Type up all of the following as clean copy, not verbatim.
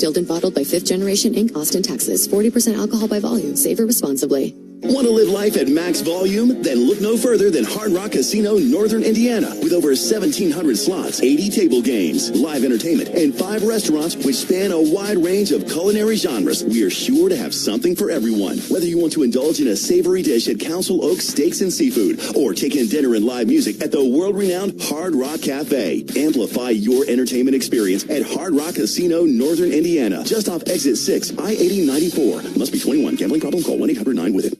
Distilled and bottled by 5th Generation Inc., Austin, Texas. 40% alcohol by volume. Savor responsibly. Want to live life at max volume? Then look no further than Hard Rock Casino, Northern Indiana. With over 1,700 slots, 80 table games, live entertainment, and 5 restaurants which span a wide range of culinary genres, we are sure to have something for everyone. Whether you want to indulge in a savory dish at Council Oaks Steaks and Seafood, or take in dinner and live music at the world-renowned Hard Rock Cafe. Amplify your entertainment experience at Hard Rock Casino, Northern Indiana. Just off Exit 6, I-8094. Must be 21. Gambling problem? Call 1-800-9-WITH-IT.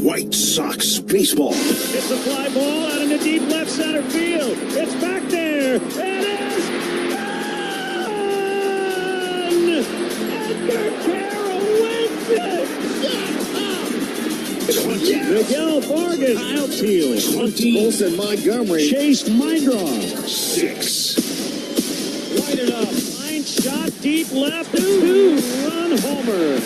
White Sox baseball. It's a fly ball out in the deep left center field. It's back there. It is gone! Edgar Carroll wins it! Miguel Vargas outfield. 20. Wilson Montgomery. Chase Mindroff. 6. Lighted up. Line shot deep left. Two-run homer.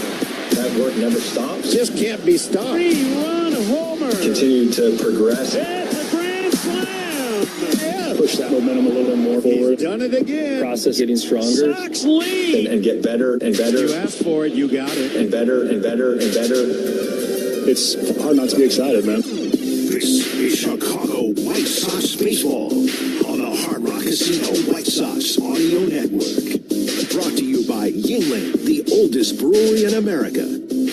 That work never stops. Just can't be stopped. 3-run homer. Continue to progress. It's a grand slam. Yeah. Push that momentum a little bit more forward. He's done it again. Process getting stronger. Sox lead. And get better and better. You asked for it, you got it. And better and better and better. It's hard not to be excited, man. This is Chicago White Sox baseball on the Hard Rock Casino White Sox Audio Network. Brought to you by Yingling, the oldest brewery in America.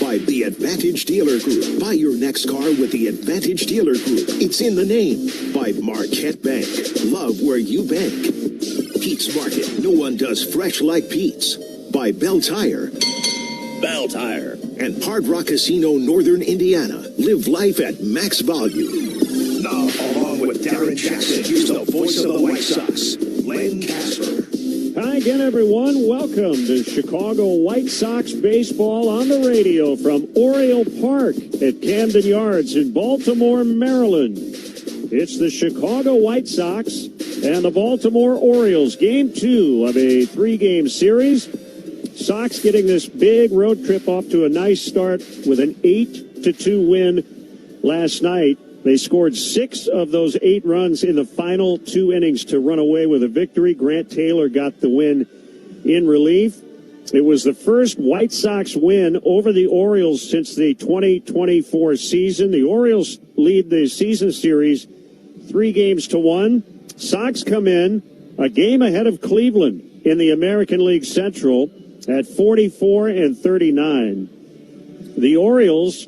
By the Advantage Dealer Group. Buy your next car with the Advantage Dealer Group. It's in the name. By Marquette Bank. Love where you bank. Pete's Market. No one does fresh like Pete's. By Bell Tire. Bell Tire. And Hard Rock Casino, Northern Indiana. Live life at max volume. Now, along with Darren Jackson, here's the voice of the White Sox, Len Casper. Hi again, everyone. Welcome to Chicago White Sox baseball on the radio from Oriole Park at Camden Yards in Baltimore, Maryland. It's the Chicago White Sox and the Baltimore Orioles. Game 2 of a 3-game series. Sox getting this big road trip off to a nice start with an 8-2 win last night. They scored 6 of those 8 runs in the final 2 innings to run away with a victory. Grant Taylor got the win in relief. It was the first White Sox win over the Orioles since the 2024 season. The Orioles lead the season series 3-1. Sox come in a game ahead of Cleveland in the American League Central at 44-39. The Orioles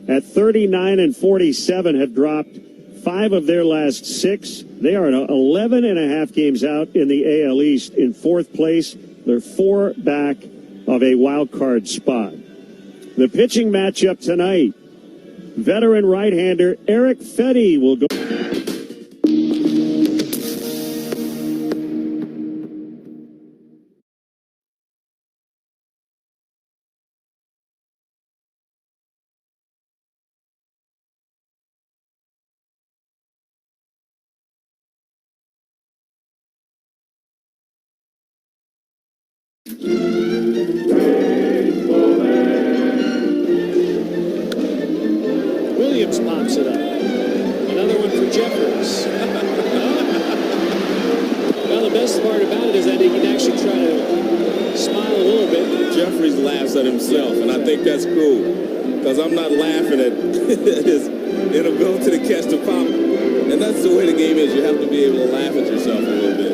at 39-47 have dropped 5 of their last 6. They are 11.5 games out in the AL East in 4th place. They're 4 back of a wild card spot. The pitching matchup tonight, veteran right-hander Eric Fetty will go. Williams pops it up. Another one for Jeffers. Well, the best part about it is that he can actually try to smile a little bit. Jeffries laughs at himself, and I think that's cool, because I'm not laughing at his inability to catch the pop. And that's the way the game is. You have to be able to laugh at yourself a little bit.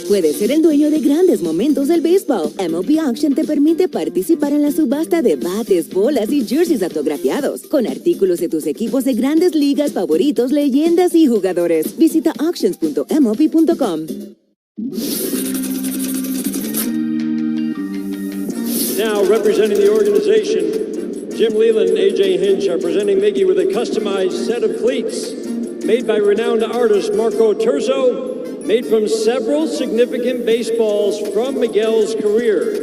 Puedes ser el dueño de grandes momentos del béisbol. MLB Auction te permite participar en la subasta de bates, bolas y jerseys autografiados, con artículos de tus equipos de grandes ligas favoritos, leyendas y jugadores. Visita auctions.mlb.com. Now, representing the organization, Jim Leland and A.J. Hinch are presenting Miggy with a customized set of cleats made by renowned artist Marco Terzo, made from several significant baseballs from Miguel's career.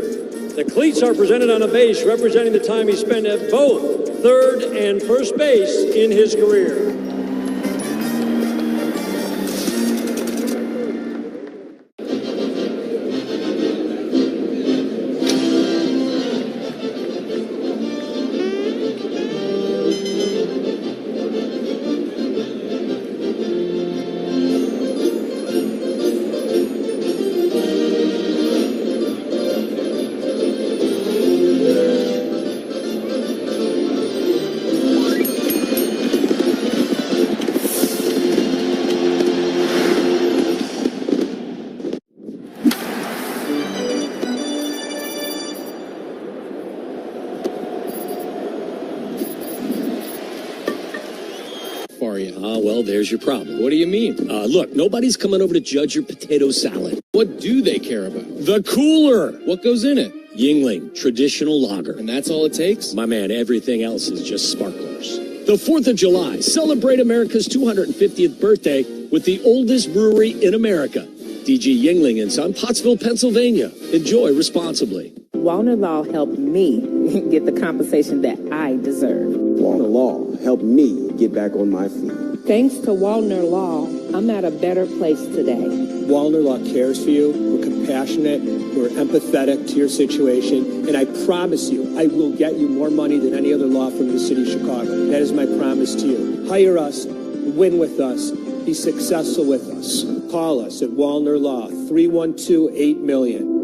The cleats are presented on a base representing the time he spent at both third and first base in his career. well, there's your problem. What do you mean? Look, nobody's coming over to judge your potato salad. What do they care about? The cooler! What goes in it? Yingling, traditional lager. And that's all it takes? My man, everything else is just sparklers. The 4th of July, celebrate America's 250th birthday with the oldest brewery in America. DG Yingling and Son, Pottsville, Pennsylvania. Enjoy responsibly. Wallner Law helped me get the compensation that I deserve. Wallner Law helped me get back on my feet. Thanks to Wallner Law, I'm at a better place today. Wallner Law cares for you. We're compassionate. We're empathetic to your situation. And I promise you, I will get you more money than any other law firm in the city of Chicago. That is my promise to you. Hire us, win with us, be successful with us. Call us at Wallner Law, 312-8-million.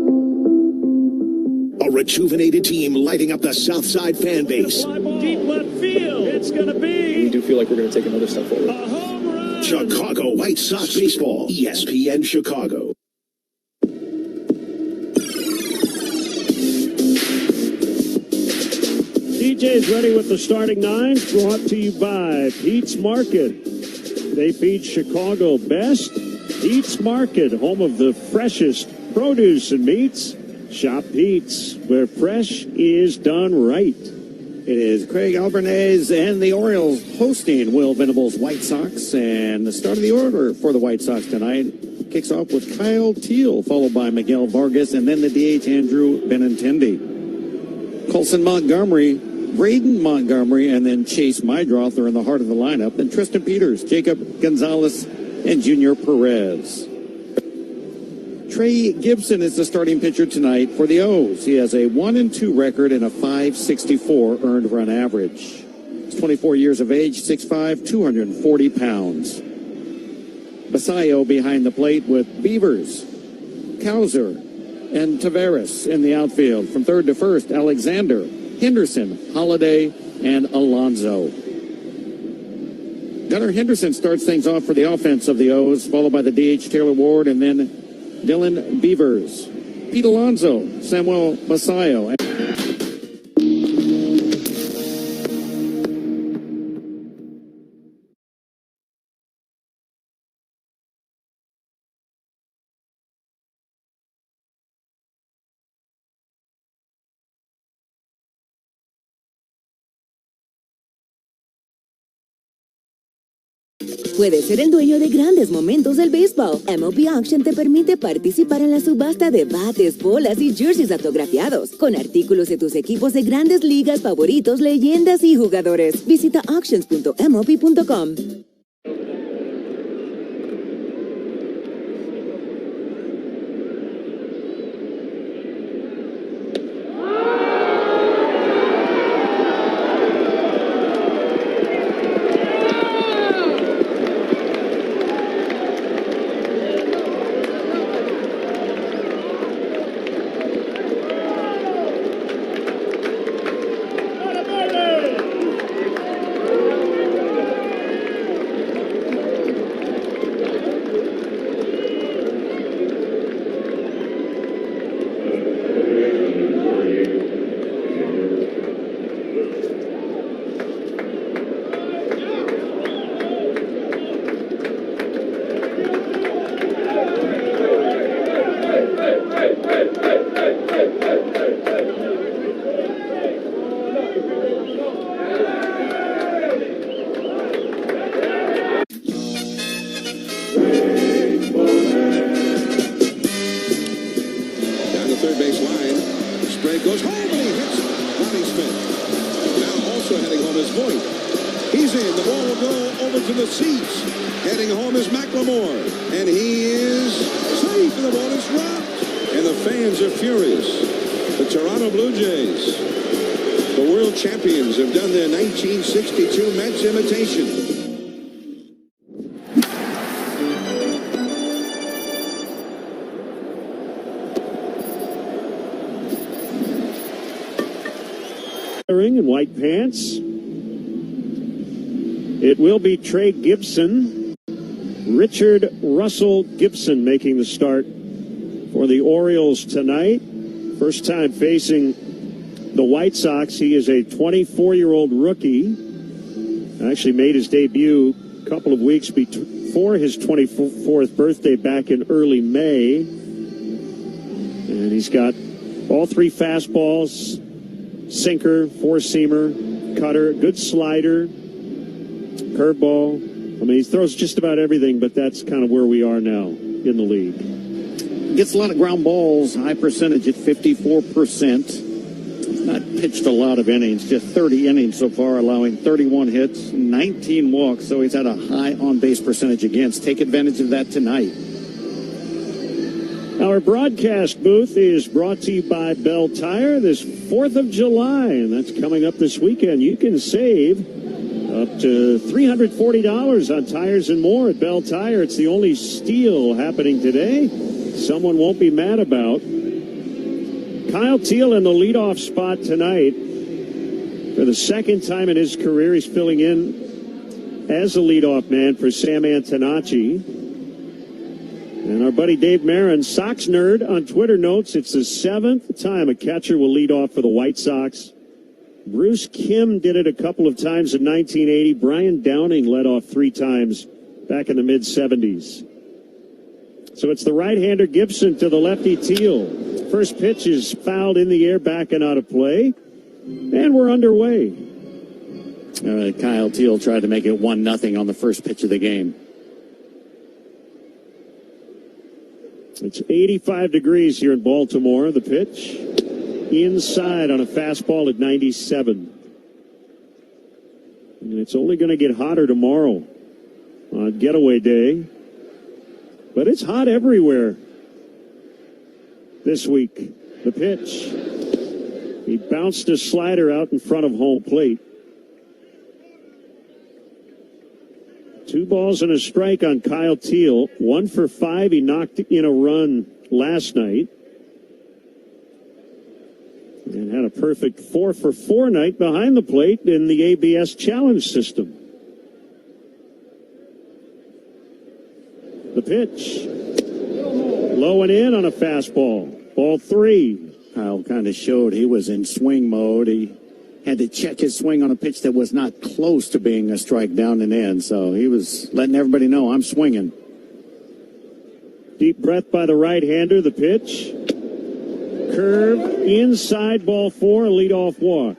A rejuvenated team lighting up the Southside fan base. Deep left field. It's going to be. We do feel like we're going to take another step forward. A home run. Chicago White Sox baseball. ESPN Chicago. DJ's ready with the starting nines, brought to you by Pete's Market. They feed Chicago best. Pete's Market, home of the freshest produce and meats. Shop Pete's, where fresh is done right. It is Craig Albanese and the Orioles hosting Will Venables' White Sox. And the start of the order for the White Sox tonight kicks off with Kyle Teal, followed by Miguel Vargas, and then the DH Andrew Benintendi. Colson Montgomery, Braden Montgomery, and then Chase Mydroth are in the heart of the lineup. Then Tristan Peters, Jacob Gonzalez, and Junior Perez. Trey Gibson is the starting pitcher tonight for the O's. He has a 1-2 record and a .564 earned run average. He's 24 years of age, 6'5", 240 pounds. Basayo behind the plate with Beavers, Cowser, and Taveras in the outfield. From third to first, Alexander, Henderson, Holiday, and Alonso. Gunnar Henderson starts things off for the offense of the O's, followed by the DH Taylor Ward, and then Dylan Beavers, Pete Alonso, Samuel Basayo. Puedes ser el dueño de grandes momentos del béisbol. MLB Auction te permite participar en la subasta de bates, bolas y jerseys autografiados, con artículos de tus equipos de grandes ligas favoritos, leyendas y jugadores. Visita auctions.mlb.com. Champions have done their 1962 Mets imitation. In white pants. It will be Trey Gibson. Richard Russell Gibson making the start for the Orioles tonight. First time facing the White Sox. He is a 24-year-old rookie. Actually made his debut couple of weeks before his 24th birthday back in early May. And he's got all three fastballs, sinker, four-seamer, cutter, good slider, curveball. I mean, he throws just about everything, but that's kind of where we are now in the league. Gets a lot of ground balls, high percentage at 54%. Not pitched a lot of innings, just 30 innings so far, allowing 31 hits, 19 walks, so he's had a high on-base percentage against. Take advantage of that tonight. Our broadcast booth is brought to you by Bell Tire this 4th of July, and that's coming up this weekend. You can save up to $340 on tires and more at Bell Tire. It's the only steal happening today. Someone won't be mad about. Kyle Teal in the leadoff spot tonight. For the second time in his career, he's filling in as a leadoff man for Sam Antonacci. And our buddy Dave Marin, Sox nerd on Twitter, notes it's the 7th time a catcher will lead off for the White Sox. Bruce Kim did it a couple of times in 1980. Brian Downing led off 3 times back in the mid-70s. So it's the right-hander Gibson to the lefty Teal. First pitch is fouled in the air, back and out of play. And we're underway. Kyle Teal tried to make it 1-0 on the first pitch of the game. It's 85 degrees here in Baltimore. The pitch inside on a fastball at 97. And it's only going to get hotter tomorrow on getaway day. But it's hot everywhere this week. The pitch. He bounced a slider out in front of home plate. 2 balls and a strike on Kyle Teal. 1 for 5. He knocked in a run last night. And had a perfect 4 for 4 night behind the plate in the ABS challenge system. The pitch. Low and in on a fastball. Ball 3. Kyle kind of showed he was in swing mode. He had to check his swing on a pitch that was not close to being a strike down and in. So he was letting everybody know, I'm swinging. Deep breath by the right-hander. The pitch. Curve inside, ball 4, a leadoff walk.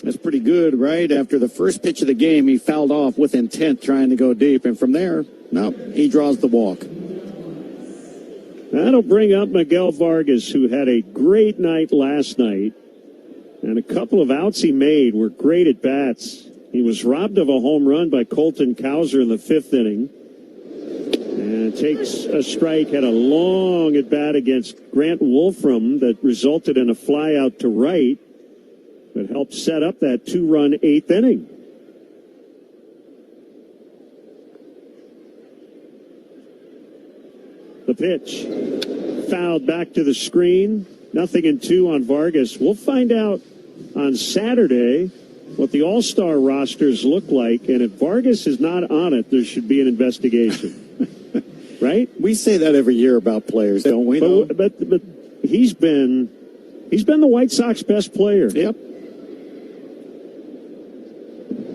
That's pretty good, right? After the first pitch of the game, he fouled off with intent trying to go deep. And from there, no, he draws the walk. That'll bring up Miguel Vargas, who had a great night last night. And a couple of outs he made were great at bats. He was robbed of a home run by Colton Cowser in the 5th inning. And takes a strike, had a long at bat against Grant Wolfram that resulted in a fly out to right, but helped set up that 2-run 8th inning. The pitch. Fouled back to the screen. 0-2 on Vargas. We'll find out on Saturday what the All-Star rosters look like, and if Vargas is not on it, there should be an investigation. Right? We say that every year about players, don't we? But he's been the White Sox best player. Yep.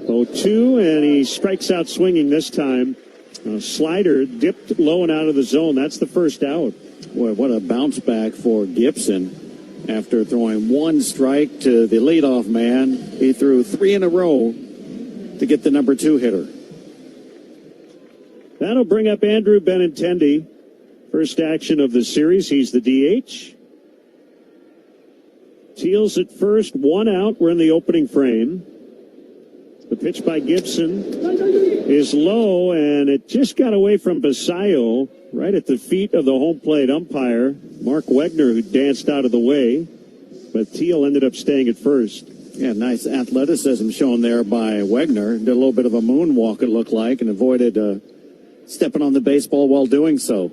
0-2, and he strikes out swinging this time. Slider dipped low and out of the zone. That's the first out. Boy, what a bounce back for Gibson. After throwing 1 strike to the leadoff man, he threw 3 in a row to get the number 2 hitter. That'll bring up Andrew Benintendi. First action of the series. He's the DH. Teal's at first, 1 out. We're in the opening frame. The pitch by Gibson is low, and it just got away from Basayo right at the feet of the home plate umpire, Mark Wegner, who danced out of the way. But Teal ended up staying at first. Yeah, nice athleticism shown there by Wegner. Did a little bit of a moonwalk, it looked like, and avoided stepping on the baseball while doing so.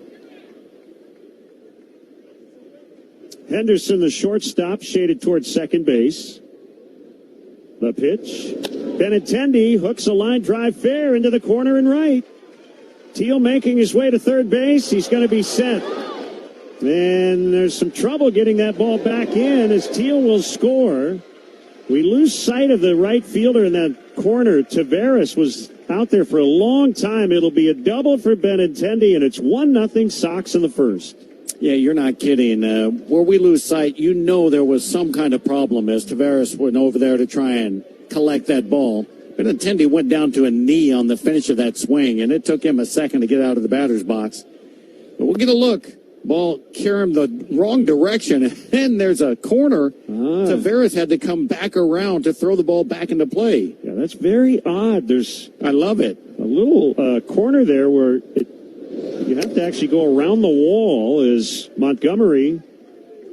Henderson, the shortstop, shaded towards second base. The pitch. Benintendi hooks a line drive fair into the corner and right. Teal making his way to third base. He's going to be set. And there's some trouble getting that ball back in as Teal will score. We lose sight of the right fielder in that corner. Tavares was out there for a long time. It'll be a double for Benintendi, and it's 1-0 Sox in the first. Yeah, you're not kidding. Where we lose sight, you know there was some kind of problem as Tavares went over there to try and collect that ball. Benintendi went down to a knee on the finish of that swing, and it took him a second to get out of the batter's box. But we'll get a look. Ball carried him the wrong direction, and there's a corner. Tavares had to come back around to throw the ball back into play. Yeah, that's very odd. I love it. A little corner there where you have to actually go around the wall as Montgomery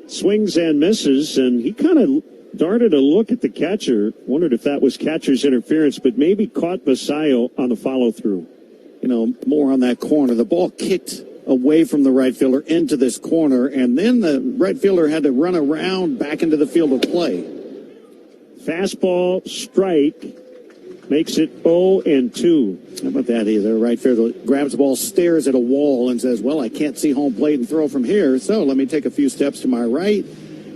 swings and misses, and he kind of darted a look at the catcher. Wondered if that was catcher's interference, but maybe caught Basayo on the follow-through. You know, more on that corner. The ball kicked away from the right fielder into this corner, and then the right fielder had to run around back into the field of play. Fastball strike makes it 0-2. How about that? Either right fielder grabs the ball, stares at a wall, and says, well, I can't see home plate and throw from here, so let me take a few steps to my right.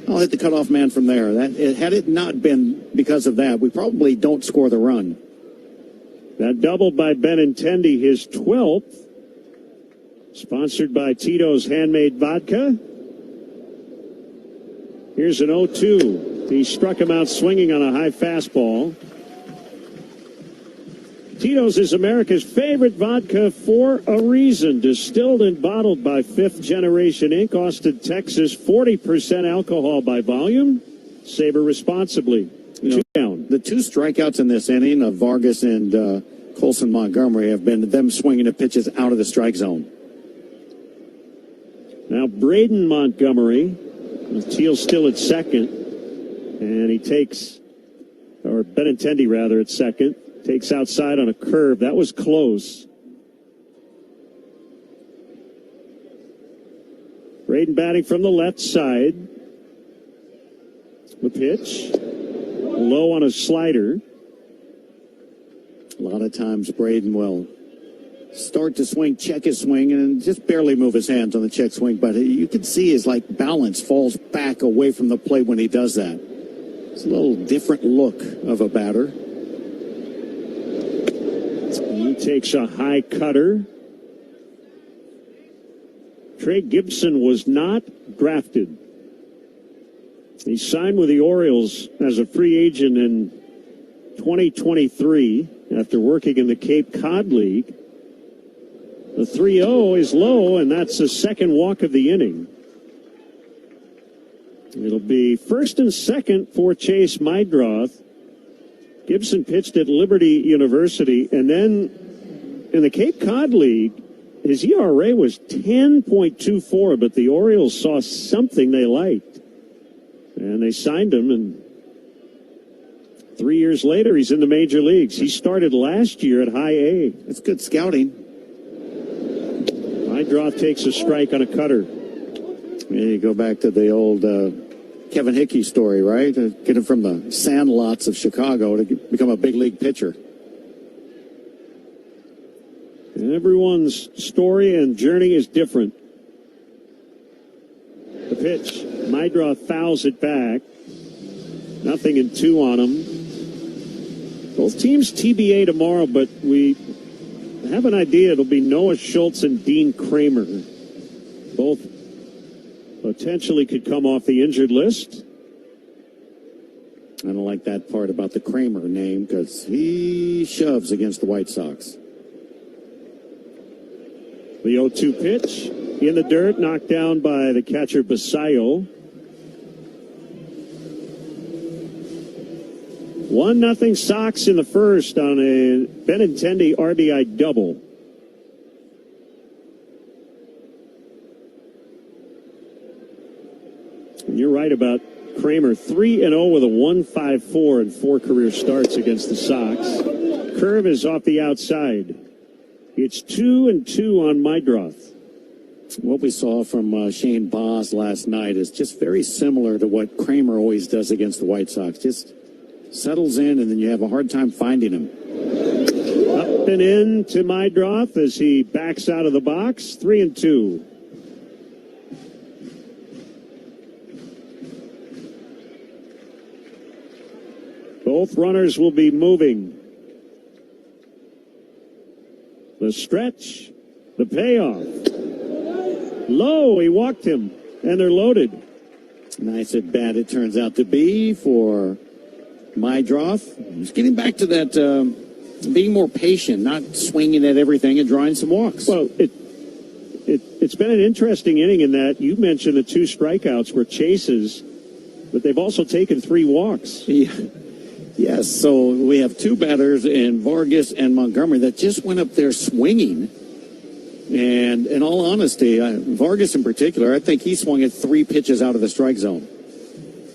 I'll hit the cutoff man from there. Had it not been because of that, we probably don't score the run. That double by Benintendi, his 12th. Sponsored by Tito's Handmade Vodka. Here's an 0-2. He struck him out swinging on a high fastball. Tito's is America's favorite vodka for a reason. Distilled and bottled by Fifth Generation Inc., Austin, Texas. 40% alcohol by volume. Savor responsibly. You know, down. The two strikeouts in this inning of Vargas and Colson Montgomery have been them swinging at pitches out of the strike zone. Now Braden Montgomery, Teal still at second, and he takes, or Benintendi rather at second, takes outside on a curve. That was close. Braden batting from the left side. The pitch, low on a slider. A lot of times Braden will start to swing, check his swing, and just barely move his hands on the check swing. But you can see his balance falls back away from the plate when he does that. It's a little different look of a batter. He takes a high cutter. Trey Gibson was not drafted. He signed with the Orioles as a free agent in 2023 after working in the Cape Cod League. The 3-0 is low, and that's the second walk of the inning. It'll be first and second for Chase Meidroth. Gibson pitched at Liberty University, and then in the Cape Cod League, his ERA was 10.24, but the Orioles saw something they liked, and they signed him, and 3 years later, he's in the major leagues. He started last year at high A. That's good scouting. Meidroth takes a strike on a cutter. You go back to the old Kevin Hickey story, right? Get him from the sandlots of Chicago to become a big league pitcher. And everyone's story and journey is different. The pitch. Meidroth fouls it back. 0-2 on him. Both teams TBA tomorrow, but we have an idea it'll be Noah Schultz and Dean Kramer. Both potentially could come off the injured list. I don't like that part about the Kramer name because he shoves against the White Sox. The 0-2 pitch in the dirt, knocked down by the catcher Basayo. 1-0 Sox in the first on a Benintendi RBI double. And you're right about Kramer. 3-0 with a 1.54 and 4 career starts against the Sox. Curve is off the outside. It's 2-2 on Meidroth. What we saw from Shane Baz last night is just very similar to what Kramer always does against the White Sox. Just settles in, and then you have a hard time finding him. Up and in to Meidroth as he backs out of the box. 3-2. Both runners will be moving. The stretch, the payoff. Low, he walked him, and they're loaded. Nice at bat it turns out to be for Mydroff. He's getting back to that being more patient, not swinging at everything and drawing some walks. Well, it's been an interesting inning in that you mentioned the 2 strikeouts were chases, but they've also taken 3 walks. Yeah. Yes, so we have 2 batters in Vargas and Montgomery that just went up there swinging. And in all honesty, Vargas in particular, I think he swung at 3 pitches out of the strike zone.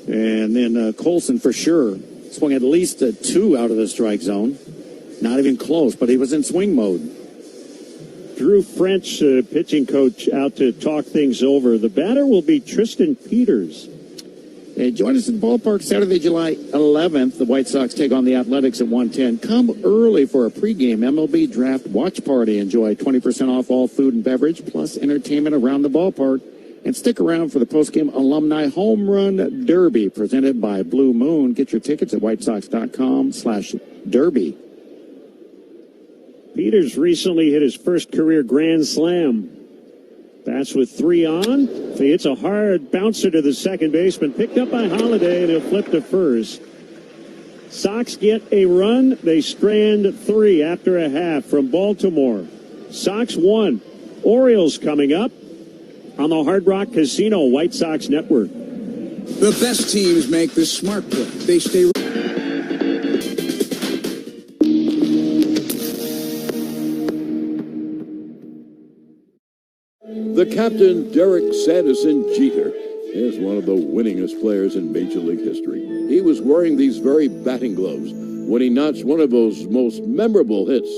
And then Colson for sure swung at least 2 out of the strike zone. Not even close, but he was in swing mode. Drew French, pitching coach, out to talk things over. The batter will be Tristan Peters. Hey, join us in the ballpark Saturday, July 11th. The White Sox take on the Athletics at 1:10. Come early for a pregame MLB draft watch party. Enjoy 20% off all food and beverage, plus entertainment around the ballpark. And stick around for the postgame alumni home run derby presented by Blue Moon. Get your tickets at whitesox.com/derby. Peters recently hit his first career grand slam. Bats with 3 on. It's a hard bouncer to the second baseman. Picked up by Holiday, and he'll flip to first. Sox get a run. They strand 3 after a half from Baltimore. Sox 1. Orioles coming up on the Hard Rock Casino White Sox Network. The best teams make the smart play. They stay... The captain, Derek Sanderson Jeter, is one of the winningest players in Major League history. He was wearing these very batting gloves when he notched one of those most memorable hits,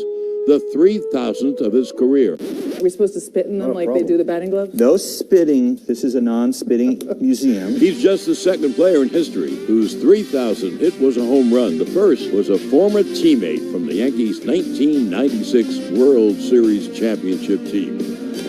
the 3,000th of his career. We're supposed to spit in them like they do the batting gloves? No spitting. This is a non-spitting museum. He's just the second player in history whose 3,000th hit was a home run. The first was a former teammate from the Yankees' 1996 World Series championship team.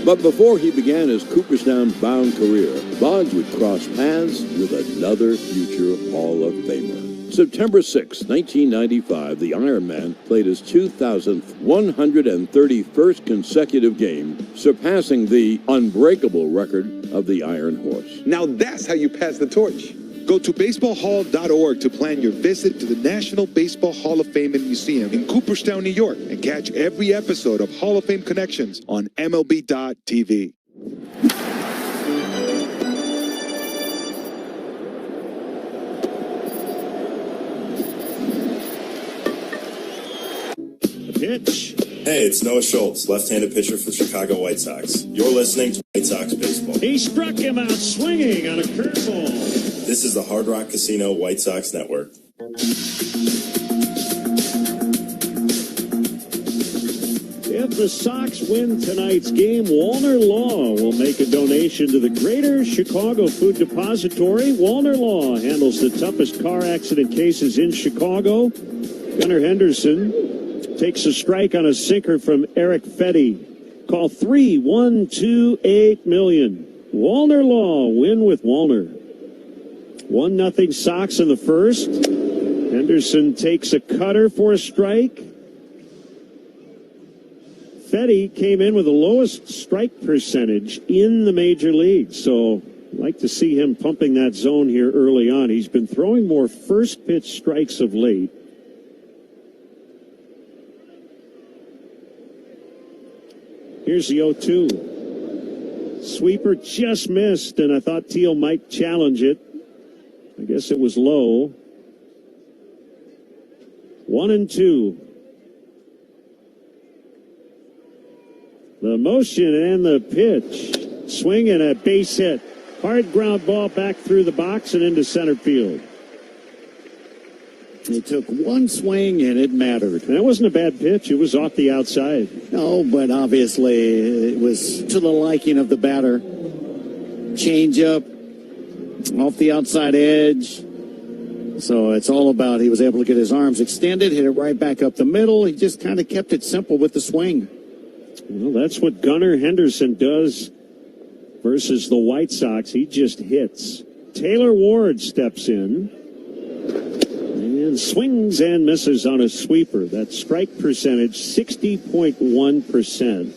But before he began his Cooperstown-bound career, Bonds would cross paths with another future Hall of Famer. September 6, 1995, the Iron Man played his 2,000th 131st consecutive game, surpassing the unbreakable record of the Iron Horse. Now that's how you pass the torch. Go to baseballhall.org to plan your visit to the National Baseball Hall of Fame and Museum in Cooperstown, New York, and catch every episode of Hall of Fame Connections on MLB.tv. Pitch. Hey, it's Noah Schultz, left-handed pitcher for the Chicago White Sox. You're listening to White Sox Baseball. He struck him out swinging on a curveball. This is the Hard Rock Casino White Sox Network. If the Sox win tonight's game, Walner Law will make a donation to the Greater Chicago Food Depository. Walner Law handles the toughest car accident cases in Chicago. Gunnar Henderson takes a strike on a sinker from Eric Fetty. Call 3-128-million. Walner Law, win with Walner. 1-0 Sox in the first. Henderson takes a cutter for a strike. Fetty came in with the lowest strike percentage in the major leagues, so I'd like to see him pumping that zone here early on. He's been throwing more first pitch strikes of late. Here's the 0-2. Sweeper just missed, and I thought Teal might challenge it. I guess it was low. 1-2. The motion and the pitch. Swing and a base hit. Hard ground ball back through the box and into center field. It took one swing, and it mattered. And that wasn't a bad pitch. It was off the outside. No, but obviously it was to the liking of the batter. Change up, off the outside edge. So it's all about he was able to get his arms extended, hit it right back up the middle. He just kind of kept it simple with the swing. Well, that's what Gunnar Henderson does versus the White Sox. He just hits. Taylor Ward steps in. And 1, swings and misses on a sweeper. That strike percentage, 60.1%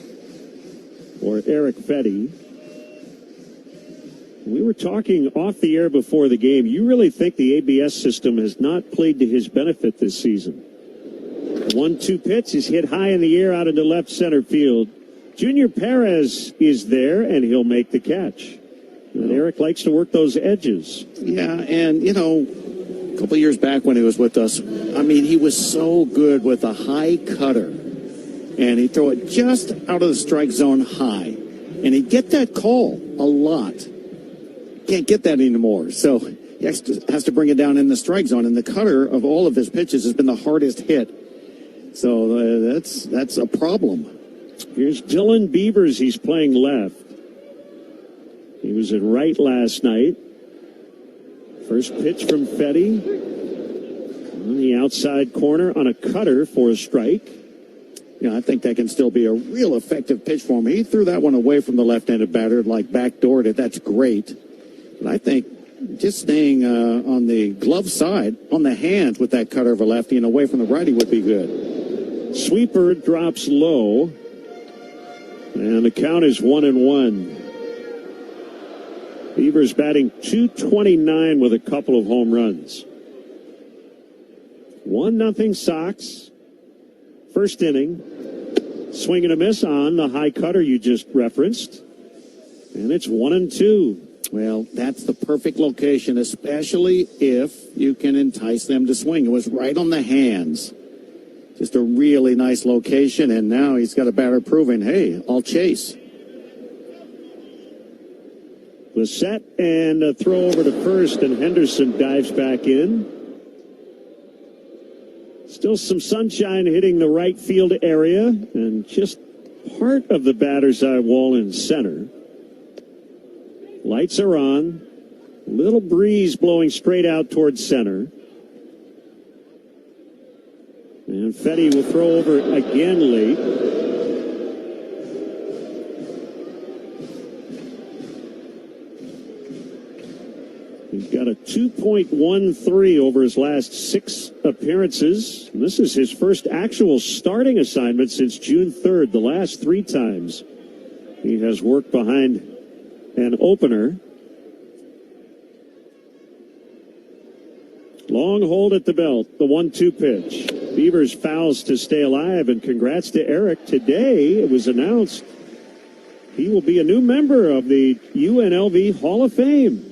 for Eric Fetty. We were talking off the air before the game. You really think the ABS system has not played to his benefit this season? 1-2 pitch is hit high in the air out into left center field. Junior Perez is there, and he'll make the catch. And Eric likes to work those edges. Yeah, and, you know, a couple years back when he was with us, I mean, he was so good with a high cutter. And he'd throw it just out of the strike zone high. And he'd get that call a lot. Can't get that anymore. So he has to bring it down in the strike zone. And the cutter of all of his pitches has been the hardest hit. So that's a problem. Here's Dylan Beavers. He's playing left. He was at right last night. First pitch from Fetty on the outside corner on a cutter for a strike. Yeah, I think that can still be a real effective pitch for him. He threw that one away from the left-handed batter, like backdoored it. That's great. But I think just staying on the glove side, on the hands with that cutter of a lefty and away from the righty would be good. Sweeper drops low. And the count is 1-1. Beavers batting .229 with a couple of home runs. 1-0 Sox. First inning. Swing and a miss on the high cutter you just referenced. And it's 1-2. Well, that's the perfect location, especially if you can entice them to swing. It was right on the hands. Just a really nice location, and now he's got a batter proving, hey, I'll chase. The set and a throw over to first, and Henderson dives back in. Still some sunshine hitting the right field area, and just part of the batter's eye wall in center. Lights are on. Little breeze blowing straight out towards center. And Fetty will throw over again late. He's got a 2.13 over his last 6 appearances. And this is his first actual starting assignment since June 3rd. The last 3 times he has worked behind an opener. Long hold at the belt, the 1-2 pitch. Beavers fouls to stay alive, and congrats to Eric. Today it was announced he will be a new member of the UNLV Hall of Fame,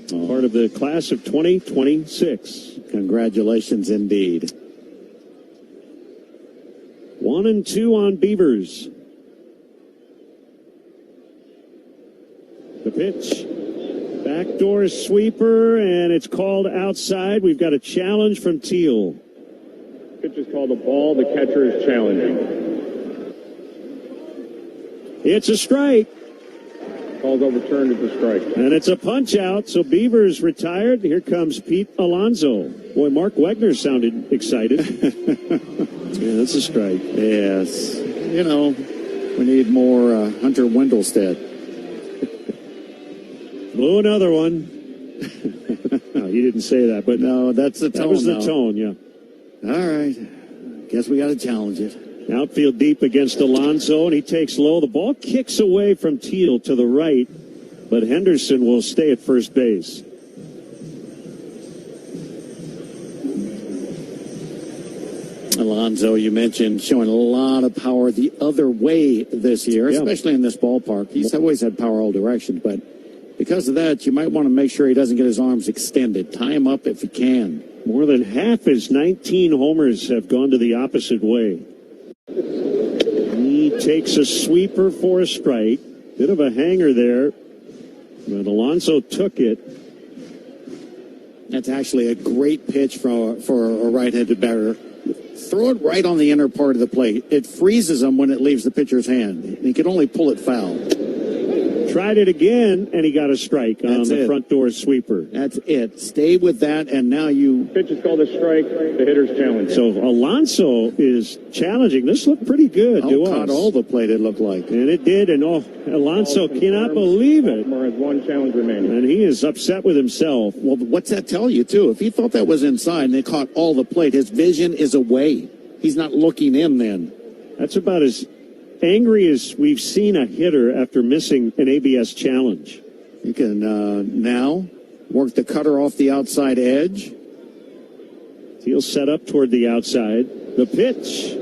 part of the class of 2026. Congratulations indeed. 1-2 on Beavers. The pitch. Backdoor sweeper, and it's called outside. We've got a challenge from Teal. Pitch is called a ball. The catcher is challenging. It's a strike. Call's overturned. It's a strike. And it's a punch out, so Beavers retired. Here comes Pete Alonso. Boy, Mark Wegner sounded excited. Yeah, that's a strike. Yes. You know, we need more Hunter Wendelstedt. Blew another one. No, you didn't say that, but no, that's the tone. That was the tone, yeah. All right. Guess we got to challenge it. Outfield deep against Alonso, and he takes low. The ball kicks away from Teal to the right, but Henderson will stay at first base. Alonso, you mentioned, showing a lot of power the other way this year, especially in this ballpark. He's always had power all directions, but because of that, you might want to make sure he doesn't get his arms extended. Tie him up if you can. More than half his 19 homers have gone to the opposite way. He takes a sweeper for a strike. Bit of a hanger there, but Alonso took it. That's actually a great pitch for a right-handed batter. Throw it right on the inner part of the plate. It freezes him when it leaves the pitcher's hand. He can only pull it foul. Tried it again, and he got a strike on the front door sweeper. That's it. Stay with that, and now you... Pitch is called a strike. The hitter's challenge. So Alonso is challenging. This looked pretty good to us. Caught all the plate, it looked like. And it did, and Alonso cannot believe it. Baltimore has one challenge remaining. And he is upset with himself. Well, what's that tell you, too? If he thought that was inside and they caught all the plate, his vision is away. He's not looking in then. That's about as angry as we've seen a hitter after missing an ABS challenge. You can now work the cutter off the outside edge. He'll set up toward the outside. The pitch.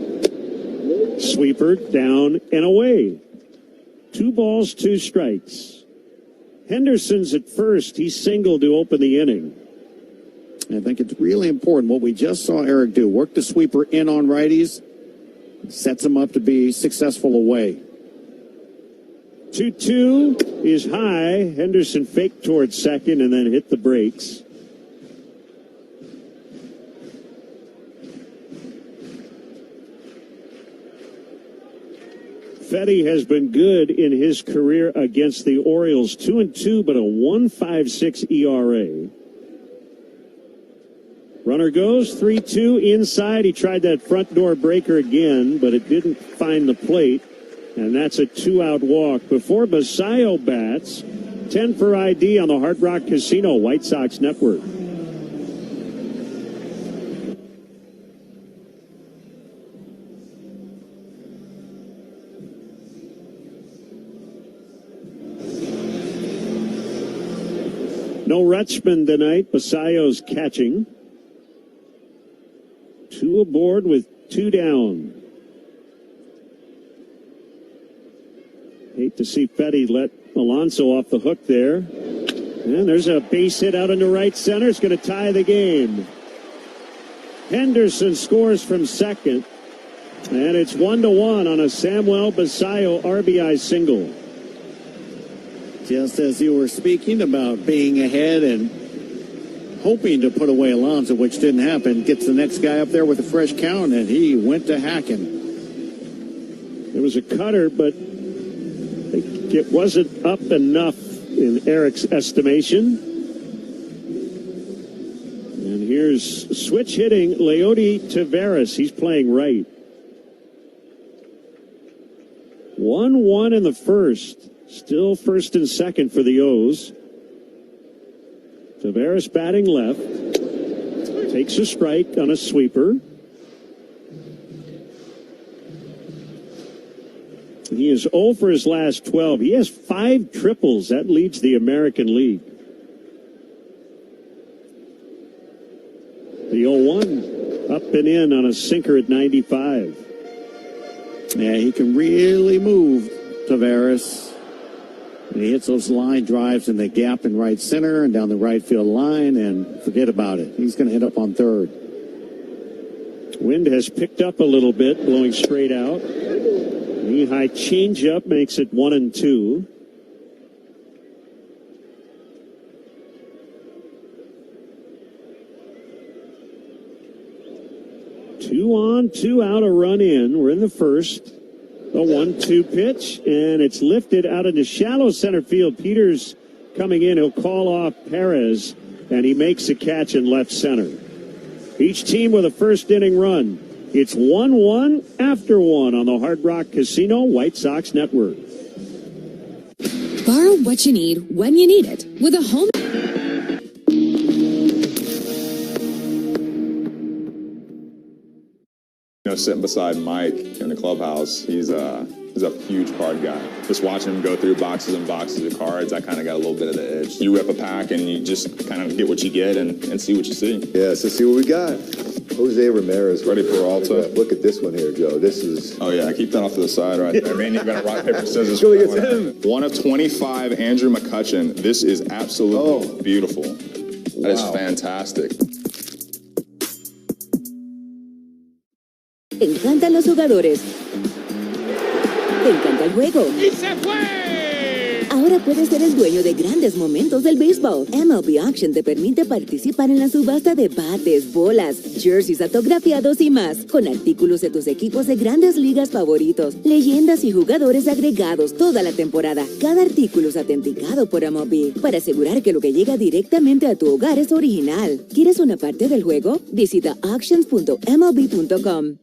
Sweeper down and away. 2 balls, 2 strikes. Henderson's at first. He singled to open the inning. I think it's really important what we just saw Eric do. Work the sweeper in on righties. Sets him up to be successful away. 2-2 is high. Henderson faked towards second and then hit the brakes. Fetty has been good in his career against the Orioles. 2-2, but a 1.56 ERA. Runner goes 3-2 inside. He tried that front door breaker again, but it didn't find the plate. And that's a 2-out walk. Before Basayo bats, 10 for ID on the Hard Rock Casino White Sox Network. No Rutschman tonight. Basayo's catching. 2 aboard with 2 down. Hate to see Fetty let Alonso off the hook there. And there's a base hit out into right center. It's going to tie the game. Henderson scores from second. And it's 1-1 on a Samuel Basayo RBI single. Just as you were speaking about being ahead and hoping to put away Alonso, which didn't happen, gets the next guy up there with a fresh count, and he went to hacking. There was a cutter, but it wasn't up enough in Eric's estimation. And here's switch hitting Leody Taveras. He's playing right. 1-1 in the first. Still first and second for the O's. Taveras batting left. Takes a strike on a sweeper. He is 0 for his last 12. He has 5 triples. That leads the American League. The 0-1 up and in on a sinker at 95. Yeah, he can really move, Taveras. And he hits those line drives in the gap in right center and down the right field line, and forget about it. He's going to hit up on third. Wind has picked up a little bit, blowing straight out. Knee-high changeup makes it 1-2. Two on, 2 out, a run in. We're in the first. A 1-2 pitch, and it's lifted out into shallow center field. Peters coming in. He'll call off Perez, and he makes a catch in left center. Each team with a first inning run. It's 1-1 after 1 on the Hard Rock Casino White Sox Network. Borrow what you need when you need it with a home. Sitting beside Mike in the clubhouse, he's a huge card guy. Just watching him go through boxes and boxes of cards, I kind of got a little bit of the edge. You rip a pack and you just kind of get what you get and see what you see. Yeah, so see what we got. Jose Ramirez. Ready for Peralta. Look at this one here, Joe. This is... Oh, yeah, keep that off to the side right there. Man, you're going to rock, paper, scissors. Really, it's him. 1 of 25, Andrew McCutchen. This is absolutely beautiful. That is fantastic. Te encantan los jugadores. Te encanta el juego. ¡Y se fue! Ahora puedes ser el dueño de grandes momentos del béisbol. MLB Auction te permite participar en la subasta de bates, bolas, jerseys autografiados y más, con artículos de tus equipos de grandes ligas favoritos, leyendas y jugadores agregados toda la temporada. Cada artículo es autenticado por MLB para asegurar que lo que llega directamente a tu hogar es original. ¿Quieres una parte del juego? Visita auctions.mlb.com.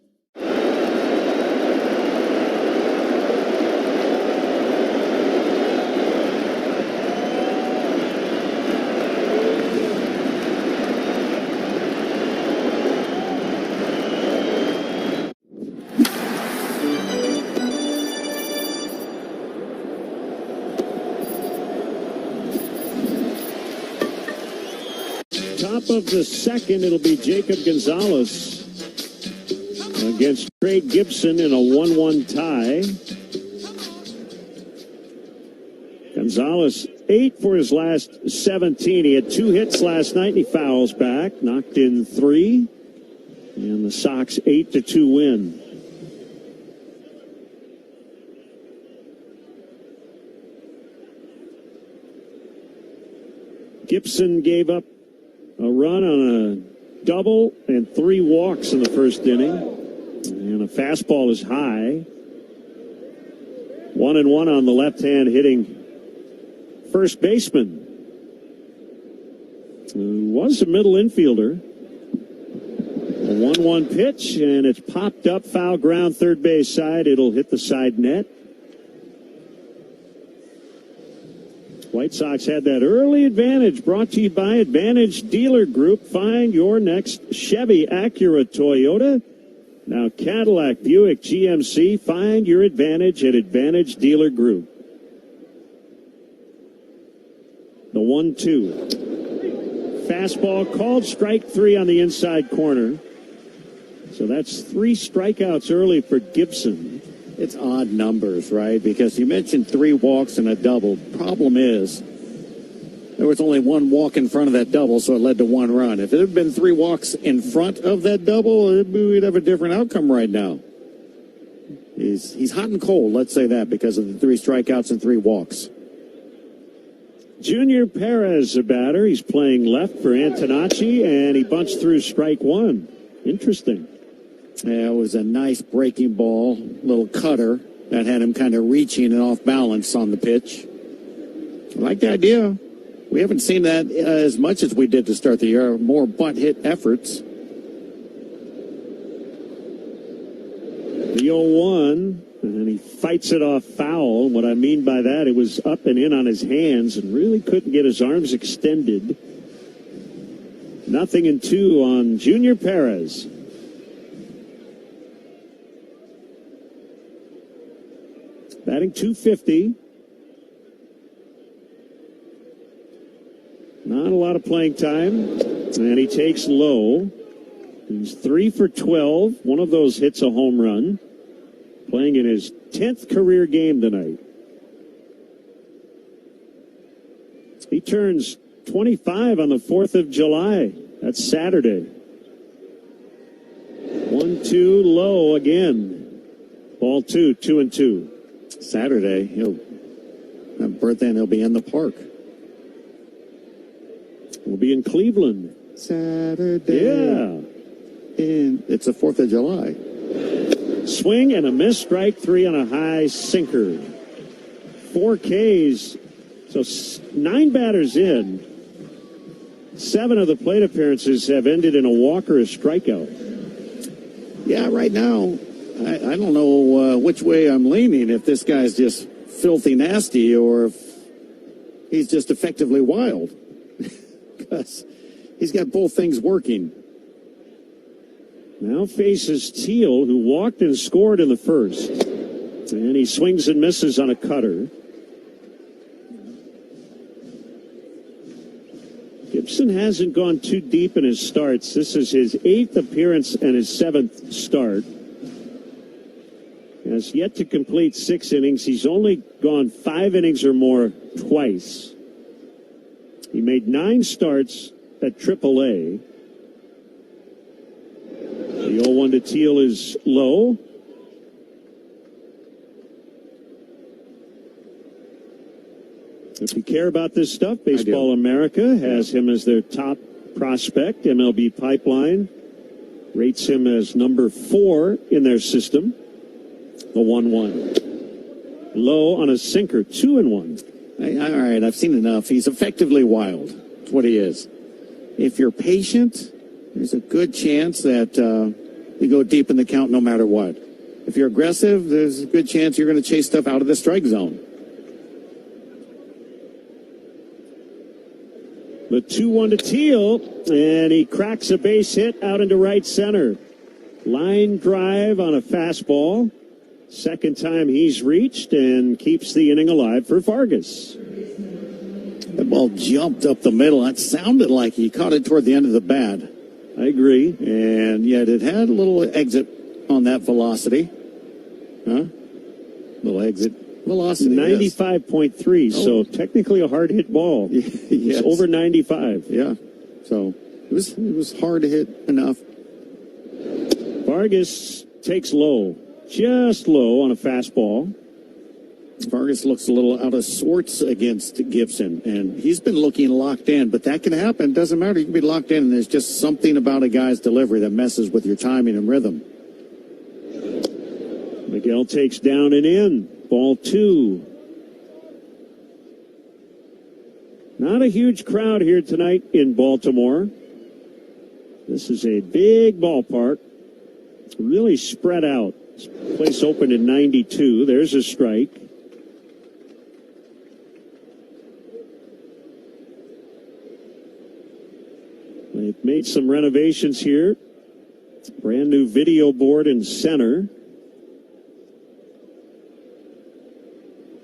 Top of the second, it'll be Jacob Gonzalez against Craig Gibson in a 1-1 tie. Gonzalez 8 for his last 17. He had 2 hits last night, and he fouls back, knocked in 3, and the Sox 8-2 win. Gibson gave up a run on a double and 3 walks in the first inning. And a fastball is high. 1-1 on the left-hand hitting first baseman. Was a middle infielder. A 1-1 pitch, and it's popped up, foul ground, third base side. It'll hit the side net. White Sox had that early advantage, brought to you by Advantage Dealer Group. Find your next Chevy, Acura, Toyota. Now Cadillac, Buick, GMC. Find your advantage at Advantage Dealer Group. The 1-2. Fastball called, strike 3 on the inside corner. So that's 3 strikeouts early for Gibson. It's odd numbers, right? Because you mentioned 3 walks and a double. Problem is, there was only 1 walk in front of that double, so it led to 1 run. If it had been 3 walks in front of that double, we'd have a different outcome right now. He's hot and cold, let's say that, because of the 3 strikeouts and 3 walks. Junior Perez, a batter. He's playing left for Antonacci, and he bunched through strike 1. Interesting. Yeah, it was a nice breaking ball, little cutter that had him kind of reaching and off balance on the pitch. I like the idea. We haven't seen that as much as we did to start the year. More bunt hit efforts. The 0-1, and he fights it off foul. What I mean by that, it was up and in on his hands and really couldn't get his arms extended. 0-2 on Junior Perez. Batting .250. Not a lot of playing time. And he takes low. He's 3 for 12. One of those hits a home run. Playing in his 10th career game tonight. He turns 25 on the 4th of July. That's Saturday. 1-2 low again. Ball 2, 2-2. Saturday, he'll have birthday and he'll be in the park. We'll be in Cleveland. Saturday. Yeah. And it's the 4th of July. Swing and a miss, strike 3 on a high sinker. 4 Ks. So 9 batters in. 7 of the plate appearances have ended in a walk or a strikeout. Yeah, right now, I don't know which way I'm leaning, if this guy's just filthy nasty or if he's just effectively wild. Because he's got both things working. Now faces Teal, who walked and scored in the first. And he swings and misses on a cutter. Gibson hasn't gone too deep in his starts. This is his 8th appearance and his 7th start. He has yet to complete 6 innings. He's only gone 5 innings or more twice. He made 9 starts at AAA. The 0-1 to Teal is low. If you care about this stuff, Baseball America has him as their top prospect. MLB Pipeline rates him as number 4 in their system. The 1-1. Low on a sinker, 2-1. All right, I've seen enough. He's effectively wild. That's what he is. If you're patient, there's a good chance that you go deep in the count no matter what. If you're aggressive, there's a good chance you're going to chase stuff out of the strike zone. The 2-1 to Teal, and he cracks a base hit out into right center. Line drive on a fastball. Second time he's reached, and keeps the inning alive for Vargas. The ball jumped up the middle. It sounded like he caught it toward the end of the bat. I agree. And yet it had a little exit on that velocity. Huh? Little exit velocity. 95.3, so technically a hard hit ball. Yes. It's over 95. Yeah. So it was hard to hit enough. Vargas takes low. Just low on a fastball. Vargas looks a little out of sorts against Gibson, and he's been looking locked in, but that can happen. Doesn't matter. You can be locked in, and there's just something about a guy's delivery that messes with your timing and rhythm. Miguel takes down and in. Ball 2. Not a huge crowd here tonight in Baltimore. This is a big ballpark. Really spread out. This place opened in 92. There's a strike. They've made some renovations here. Brand new video board in center.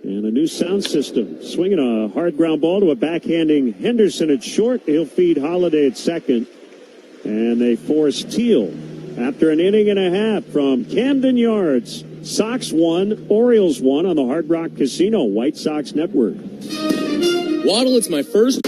And a new sound system. Swinging a hard ground ball to a backhanding Henderson at short. He'll feed Holiday at second. And they force Teal. After an inning and a half from Camden Yards, Sox 1, Orioles 1 on the Hard Rock Casino White Sox Network. Waddle, it's my first.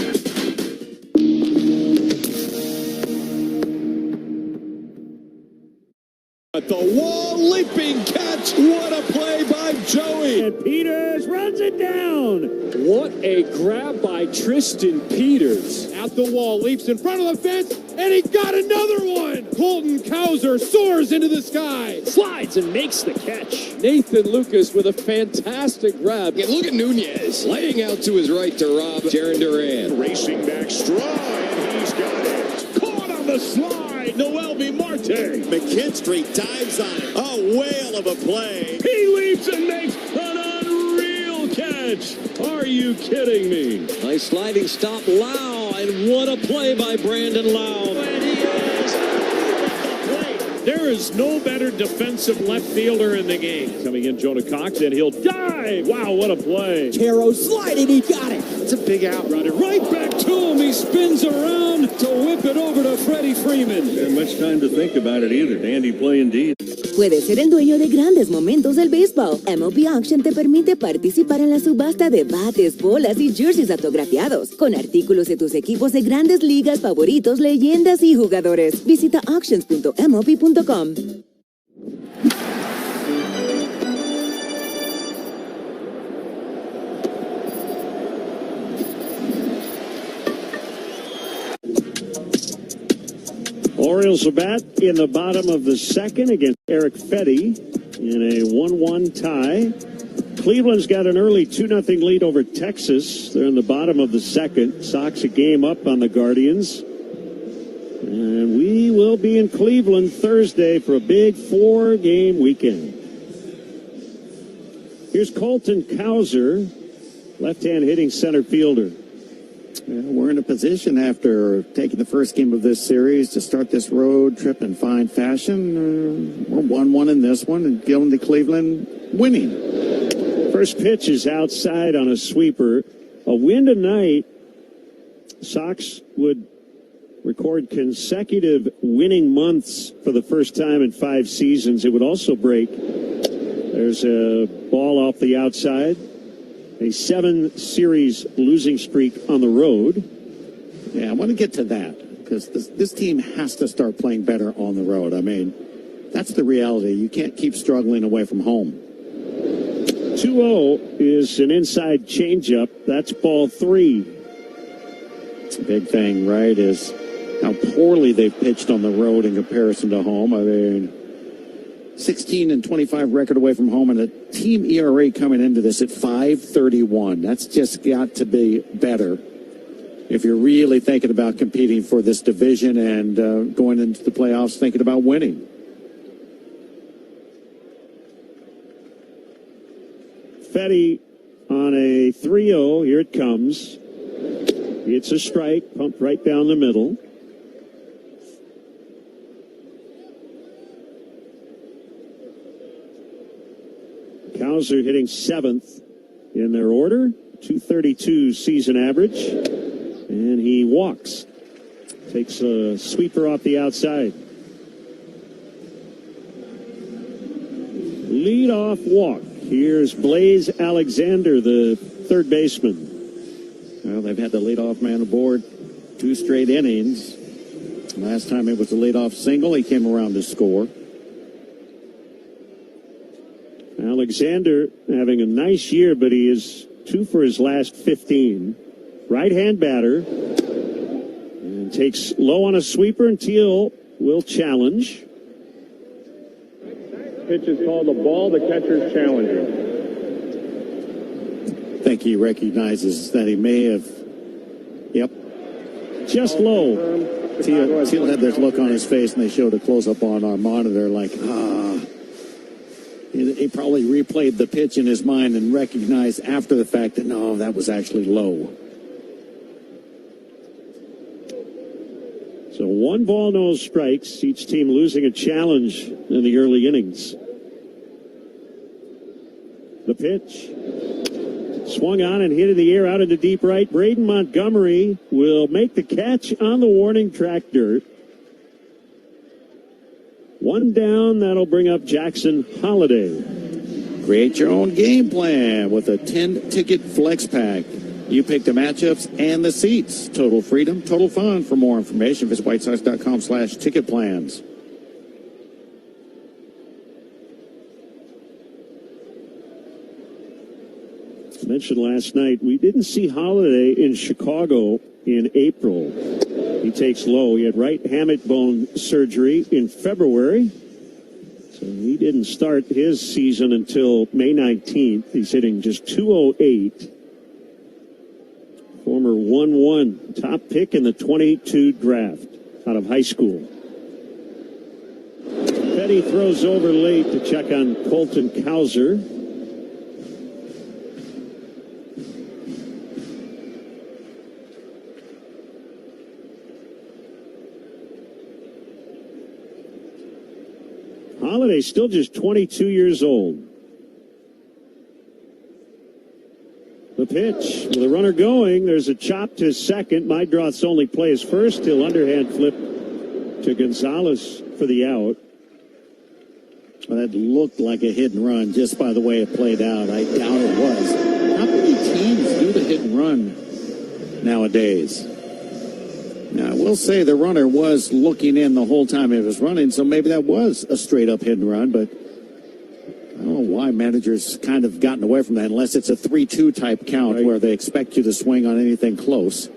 At the wall, leaping catch. What a play by Joey. And Peters runs it down. What a grab by Tristan Peters. At the wall, leaps in front of the fence, and he got another one. Colton Cowser soars into the sky. Slides and makes the catch. Nathan Lucas with a fantastic grab. And look at Nunez laying out to his right to rob Jaron Duran. Racing back Straw, and he's got it. Caught on the slide, Noel B. Marte. McKinstry dives on it. A whale of a play. He leaps and makes an unreal catch. Are you kidding me? Nice sliding stop, Lau, and what a play by Brandon Lau. And he is at the plate. There is no better defensive left fielder in the game. Coming in, Jonah Cox, and he'll dive. Wow, what a play. Caro sliding, he got it. It's a big out. Right back to him. He spins around to whip it over to Freddie Freeman. Didn't much time to think about it either. Dandy play indeed. Puedes ser el dueño de grandes momentos del béisbol. MLB Auction te permite participar en la subasta de bates, bolas y jerseys autografiados, con artículos de tus equipos de grandes ligas favoritos, leyendas y jugadores. Visita auctions.mlb.com. Orioles are bat in the bottom of the second against Eric Fetty in a 1-1 tie. Cleveland's got an early 2-0 lead over Texas. They're in the bottom of the second. Sox a game up on the Guardians. And we will be in Cleveland Thursday for a big 4-game weekend. Here's Colton Cowser, left-hand hitting center fielder. We're in a position after taking the first game of this series to start this road trip in fine fashion. We're 1-1 in this one and going to Cleveland winning. First pitch is outside on a sweeper. A win tonight, Sox would record consecutive winning months for the first time in 5 seasons. It would also break. There's a ball off the outside. A 7-series losing streak on the road. Yeah, I want to get to that because this team has to start playing better on the road. I mean, that's the reality. You can't keep struggling away from home. 2 2-0 is an inside changeup. That's ball 3. Big thing, right, is how poorly they've pitched on the road in comparison to home. I mean, 16-25 record away from home, and a team ERA coming into this at 5.31. That's just got to be better if you're really thinking about competing for this division and going into the playoffs thinking about winning. Fetty on a 3-0. Here it comes. It's a strike, pumped right down the middle. Cowser hitting 7th in their order, 232 season average, and he walks. Takes a sweeper off the outside. Lead-off walk. Here's Blaze Alexander, the third baseman. Well, they've had the leadoff man aboard 2 straight innings. Last time it was a leadoff single. He came around to score. Alexander having a nice year, but he is 2 for his last 15. Right-hand batter. And takes low on a sweeper, and Teal will challenge. Pitch is called a ball. The catcher's challenging. I think he recognizes that he may have, just low. Teal had this look on his face, and they showed a close-up on our monitor like, He probably replayed the pitch in his mind and recognized after the fact that, no, that was actually low. So 1 ball, no strikes. Each team losing a challenge in the early innings. The pitch. Swung on and hit in the air out into deep right. Braden Montgomery will make the catch on the warning track dirt. 1 down. That'll bring up Jackson Holiday. Create your own game plan with a 10-ticket flex pack. You pick the matchups and the seats. Total freedom, total fun. For more information, visit whitesox.com/ticket plans. I mentioned last night, we didn't see Holiday in Chicago in April. He takes low. He had right hamate bone surgery in February. So he didn't start his season until May 19th. He's hitting just 208. Former 1-1 top pick in the 22 draft out of high school. Petty throws over late to check on Colton Cowser. Holiday still just 22 years old. The pitch with a runner going. There's a chop to second. Mydroth's only plays first. He'll underhand flip to Gonzalez for the out. Well, that looked like a hit and run just by the way it played out. I doubt it was. How many teams do the hit and run nowadays? Now, I will say the runner was looking in the whole time it was running, so maybe that was a straight-up hit and run, but I don't know why managers kind of gotten away from that unless it's a 3-2 type count where they expect you to swing on anything close.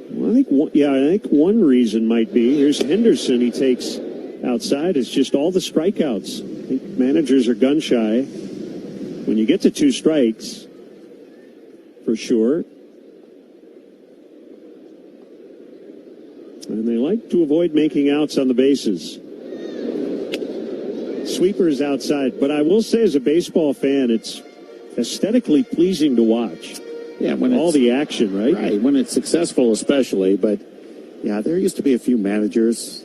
Well, I think one reason might be, here's Henderson. He takes outside. It's just all the strikeouts. I think managers are gun-shy. When you get to 2 strikes, for sure. And they like to avoid making outs on the bases. Sweepers outside. But I will say, as a baseball fan, it's aesthetically pleasing to watch. Yeah, when all the action, right? Right, when it's successful especially. But, yeah, there used to be a few managers.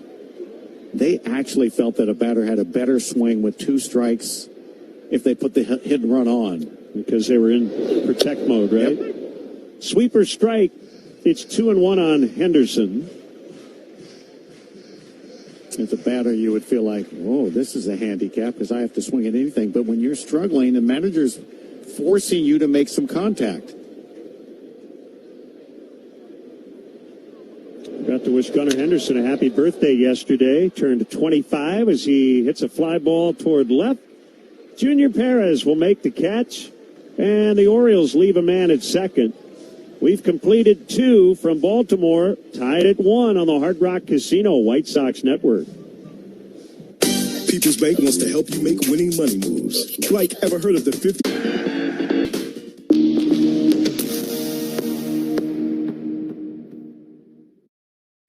They actually felt that a batter had a better swing with 2 strikes if they put the hit and run on. Because they were in protect mode, right? Yep. Sweeper strike. It's 2-1 on Henderson. As a batter, you would feel like, whoa, this is a handicap because I have to swing at anything. But when you're struggling, the manager's forcing you to make some contact. Got to wish Gunnar Henderson a happy birthday yesterday. Turned 25 as he hits a fly ball toward left. Junior Perez will make the catch, and the Orioles leave a man at second. We've completed 2 from Baltimore, tied at 1 on the Hard Rock Casino White Sox Network. People's Bank wants to help you make winning money moves. Like, ever heard of the 50...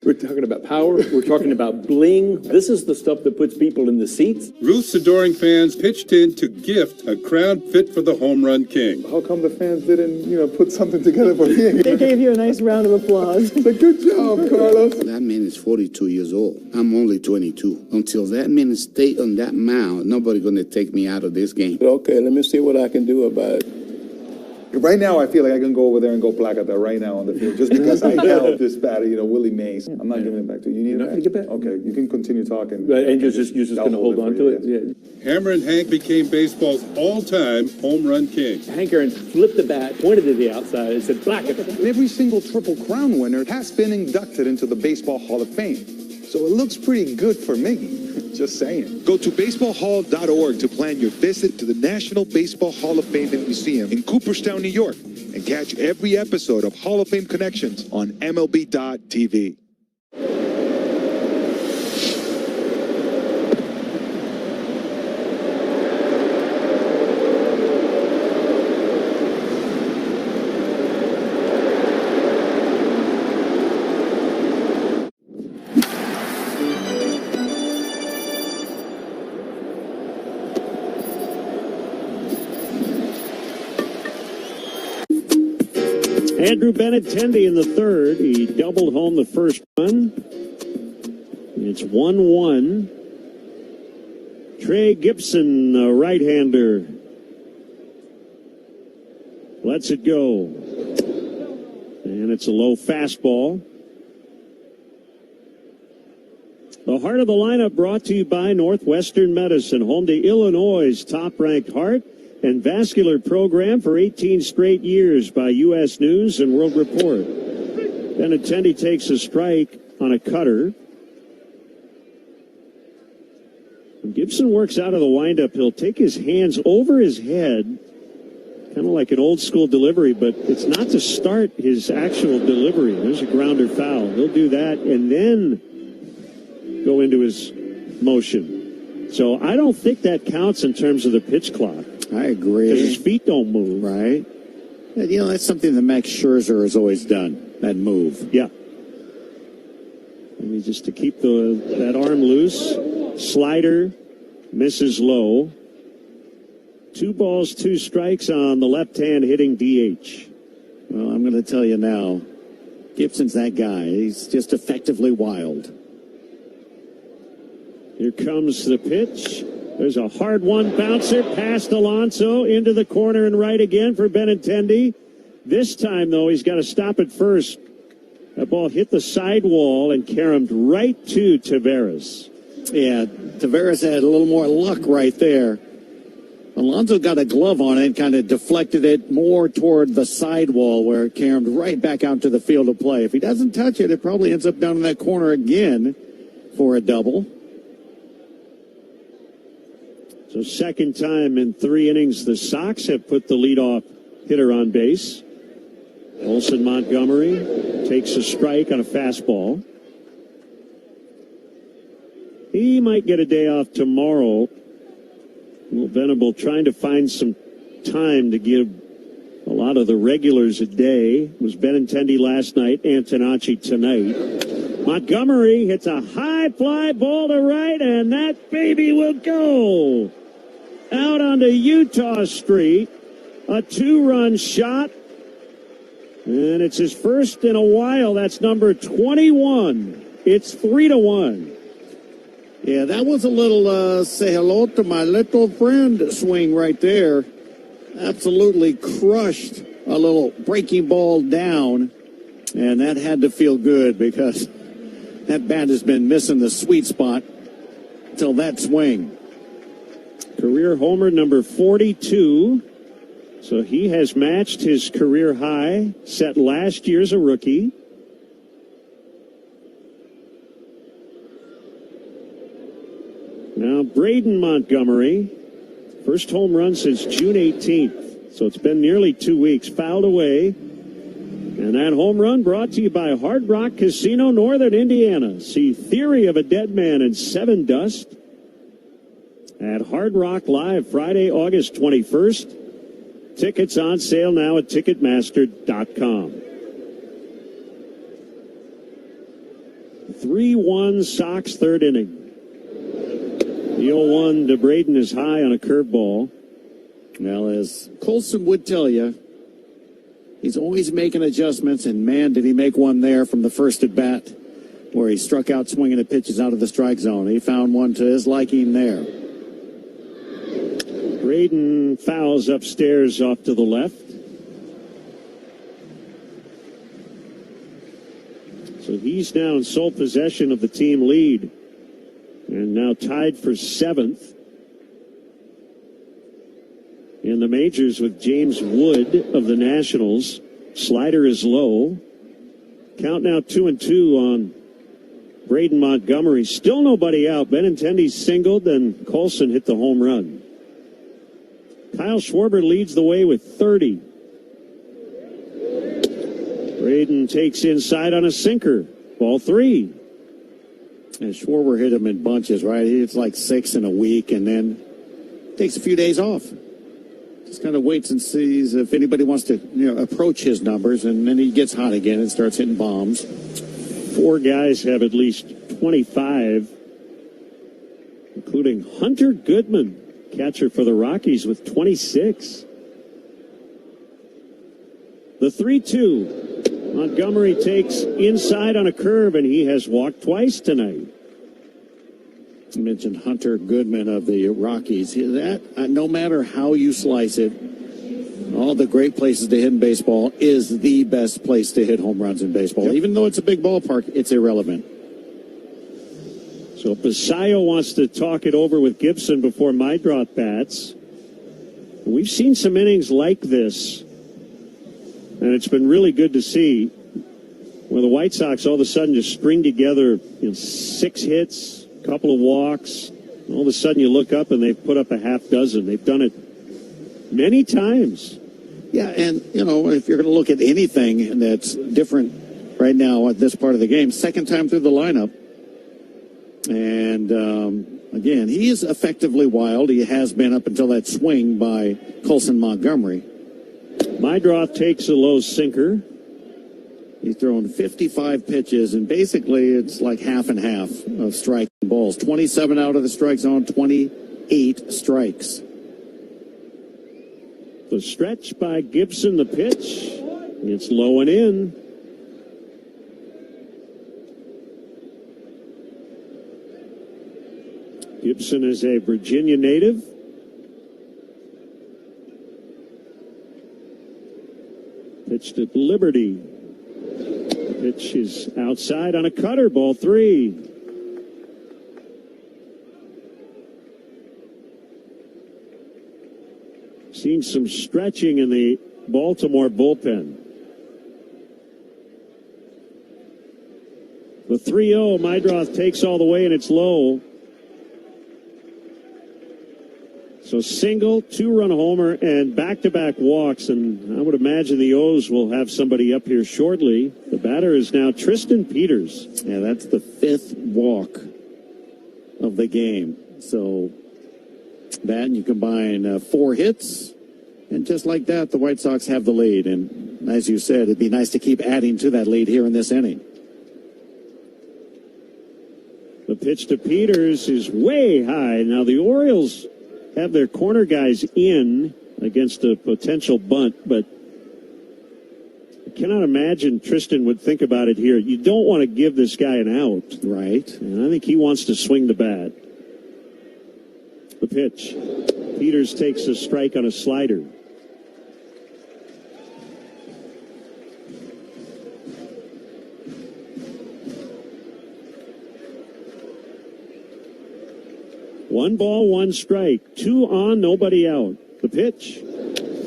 We're talking about power. We're talking about bling. This is the stuff that puts people in the seats. Ruth's adoring fans pitched in to gift a crown fit for the home run king. How come the fans didn't, put something together for me? They gave you a nice round of applause. Good job, Carlos. That man is 42 years old. I'm only 22. Until that man stay on that mound, nobody going to take me out of this game. Okay, let me see what I can do about it. Right now, I feel like I can go over there and go placata right now on the field just because I held this batter, Willie Mays. I'm not giving it back to you. You need it back? Okay, you can continue talking. And you're just going to hold on to it? Yeah. Hammer and Hank became baseball's all-time home run king. Hank Aaron flipped the bat, pointed to the outside, and said, "Placata." Every single Triple Crown winner has been inducted into the Baseball Hall of Fame. So it looks pretty good for Miggy. Just saying. Go to baseballhall.org to plan your visit to the National Baseball Hall of Fame and Museum in Cooperstown, New York, and catch every episode of Hall of Fame Connections on MLB.tv. Andrew Benintendi in the third. He doubled home the first run. It's 1-1. Trey Gibson, a right-hander, lets it go. And it's a low fastball. The heart of the lineup brought to you by Northwestern Medicine, home to Illinois' top-ranked heart and vascular program for 18 straight years by U.S. News and World Report. Benintendi takes a strike on a cutter. When Gibson works out of the windup, he'll take his hands over his head, kind of like an old-school delivery, but it's not to start his actual delivery. There's a grounder foul. He'll do that and then go into his motion. So I don't think that counts in terms of the pitch clock. I agree. Because his feet don't move. Right. That's something that Max Scherzer has always done, that move. Yeah. I mean, just to keep that arm loose. Slider misses low. 2 balls, 2 strikes on the left-hand hitting DH. Well, I'm going to tell you now, Gibson's that guy. He's just effectively wild. Here comes the pitch. There's a hard one bouncer past Alonso into the corner and right again for Benintendi. This time, though, he's got to stop it first. That ball hit the sidewall and caromed right to Taveras. Yeah, Taveras had a little more luck right there. Alonso got a glove on it and kind of deflected it more toward the sidewall where it caromed right back out to the field of play. If he doesn't touch it, it probably ends up down in that corner again for a double. So second time in 3 innings, the Sox have put the leadoff hitter on base. Olson Montgomery takes a strike on a fastball. He might get a day off tomorrow. Will Venable trying to find some time to give a lot of the regulars a day. It was Benintendi last night, Antonacci tonight. Montgomery hits a high fly ball to right, and that baby will go out onto Utah Street. A 2-run shot, and it's his first in a while. That's number 21. It's 3-1. Yeah, that was a little say hello to my little friend swing right there. Absolutely crushed a little breaking ball down, and that had to feel good because that bat has been missing the sweet spot till that swing. Career homer number 42. So he has matched his career high set last year as a rookie. Now Braden Montgomery First home run since June 18th. So it's been nearly 2 weeks. Fouled away. And that home run brought to you by Hard Rock Casino, Northern Indiana. See Theory of a Dead Man and Seven Dust at Hard Rock Live Friday, August 21st. Tickets on sale now at Ticketmaster.com. 3-1 Sox third inning. The 0-1 to Braden is high on a curveball. Well, as Colson would tell you, he's always making adjustments, and man, did he make one there from the first at bat where he struck out swinging at pitches out of the strike zone. He found one to his liking there. Braden fouls upstairs off to the left. So he's now in sole possession of the team lead and now tied for 7th in the majors with James Wood of the Nationals. Slider is low. Count now 2-2 on Braden Montgomery. Still nobody out. Benintendi singled and Colson hit the home run. Kyle Schwarber leads the way with 30. Braden takes inside on a sinker. Ball 3. And Schwarber hit him in bunches, right? It's like 6 in a week and then takes a few days off. Just kind of waits and sees if anybody wants to, approach his numbers, and then he gets hot again and starts hitting bombs. 4 guys have at least 25, including Hunter Goodman, catcher for the Rockies, with 26. The 3-2. Montgomery takes inside on a curve, and he has walked twice tonight. You mentioned Hunter Goodman of the Rockies. That, no matter how you slice it, all the great places to hit in baseball is the best place to hit home runs in baseball. Yep. Even though it's a big ballpark, it's irrelevant. So Basayo wants to talk it over with Gibson before Maedroth bats. We've seen some innings like this, and it's been really good to see where the White Sox all of a sudden just string together 6 hits, a couple of walks. All of a sudden you look up and they've put up a half dozen. They've done it many times. Yeah, and, if you're going to look at anything that's different right now at this part of the game, second time through the lineup. And, again, he is effectively wild. He has been up until that swing by Colson Montgomery. Maedroth takes a low sinker. He's thrown 55 pitches, and basically it's like half and half of striking balls. 27 out of the strike zone, 28 strikes. The stretch by Gibson, the pitch. It's low and in. Gibson is a Virginia native. Pitched at Liberty. The pitch is outside on a cutter, ball 3. Seen some stretching in the Baltimore bullpen. The 3-0, Maedroth takes all the way, and it's low. So single, 2-run homer, and back-to-back walks, and I would imagine the O's will have somebody up here shortly. The batter is now Tristan Peters. Yeah, that's the 5th walk of the game. So that, and you combine 4 hits, and just like that, the White Sox have the lead. And as you said, it'd be nice to keep adding to that lead here in this inning. The pitch to Peters is way high. Now the Orioles have their corner guys in against a potential bunt, but I cannot imagine Tristan would think about it here. You don't want to give this guy an out. Right. And I think he wants to swing the bat. The pitch. Peters takes a strike on a slider. One ball, 1 strike. 2 on, nobody out. The pitch.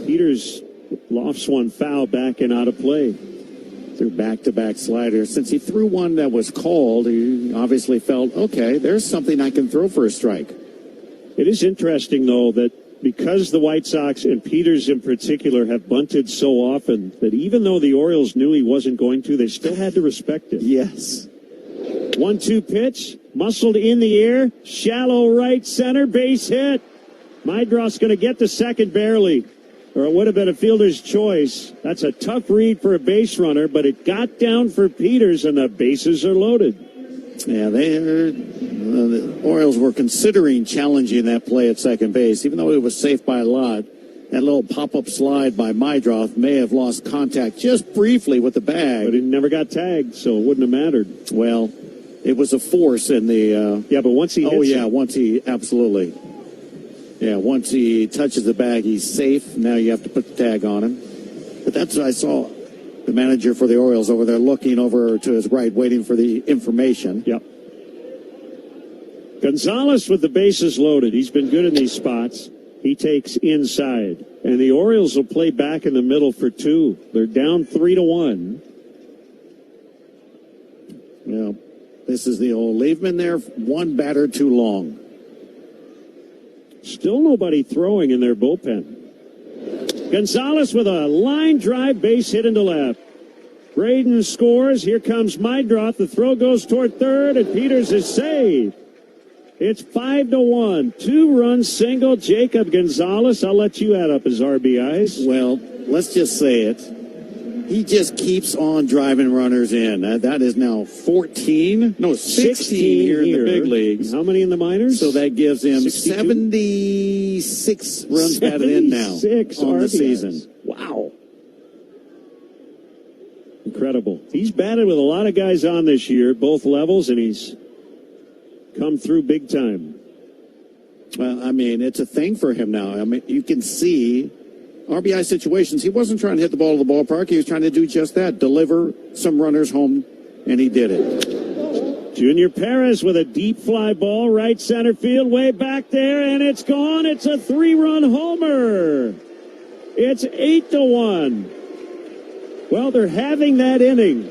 Peters lofts one foul back and out of play. Threw back-to-back sliders. Since he threw one that was called, he obviously felt, okay, there's something I can throw for a strike. It is interesting, though, that because the White Sox and Peters in particular have bunted so often that even though the Orioles knew he wasn't going to, they still had to respect it. Yes. 1-2 pitch, muscled in the air, shallow right center, base hit. Mydroth's going to get to second barely, or it would have been a fielder's choice. That's a tough read for a base runner, but it got down for Peters, and the bases are loaded. Yeah, the Orioles were considering challenging that play at second base, even though it was safe by a lot. That little pop-up slide by Mydroth may have lost contact just briefly with the bag. But it never got tagged, so it wouldn't have mattered. Well, it was a force in the... yeah, but once he hits once he... Absolutely. Yeah, once he touches the bag, he's safe. Now you have to put the tag on him. But that's what I saw. The manager for the Orioles over there looking over to his right, waiting for the information. Yep. Gonzalez with the bases loaded. He's been good in these spots. He takes inside. And the Orioles will play back in the middle for 2. They're down 3-1. Well, this is the old leave him in there, one batter too long. Still nobody throwing in their bullpen. Gonzalez with a line drive, base hit into left. Braden scores. Here comes Mydroth. The throw goes toward third, and Peters is saved. It's 5-1. 2-run single. Jacob Gonzalez. I'll let you add up his RBIs. Well, let's just say it. He just keeps on driving runners in. That is now 16 here in the big leagues. How many in the minors? So that gives him 76 runs batted in now on the season. Wow. Incredible. He's batted with a lot of guys on this year, both levels, and he's come through big time. Well, I mean, it's a thing for him now. I mean, you can see RBI situations. He wasn't trying to hit the ball to the ballpark. He was trying to do just that, deliver some runners home, and he did it. Junior Perez with a deep fly ball, right center field, way back there, and it's gone. It's a 3-run homer. It's 8-1. Well, they're having that inning.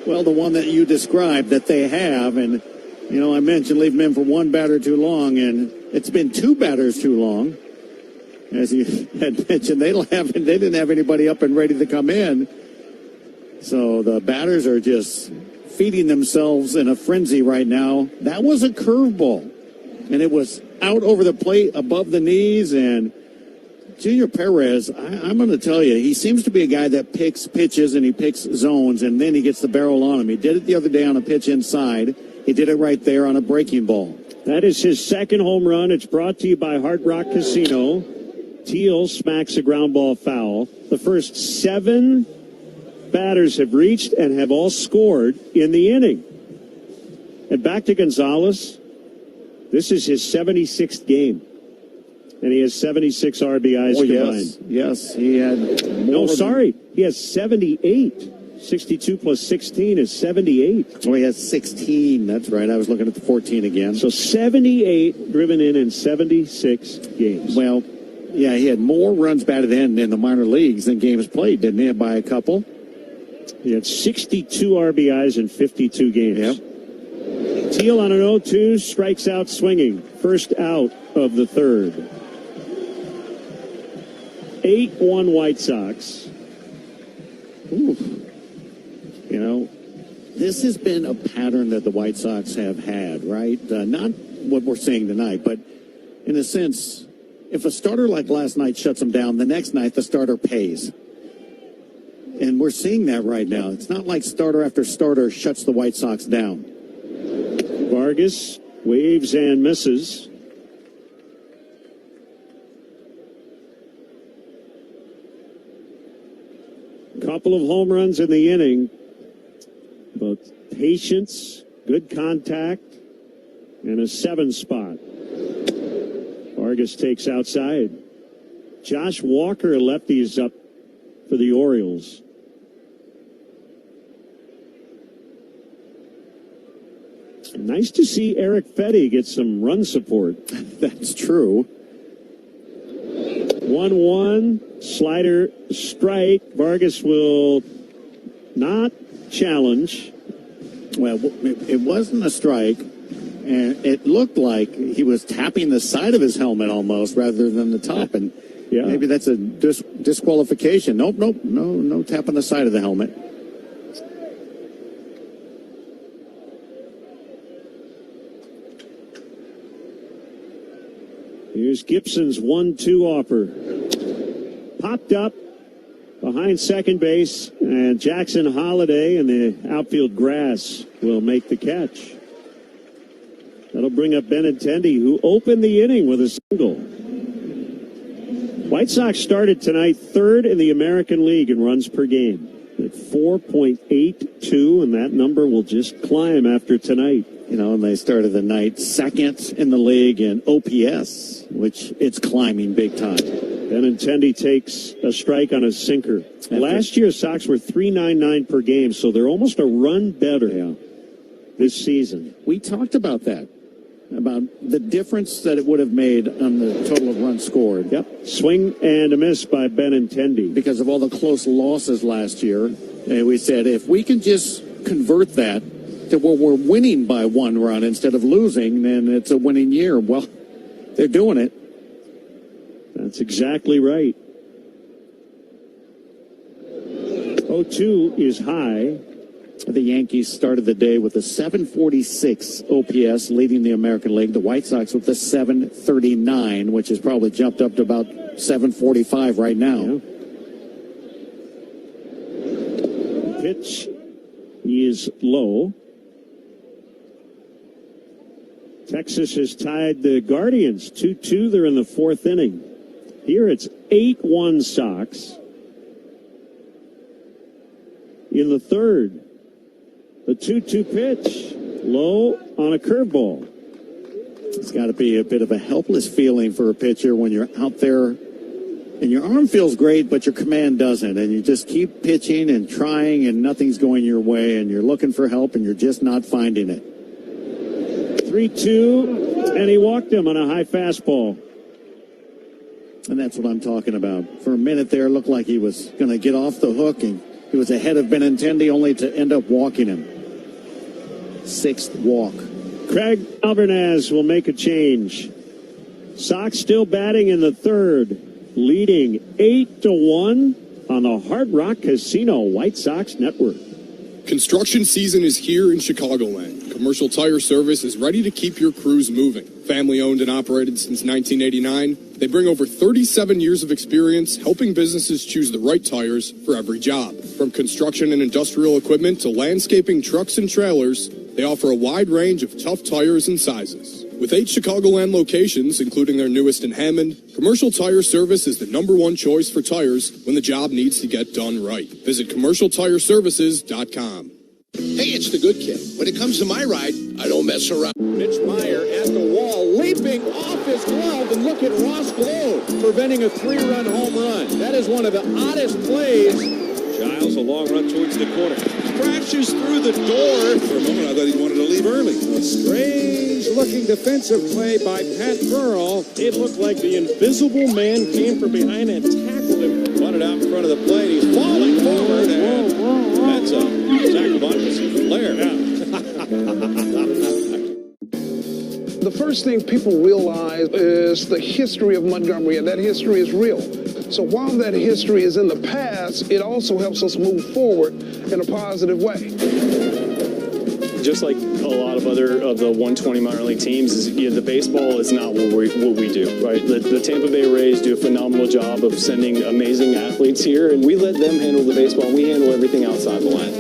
Well, the one that you described that they have, and, you know, I mentioned leave them in for one batter too long, and it's been 2 batters too long. As you had mentioned, they didn't have anybody up and ready to come in. So the batters are just feeding themselves in a frenzy right now. That was a curveball, and it was out over the plate above the knees. And Junior Perez, I'm going to tell you, he seems to be a guy that picks pitches and he picks zones, and then he gets the barrel on him. He did it the other day on a pitch inside. He did it right there on a breaking ball. That is his second home run. It's brought to you by Hard Rock Casino. Teal smacks a ground ball foul. The first 7 batters have reached and have all scored in the inning. And back to Gonzalez. This is his 76th game. And he has 76 RBIs combined. Yes, he had he has 78. 62 plus 16 is 78. Oh, he has 16. That's right. I was looking at the 14 again. So 78 driven in 76 games. Well, yeah, he had more runs batted in the minor leagues than games played, didn't he, by a couple? He had 62 RBIs in 52 games. Yep. Teal on an 0-2, strikes out swinging. First out of the third. 8-1 White Sox. Ooh. You know, this has been a pattern that the White Sox have had, right? Not what we're seeing tonight, but in a sense, if a starter like last night shuts them down, the next night the starter pays. And we're seeing that right now. It's not like starter after starter shuts the White Sox down. Vargas waves and misses. Couple of home runs in the inning, but patience, good contact, and a 7 spot. Vargas takes outside. Josh Walker lefties up for the Orioles. Nice to see Eric Fetty get some run support. That's true. 1-1, slider, strike. Vargas will not challenge. Well, it wasn't a strike, and it looked like he was tapping the side of his helmet almost rather than the top. And maybe that's a disqualification. Nope, no tap on the side of the helmet. Here's Gibson's 1-2 offer. Popped up behind second base, and Jackson Holiday in the outfield grass will make the catch. That'll bring up Benintendi, who opened the inning with a single. White Sox started tonight third in the American League in runs per game at 4.82, and that number will just climb after tonight. You know, and they started the night second in the league in OPS, which it's climbing big time. Benintendi takes a strike on a sinker. Last year, Sox were .399 per game, so they're almost a run better this season. We talked about that, about the difference that it would have made on the total of runs scored. Yep. Swing and a miss by Benintendi. Because of all the close losses last year, and we said if we can just convert that to where we're winning by 1 run instead of losing, then it's a winning year. Well, they're doing it. That's exactly right. 0-2 is high. The Yankees started the day with a 746 OPS, leading the American League. The White Sox with a 739, which has probably jumped up to about 745 right now. The pitch is low. Texas has tied the Guardians 2-2. They're in the 4th inning. Here it's 8-1 Sox. In the 3rd, the 2-2 pitch, low on a curveball. It's got to be a bit of a helpless feeling for a pitcher when you're out there and your arm feels great, but your command doesn't. And you just keep pitching and trying and nothing's going your way and you're looking for help and you're just not finding it. 3-2, and he walked him on a high fastball. And that's what I'm talking about. For a minute there, it looked like he was going to get off the hook, and he was ahead of Benintendi, only to end up walking him. 6th walk. Craig Alvarez will make a change. Sox still batting in the 3rd, leading 8-1 on the Hard Rock Casino White Sox Network. Construction season is here in Chicagoland. Commercial Tire Service is ready to keep your crews moving. Family owned and operated since 1989, they bring over 37 years of experience helping businesses choose the right tires for every job. From construction and industrial equipment to landscaping trucks and trailers, they offer a wide range of tough tires and sizes. With 8 Chicagoland locations, including their newest in Hammond, Commercial Tire Service is the #1 choice for tires when the job needs to get done right. Visit CommercialTireServices.com. Hey, it's the good kid. When it comes to my ride, I don't mess around. Mitch Meyer at the wall, leaping off his glove, and look at Ross Glow preventing a 3-run home run. That is one of the oddest plays. Giles, a long run towards the corner. Crashes through the door. For a moment, I thought he wanted to leave early. A strange-looking defensive play by Pat Burrell. It looked like the invisible man came from behind and tackled him. Wanted out in front of the plate. He's falling forward, and that's a sack of opposite flair. The first thing people realize is the history of Montgomery, and that history is real. So while that history is in the past, it also helps us move forward in a positive way. Just like a lot of other of the 120 minor league teams, is the baseball is not what we do, right? The Tampa Bay Rays do a phenomenal job of sending amazing athletes here, and we let them handle the baseball, and we handle everything outside the line.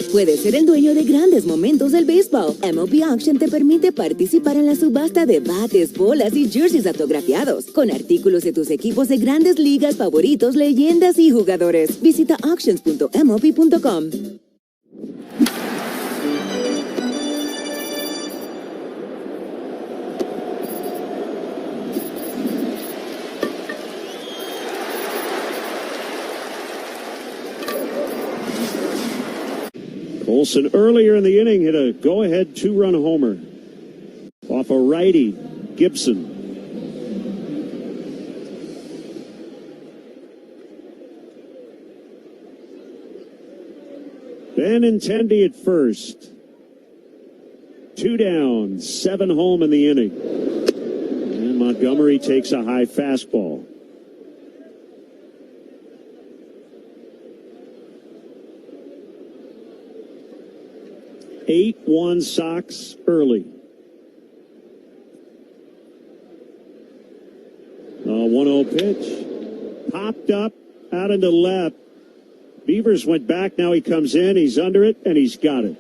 Puedes ser el dueño de grandes momentos del béisbol. MLB Auction te permite participar en la subasta de bates, bolas y jerseys autografiados, con artículos de tus equipos de grandes ligas favoritos, leyendas y jugadores. Visita auctions.mlb.com. Olsen earlier in the inning hit a go-ahead 2-run homer off a righty, Gibson. Benintendi at first. 2 down, 7 home in the inning. And Montgomery takes a high fastball. Eight 1 Sox early. 1-0 pitch. Popped up out into left. Beavers went back. Now he comes in. He's under it, and he's got it.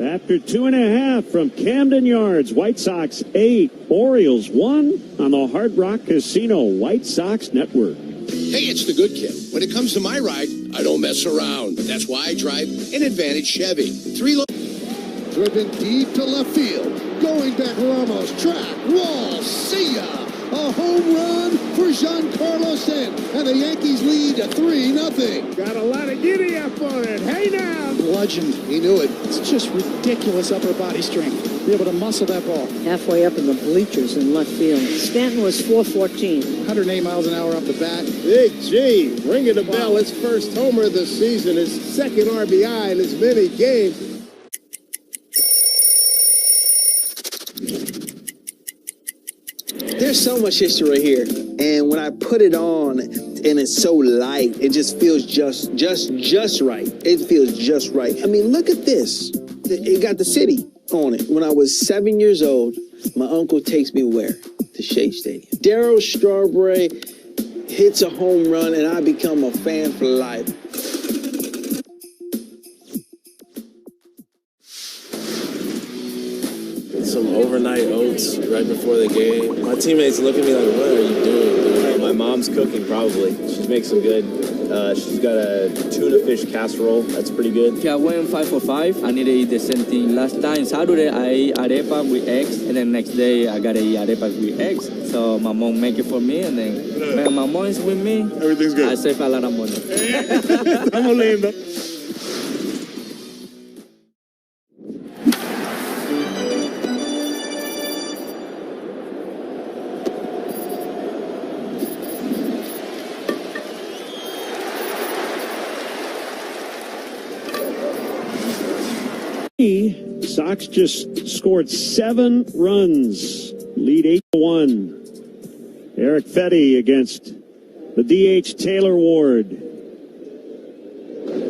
After 2.5 from Camden Yards, White Sox 8, Orioles 1 on the Hard Rock Casino White Sox Network. Hey, it's the good kid. When it comes to my ride, I don't mess around. That's why I drive an Advantage Chevy. Driven deep to left field. Going back Ramos. Track. Wall. See ya. A home run for Giancarlo Stanton. And the Yankees lead 3-0. Got a lot of giddy up on it. Hey now! Legend. He knew it. It's just ridiculous upper body strength. Be able to muscle that ball. Halfway up in the bleachers in left field. Stanton was 414. 108 miles an hour up the bat. Big G, ringing the bell. His first homer of the season. His second RBI in as many games. There's so much history here, and when I put it on, and it's so light, it just feels just right. It feels just right. I mean, look at this. It got the city on it. When I was 7 years old, my uncle takes me where? To Shea Stadium. Darryl Strawberry hits a home run, and I become a fan for life. Some overnight oats right before the game. My teammates look at me like, what are you doing, dude? My mom's cooking, probably. She makes some good. She's got a tuna fish casserole. That's pretty good. I went 5 for 5. I need to eat the same thing. Last time, Saturday, I ate arepa with eggs, and then next day, I got to eat arepa with eggs. So my mom make it for me, and then when my mom is with me, everything's good. I save a lot of money. Estamos lindos. Sox just scored 7 runs, lead 8-1. Eric Fetty against the DH Taylor Ward.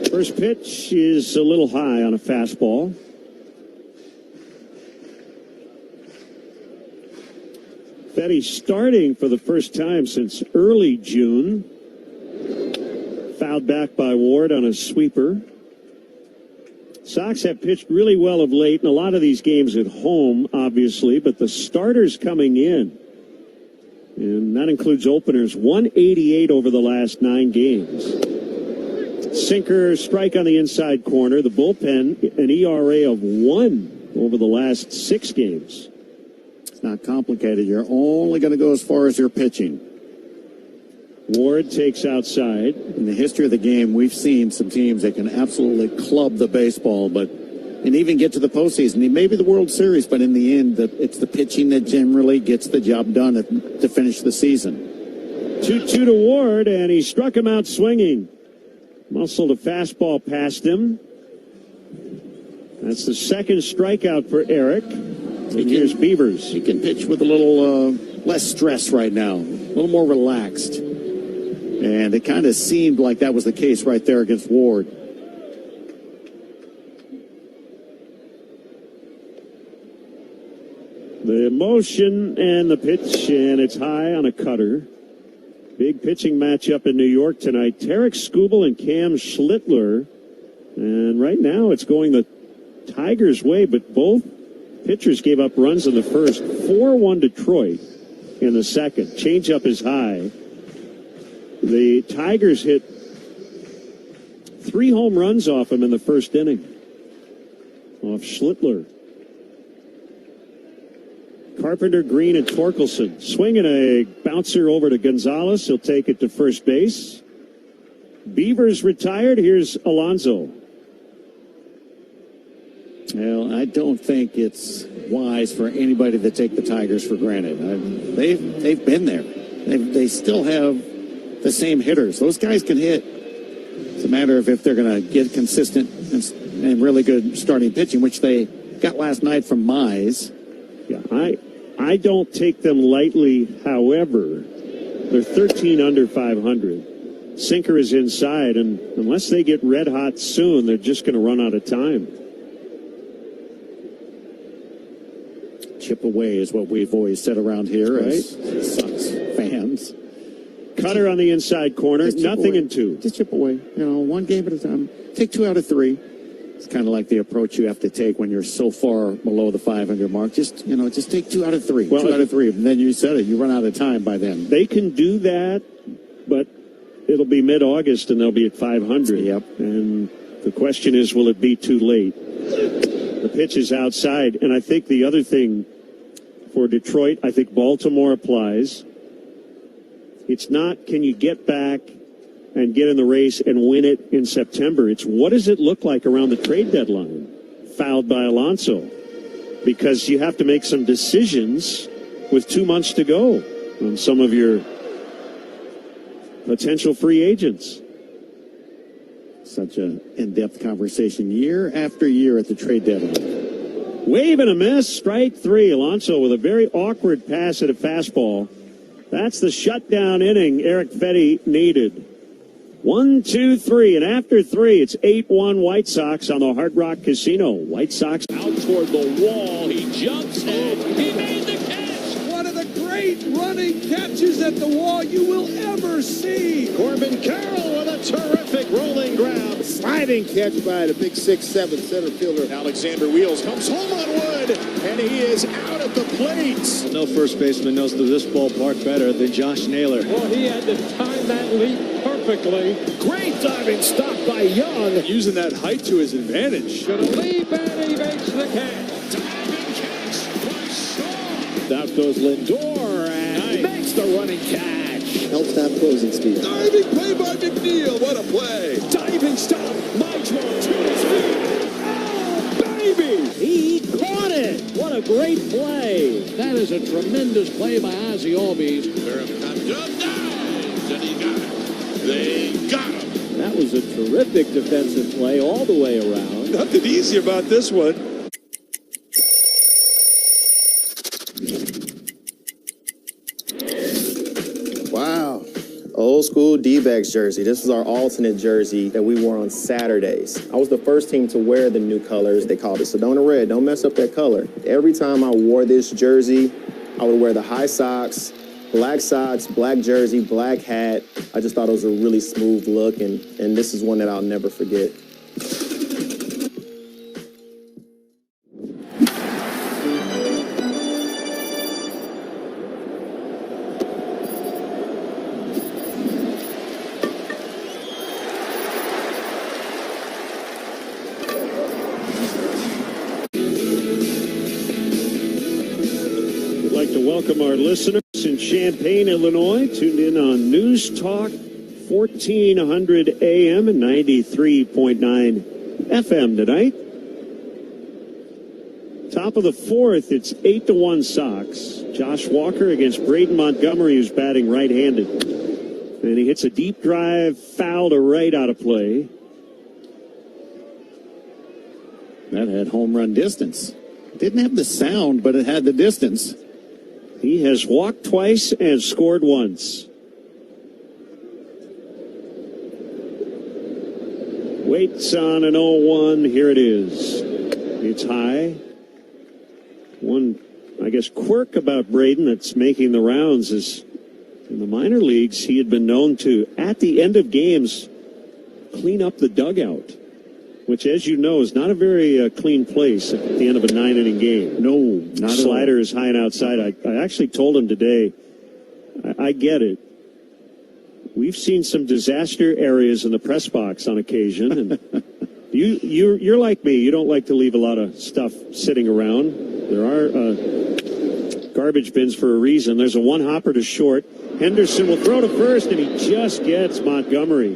First pitch is a little high on a fastball. Fetty starting for the first time since early June. Fouled back by Ward on a sweeper. Sox have pitched really well of late, and a lot of these games at home, obviously, but the starters coming in, and that includes openers, 188 over the last 9 games. Sinker, strike on the inside corner. The bullpen, an ERA of 1 over the last 6 games. It's not complicated. You're only going to go as far as your pitching. Ward takes outside. In the history of the game, we've seen some teams that can absolutely club the baseball, and even get to the postseason. Maybe the World Series, but in the end, it's the pitching that generally gets the job done to finish the season. 2-2 to Ward, and he struck him out swinging. Muscled a fastball past him. That's the second strikeout for Eric. And here's Beavers. He can pitch with a little less stress right now, a little more relaxed. And it kind of seemed like that was the case right there against Ward. The motion and the pitch, and it's high on a cutter. Big pitching matchup in New York tonight. Tarek Skubal and Cam Schlittler. And right now it's going the Tigers' way, but both pitchers gave up runs in the first. 4-1 Detroit in the second. Changeup is high. The Tigers hit 3 home runs off him in the first inning. Off Schlittler. Carpenter, Green, and Torkelson. Swinging a bouncer over to Gonzalez. He'll take it to first base. Beavers retired. Here's Alonso. Well, I don't think it's wise for anybody to take the Tigers for granted. They've been there. They still have the same hitters. Those guys can hit. a matter of if they're going to get consistent and really good starting pitching, which they got last night from Mize. Yeah, I don't take them lightly. However, they're 13 under 500. Sinker is inside, and unless they get red hot soon, they're just going to run out of time. Chip away is what we've always said around here, right? As Sox fans. Cutter on the inside corner, nothing in two. Just chip away. One game at a time. Take 2 out of 3. It's kind of like the approach you have to take when you're so far below the 500 mark. Just take 2 out of 3. Well, 2 out of 3. And then you said it. You run out of time by then. They can do that, but it'll be mid-August and they'll be at 500. Yep. And the question is, will it be too late? The pitch is outside. And I think the other thing for Detroit, I think Baltimore applies. It's not, can you get back and get in the race and win it in September? It's what does it look like around the trade deadline? Fouled by Alonso. Because you have to make some decisions with 2 months to go on some of your potential free agents. Such an in-depth conversation year after year at the trade deadline. Wave and a miss, strike 3. Alonso with a very awkward pass at a fastball. That's the shutdown inning Eric Fetty needed. 1, 2, 3, and after 3, it's 8-1 White Sox on the Hard Rock Casino. White Sox out toward the wall. He jumps and he made the catch. One of the great running catches at the wall you will ever see. Corbin Carroll with a terrific rolling grab. Sliding catch by the big 6'7" center fielder. Alexander Wheels comes home on wood, and he is out at the plate. No first baseman knows this ballpark better than Josh Naylor. Well, he had to time that leap perfectly. Great diving stop by Young. Using that height to his advantage. Gonna leap and he makes the catch. Diving catch by Shaw. Out goes Lindor, and he makes the running catch. Helps to have closing speed. Diving play by McNeil. What a play. Diving stop. Maestro to his feet. Oh, baby. He caught it. What a great play. That is a tremendous play by Ozzie Albies. And he got it. They got him. That was a terrific defensive play all the way around. Nothing easy about this one. Wow. Old school D-backs jersey. This is our alternate jersey that we wore on Saturdays. I was the first team to wear the new colors. They called it Sedona Red. Don't mess up that color. Every time I wore this jersey, I would wear the high socks, black socks, black jersey, black hat. I just thought it was a really smooth look, and this is one that I'll never forget. Welcome our listeners in Champaign, Illinois, tuned in on News Talk 1400 AM and 93.9 FM tonight. Top of the 4th, it's 8-1 Sox. Josh Walker against Braden Montgomery, who's batting right-handed. And he hits a deep drive, foul to right out of play. That had home run distance. Didn't have the sound, but it had the distance. He has walked twice and scored once. Waits on an 0-1. Here it is. It's high. One, I guess, quirk about Braden that's making the rounds is in the minor leagues, he had been known to, at the end of games, clean up the dugout, which, as you know, is not a very clean place at the end of a 9-inning game. No, not at all. Slider is high and outside. I actually told him today, I get it. We've seen some disaster areas in the press box on occasion, and you're like me. You don't like to leave a lot of stuff sitting around. There are garbage bins for a reason. There's a one-hopper to short. Henderson will throw to first, and he just gets Montgomery.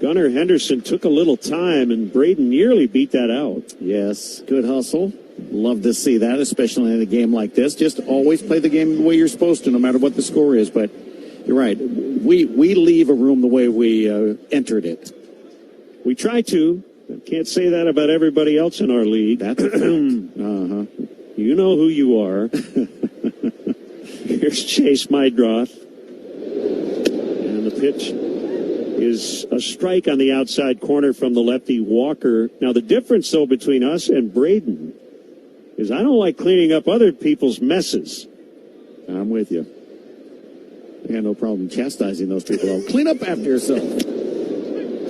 Gunnar Henderson took a little time, and Braden nearly beat that out. Yes, good hustle. Love to see that, especially in a game like this. Just always play the game the way you're supposed to, no matter what the score is. But you're right. We leave a room the way we entered it. We try to. Can't say that about everybody else in our league. That's a fact. You know who you are. Here's Chase Mydroth. And the pitch is a strike on the outside corner from the lefty Walker. Now, the difference, though, between us and Braden is I don't like cleaning up other people's messes. I'm with you. I got no problem chastising those people. Clean up after yourself.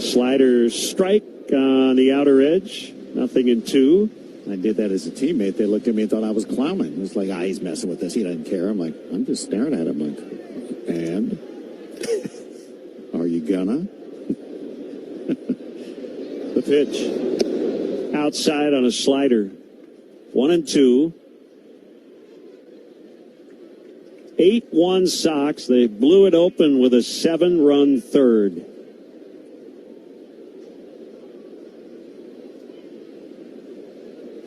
Slider strike on the outer edge. Nothing in 2. I did that as a teammate. They looked at me and thought I was clowning. It was like, he's messing with this. He doesn't care. I'm like, I'm just staring at him. Like, and? Are you gonna? The pitch. Outside on a slider. 1-2. 8-1 Sox. They blew it open with a 7-run third.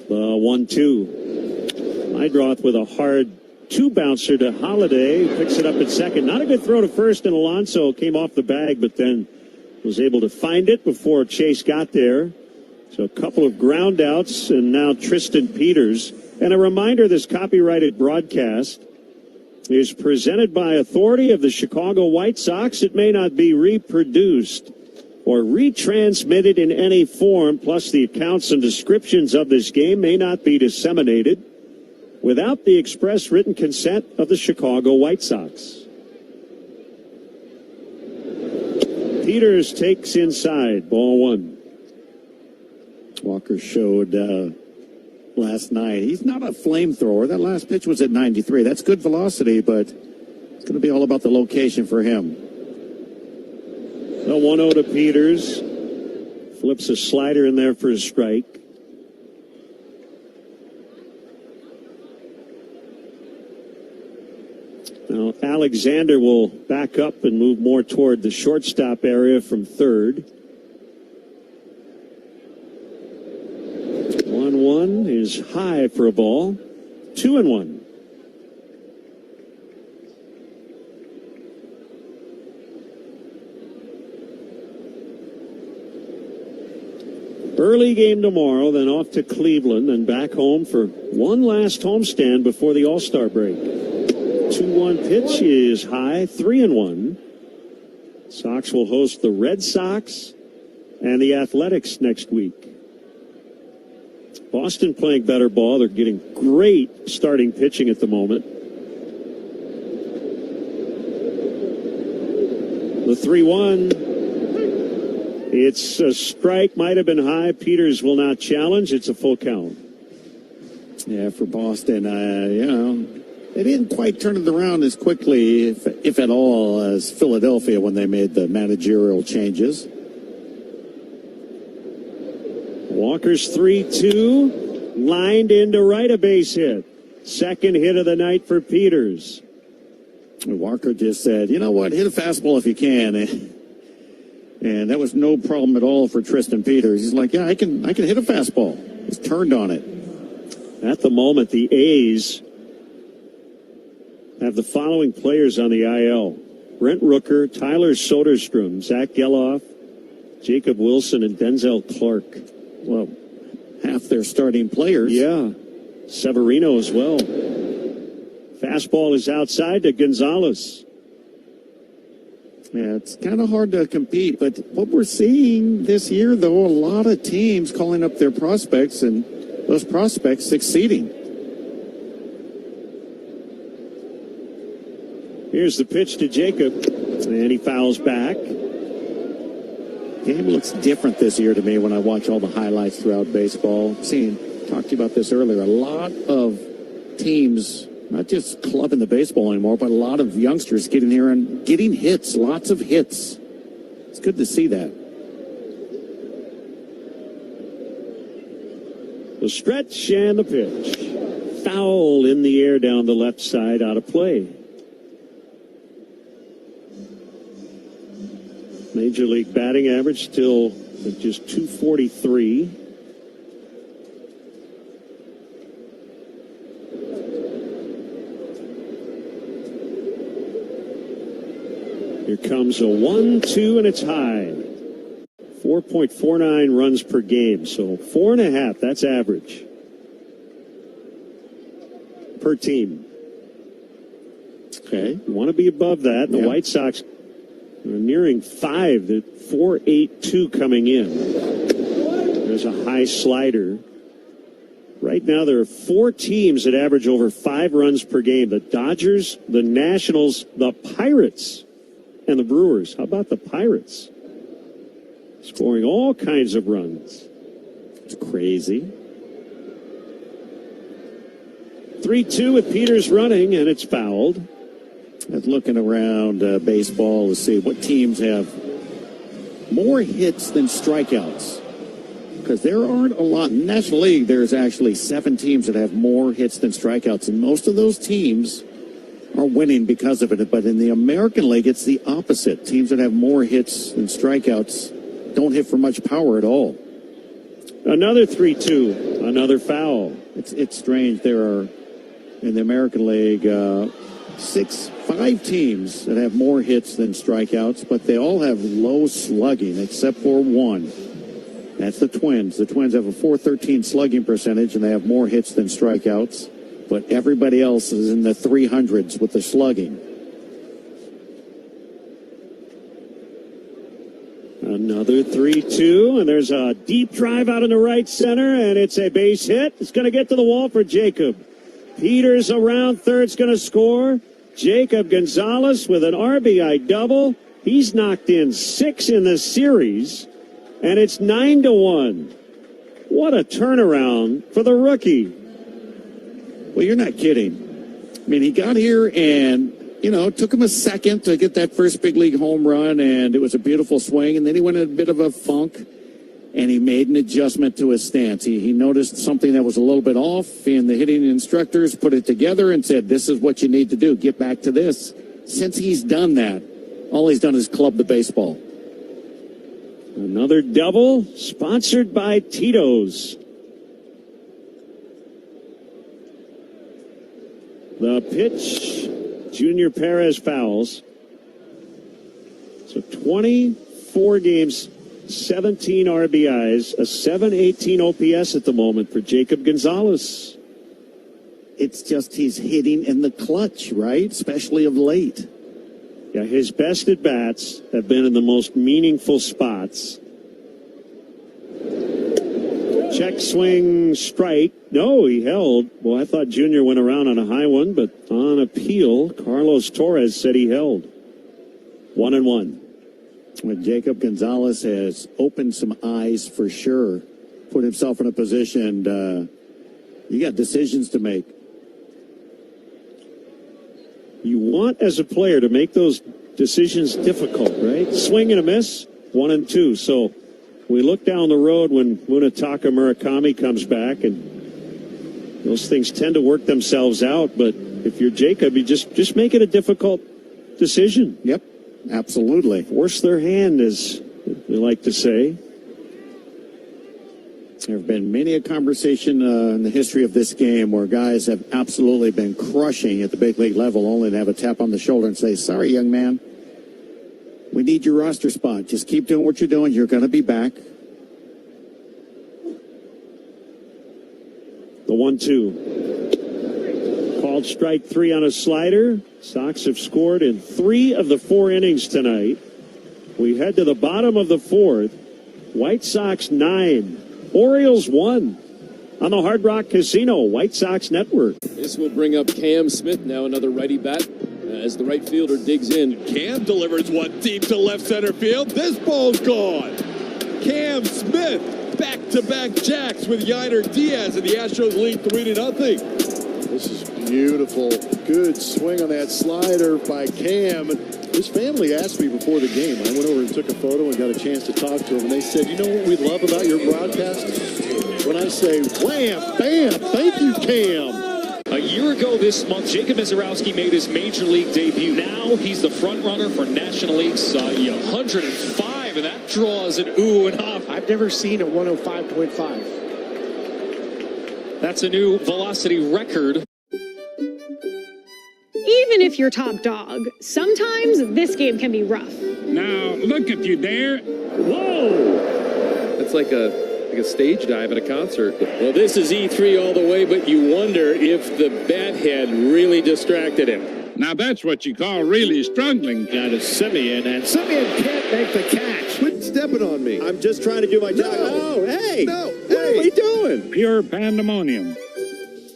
The 1-2. Mydroth with a hard 2-bouncer to Holiday. Picks it up at second. Not a good throw to first, and Alonso came off the bag, but then was able to find it before Chase got there. So a couple of ground outs, and now Tristan Peters. And a reminder, this copyrighted broadcast is presented by authority of the Chicago White Sox. It may not be reproduced or retransmitted in any form, plus the accounts and descriptions of this game may not be disseminated without the express written consent of the Chicago White Sox. Peters takes inside, ball 1. Walker showed last night. He's not a flamethrower. That last pitch was at 93. That's good velocity, but it's going to be all about the location for him. The 1-0 to Peters. Flips a slider in there for a strike. Now, Alexander will back up and move more toward the shortstop area from third. 1-1 is high for a ball. 2-1. Early game tomorrow, then off to Cleveland, and back home for one last homestand before the All-Star break. 2-1 pitch is high, 3-1. Sox will host the Red Sox and the Athletics next week. Boston playing better ball. They're getting great starting pitching at the moment. The 3-1. It's a strike, might have been high. Peters will not challenge. It's a full count. Yeah, for Boston, they didn't quite turn it around as quickly, if at all, as Philadelphia when they made the managerial changes. Walker's 3-2, lined into right, a base hit. Second hit of the night for Peters. Walker just said, you know what, hit a fastball if you can. And that was no problem at all for Tristan Peters. He's like, yeah, I can hit a fastball. He's turned on it. At the moment, the A's have the following players on the IL. Brent Rooker, Tyler Soderstrom, Zach Geloff, Jacob Wilson, and Denzel Clark. Well, half their starting players. Yeah. Severino as well. Fastball is outside to Gonzalez. Yeah, it's kind of hard to compete, but what we're seeing this year, though, a lot of teams calling up their prospects and those prospects succeeding. Here's the pitch to Jacob, and he fouls back. Game looks different this year to me when I watch all the highlights throughout baseball. Talked to you about this earlier. A lot of teams, not just clubbing the baseball anymore, but a lot of youngsters getting here and getting hits, lots of hits. It's good to see that. The stretch and the pitch. Foul in the air down the left side, out of play. Major League batting average still at just .243. Here comes a 1-2, and it's high. 4.49 runs per game, so 4.5, that's average per team. Okay, you want to be above that. The White Sox are nearing 5. They're 4.82 coming in. There's a high slider. Right now, there are 4 teams that average over 5 runs per game. The Dodgers, the Nationals, the Pirates, and the Brewers. How about the Pirates? Scoring all kinds of runs. It's crazy. 3-2 with Peters running, and it's fouled. And looking around baseball to see what teams have more hits than strikeouts. Because there aren't a lot. In the National League, there's actually 7 teams that have more hits than strikeouts. And most of those teams are winning because of it. But in the American League, it's the opposite. Teams that have more hits than strikeouts don't hit for much power at all. Another 3-2. Another foul. It's strange. There are, in the American League, 5 teams that have more hits than strikeouts, but they all have low slugging except for one. That's the Twins. The Twins have a .413 slugging percentage, and they have more hits than strikeouts, but everybody else is in the 300s with the slugging. Another 3-2, and there's a deep drive out in the right center, and it's a base hit. It's going to get to the wall for Jacob. Peters around third's going to score. Jacob Gonzalez with an RBI double. He's knocked in 6 in the series, and it's 9-1. What a turnaround for the rookie. Well, you're not kidding. I mean, he got here and, it took him a second to get that first big league home run, and it was a beautiful swing, and then he went in a bit of a funk, and he made an adjustment to his stance. He noticed something that was a little bit off, and the hitting instructors put it together and said, this is what you need to do. Get back to this. Since he's done that, all he's done is club the baseball. Another double, sponsored by Tito's. The pitch, Junior Perez fouls. So 24 games, 17 RBIs, a .718 OPS at the moment for Jacob Gonzalez. It's just he's hitting in the clutch, right? Especially of late. Yeah, his best at-bats have been in the most meaningful spots. Check swing strike. No, he held. Well, I thought Junior went around on a high one, but on appeal, Carlos Torres said he held. 1-1. When Jacob Gonzalez has opened some eyes for sure, put himself in a position, you got decisions to make. You want, as a player, to make those decisions difficult, right? Swing and a miss, 1-2. So we look down the road when Munetaka Murakami comes back, and those things tend to work themselves out. But if you're Jacob, you just make it a difficult decision. Yep, absolutely. Force their hand, as they like to say. There have been many a conversation in the history of this game where guys have absolutely been crushing at the big league level, only to have a tap on the shoulder and say, sorry, young man, we need your roster spot. Just keep doing what you're doing. You're going to be back. The 1-2. Called strike 3 on a slider. Sox have scored in 3 of the 4 innings tonight. We head to the bottom of the 4th. White Sox 9. Orioles 1 on the Hard Rock Casino White Sox Network. This will bring up Cam Smith, now another righty bat, as the right fielder digs in. Cam delivers one deep to left center field. This ball's gone. Cam Smith, back-to-back jacks with Yiner Diaz, and the Astros lead 3-0. This is beautiful. Good swing on that slider by Cam. His family asked me before the game. I went over and took a photo and got a chance to talk to him. And they said, you know what we love about your broadcast? When I say, wham, bam, thank you, Cam. A year ago this month, Jacob Mizorowski made his major league debut. Now he's the front runner for National League's 105, and that draws an ooh and ah. I've never seen a 105.5. That's a new velocity record. Even if you're top dog, sometimes this game can be rough. Now, look at you there. Whoa! That's like a stage dive at a concert. Well, this is E3 all the way, but you wonder if the bat head really distracted him. Now that's what you call really struggling. Down to Simeon, and Simeon can't make the catch. Quit stepping on me. I'm just trying to do my job. No, hey. No, What are we doing? Pure pandemonium.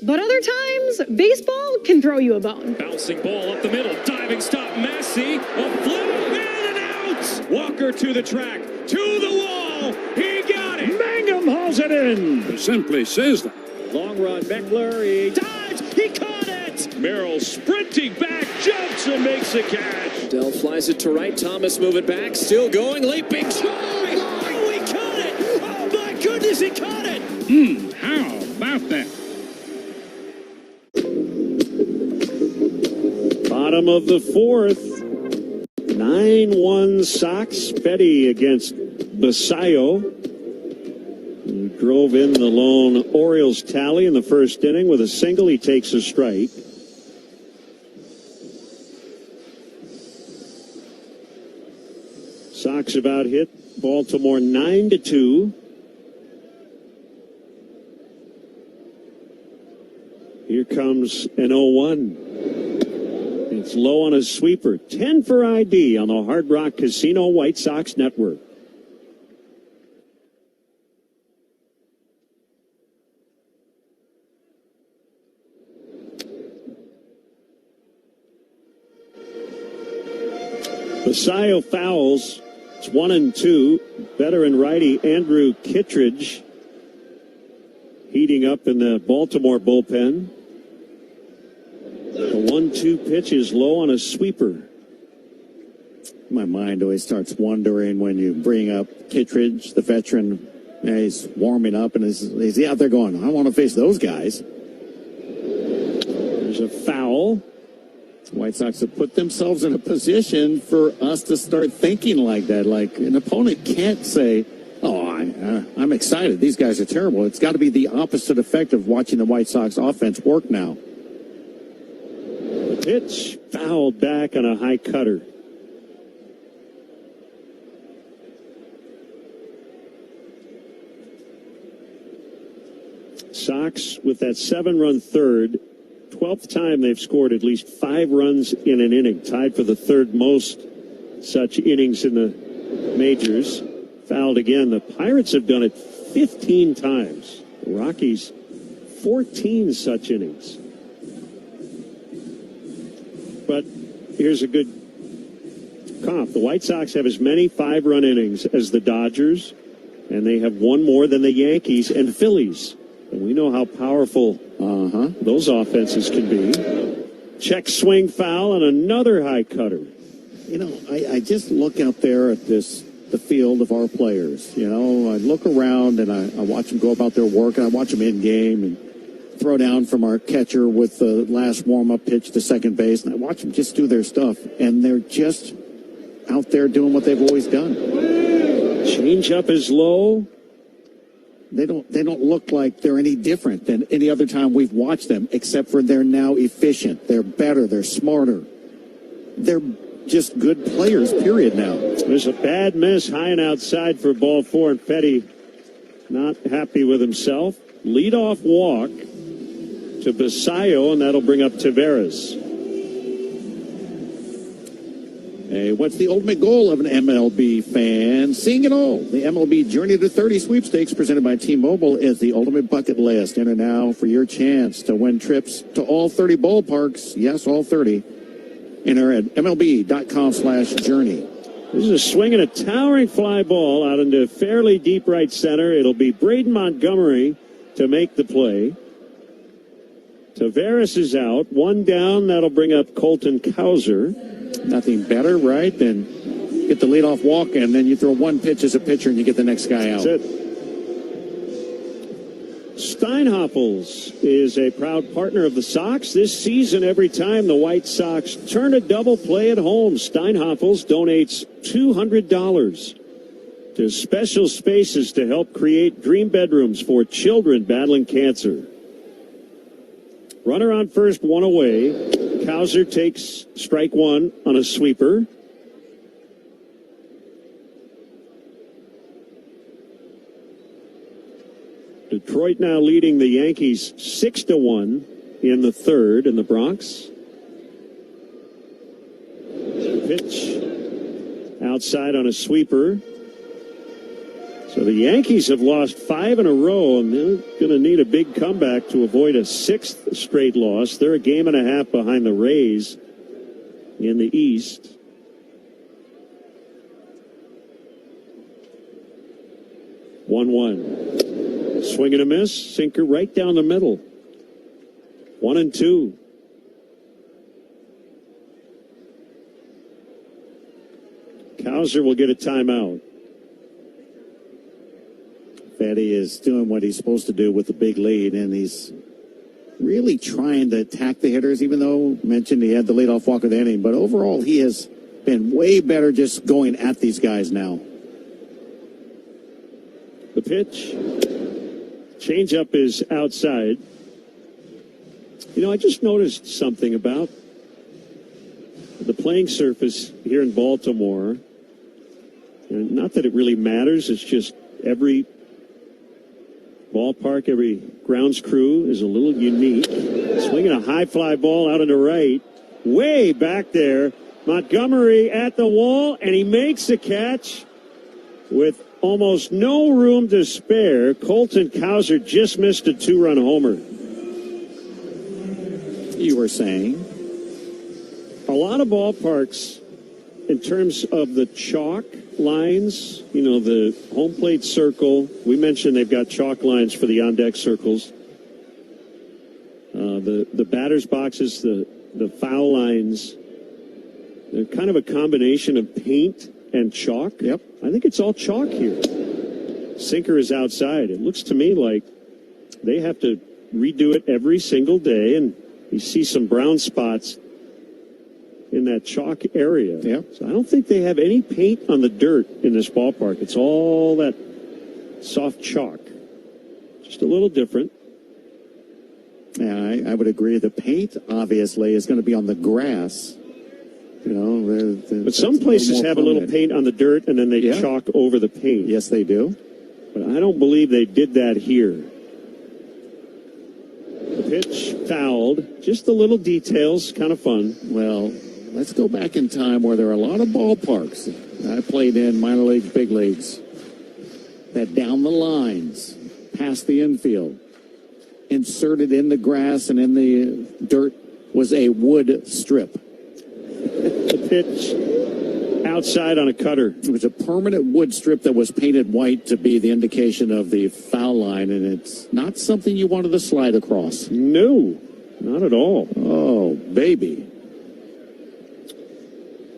But other times, baseball can throw you a bone. Bouncing ball up the middle, diving stop, Messi, a flip, and an out! Walker to the track, to the wall, he got it! Mangum hauls it in. Simply says that. Long run, Beckler, he dives, he caught it! Merrill sprinting back, jumps and makes a catch. Dell flies it to right, Thomas moving back, still going, leaping, try! Oh, he caught it! Oh my goodness, he caught it! How about that? Bottom of the fourth. 9-1 Sox. Petty against Basayo. He drove in the lone Orioles tally in the first inning with a single. He takes a strike. Sox about hit Baltimore 9-2. Here comes an 0-1. It's low on a sweeper. 10 for ID on the Hard Rock Casino White Sox Network. Basayo fouls. It's 1-2. Veteran righty Andrew Kittredge heating up in the Baltimore bullpen. The 1-2 pitch is low on a sweeper. My mind always starts wondering when you bring up Kittredge, the veteran. He's warming up and he's out there going, I want to face those guys. There's a foul. White Sox have put themselves in a position for us to start thinking like that. Like an opponent can't say, oh, I'm excited. These guys are terrible. It's got to be the opposite effect of watching the White Sox offense work now. The pitch fouled back on a high cutter. Sox with that 7-run third. 12th time they've scored at least 5 runs in an inning, tied for the third most such innings in the majors. Fouled again. The Pirates have done it 15 times. The Rockies, 14 such innings. But here's a good comp. The White Sox have as many 5-run innings as the Dodgers, and they have one more than the Yankees and Phillies. And we know how powerful those offenses can be. Check swing foul and another high cutter. You know, I just look out there at the field of our players. You know, I look around and I watch them go about their work, and I watch them in game and throw down from our catcher with the last warm-up pitch to second base, and I watch them just do their stuff, and they're just out there doing what they've always done. Change up is low. They don't look like they're any different than any other time we've watched them, except for they're now efficient. They're better. They're smarter. They're just good players, period, now. There's a bad miss high and outside for ball 4, and Petty not happy with himself. Leadoff walk to Basayo, and that'll bring up Taveras. Hey, what's the ultimate goal of an MLB fan? Seeing it all. The MLB Journey to 30 sweepstakes presented by T-Mobile is the ultimate bucket list. Enter now for your chance to win trips to all 30 ballparks. Yes, all 30. Enter at MLB.com/journey. This is a swing and a towering fly ball out into fairly deep right center. It'll be Braden Montgomery to make the play. Taveras is out. One down. That'll bring up Colton Cowser. Nothing better, right, than get the leadoff walk, and then you throw one pitch as a pitcher, and you get the next guy out. That's it. Steinhoffels is a proud partner of the Sox. This season, every time the White Sox turn a double play at home, Steinhoffels donates $200 to Special Spaces to help create dream bedrooms for children battling cancer. Runner on first, one away. Cowser takes strike one on a sweeper. Detroit now leading the Yankees 6-1 in the third in the Bronx. Pitch outside on a sweeper. So the Yankees have lost 5 in a row, and they're going to need a big comeback to avoid a 6th straight loss. They're a game and a half behind the Rays in the East. One. Swing and a miss. Sinker right down the middle. 1-2. Cowser will get a timeout. Fetty is doing what he's supposed to do with the big lead, and he's really trying to attack the hitters, even though mentioned he had the leadoff walk of the inning. But overall, he has been way better just going at these guys now. The pitch. Changeup is outside. You know, I just noticed something about the playing surface here in Baltimore. And not that it really matters. It's just every ballpark, every grounds crew is a little unique. Swinging a high fly ball out into right. Way back there. Montgomery at the wall, and he makes the catch with almost no room to spare. Colton Cowser just missed a 2-run homer. You were saying? A lot of ballparks, in terms of the chalk lines, you know, the home plate circle, we mentioned they've got chalk lines for the on-deck circles. The batter's boxes, the foul lines, they're kind of a combination of paint and chalk. Yep. I think it's all chalk here. Sinker is outside. It looks to me like they have to redo it every single day, and you see some brown spots in that chalk area. Yep. So I don't think they have any paint on the dirt in this ballpark. It's all that soft chalk. Just a little different. Yeah, I would agree. The paint, obviously, is going to be on the grass. You know, but some places have a little paint on the dirt, and then they chalk over the paint. Yes, they do. But I don't believe they did that here. The pitch fouled. Just the little details, kind of fun. Well, let's go back in time where there are a lot of ballparks I played in, minor leagues, big leagues, that down the lines, past the infield, inserted in the grass and in the dirt was a wood strip. The pitch outside on a cutter. It was a permanent wood strip that was painted white to be the indication of the foul line, and it's not something you wanted to slide across. No, not at all. Oh, baby.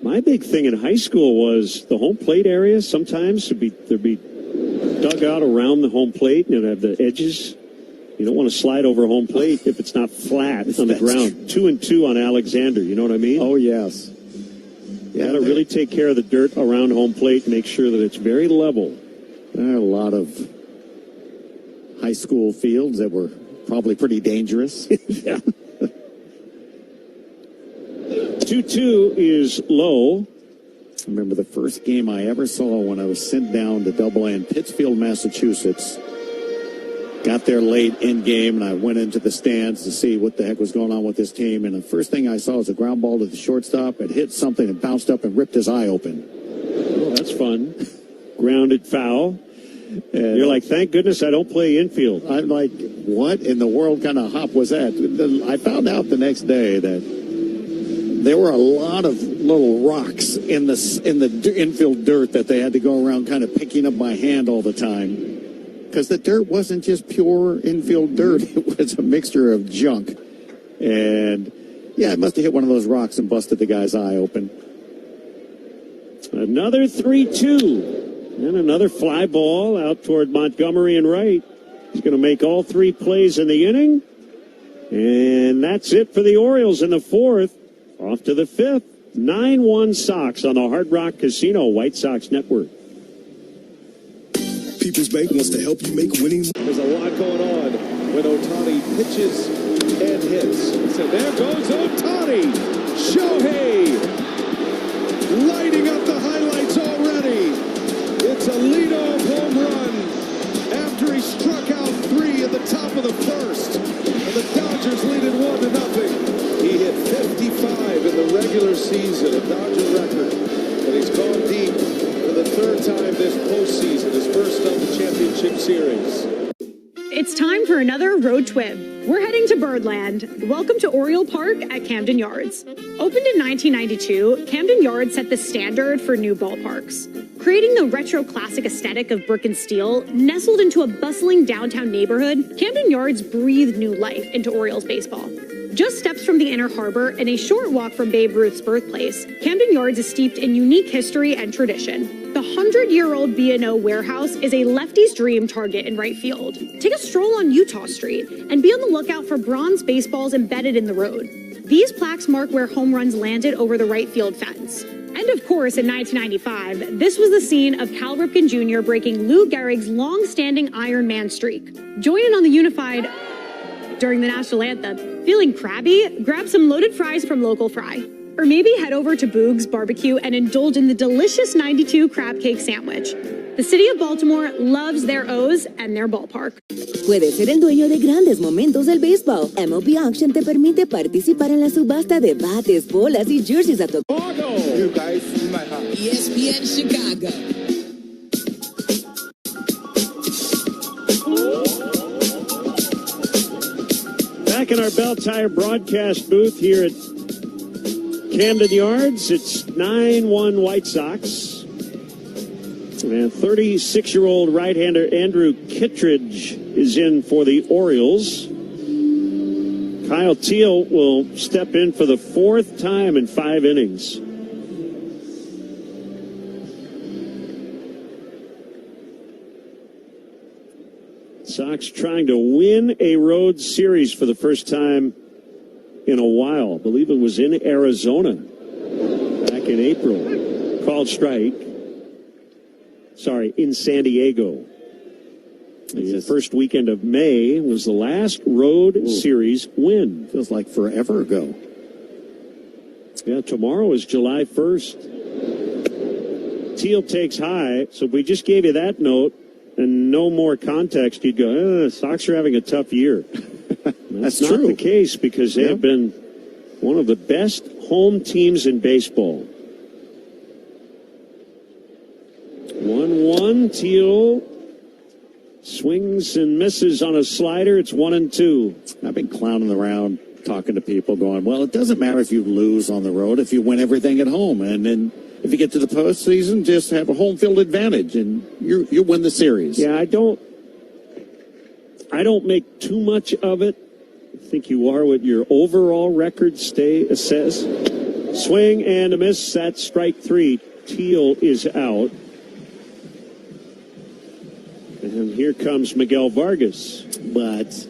My big thing in high school was the home plate area. Sometimes there'd be dug out around the home plate, and it'd have the edges. You don't want to slide over home plate if it's not flat on the ground. 2-2 on Alexander, you know what I mean? Oh, yes. You got to really take care of the dirt around home plate and make sure that it's very level. There are a lot of high school fields that were probably pretty dangerous. Yeah. 2-2 is low. I remember the first game I ever saw when I was sent down to AA in Pittsfield, Massachusetts. Got there late in game, and I went into the stands to see what the heck was going on with this team. And the first thing I saw was a ground ball to the shortstop. It hit something and bounced up and ripped his eye open. Oh, that's fun. Grounded foul. And you're like, thank goodness I don't play infield. I'm like, what in the world kind of hop was that? I found out the next day that there were a lot of little rocks in the infield dirt that they had to go around kind of picking up by hand all the time. Because the dirt wasn't just pure infield dirt. It was a mixture of junk. And, yeah, it must have hit one of those rocks and busted the guy's eye open. Another 3-2. And another fly ball out toward Montgomery and right. He's going to make all 3 plays in the inning. And that's it for the Orioles in the 4th. Off to the 5th. 9-1 Sox on the Hard Rock Casino White Sox Network. People's Bank wants to help you make winning. There's a lot going on when Ohtani pitches and hits. So there goes Ohtani. Shohei lighting up the highlights already. It's a leadoff home run after he struck out 3 of this postseason, his first of the championship series. It's time for another road trip. We're heading to Birdland. Welcome to Oriole Park at Camden Yards. Opened in 1992, Camden Yards set the standard for new ballparks. Creating the retro classic aesthetic of brick and steel, nestled into a bustling downtown neighborhood, Camden Yards breathed new life into Orioles baseball. Just steps from the Inner Harbor and a short walk from Babe Ruth's birthplace, Camden Yards is steeped in unique history and tradition. The 100-year-old B&O warehouse is a lefty's dream target in right field. Take a stroll on Utah Street and be on the lookout for bronze baseballs embedded in the road. These plaques mark where home runs landed over the right field fence. And of course, in 1995, this was the scene of Cal Ripken Jr. breaking Lou Gehrig's long-standing Iron Man streak. Join in on the Unified during the national anthem. Feeling crabby? Grab some loaded fries from Local Fry. Or maybe head over to Boog's Barbecue and indulge in the delicious 92 crab cake sandwich. The city of Baltimore loves their O's and their ballpark. Puedes ser el dueño de grandes momentos del béisbol. MLB Auction te permite participar en la subasta de bates, bolas y jerseys a tu... You guys in my house. ESPN Chicago. Back in our Bell Tire broadcast booth here at Camden Yards, it's 9-1 White Sox. And 36-year-old right-hander Andrew Kittredge is in for the Orioles. Kyle Teal will step in for the fourth time in 5 innings. Sox trying to win a road series for the first time in a while. I believe it was in Arizona back in April. Called strike. Sorry, in San Diego. The first weekend of May was the last road series win. Feels like forever ago. Yeah, tomorrow is July 1st. Teal takes high, so if we just gave you that note and no more context, you'd go, Sox are having a tough year. That's not the case because they have been one of the best home teams in baseball. 1-1, Teal swings and misses on a slider. It's 1-2. I've been clowning around talking to people going, well, it doesn't matter if you lose on the road if you win everything at home. And then if you get to the postseason, just have a home field advantage and you win the series. Yeah, I don't make too much of it. I think you are what your overall record says. Swing and a miss. That's strike 3. Teal is out. And here comes Miguel Vargas. But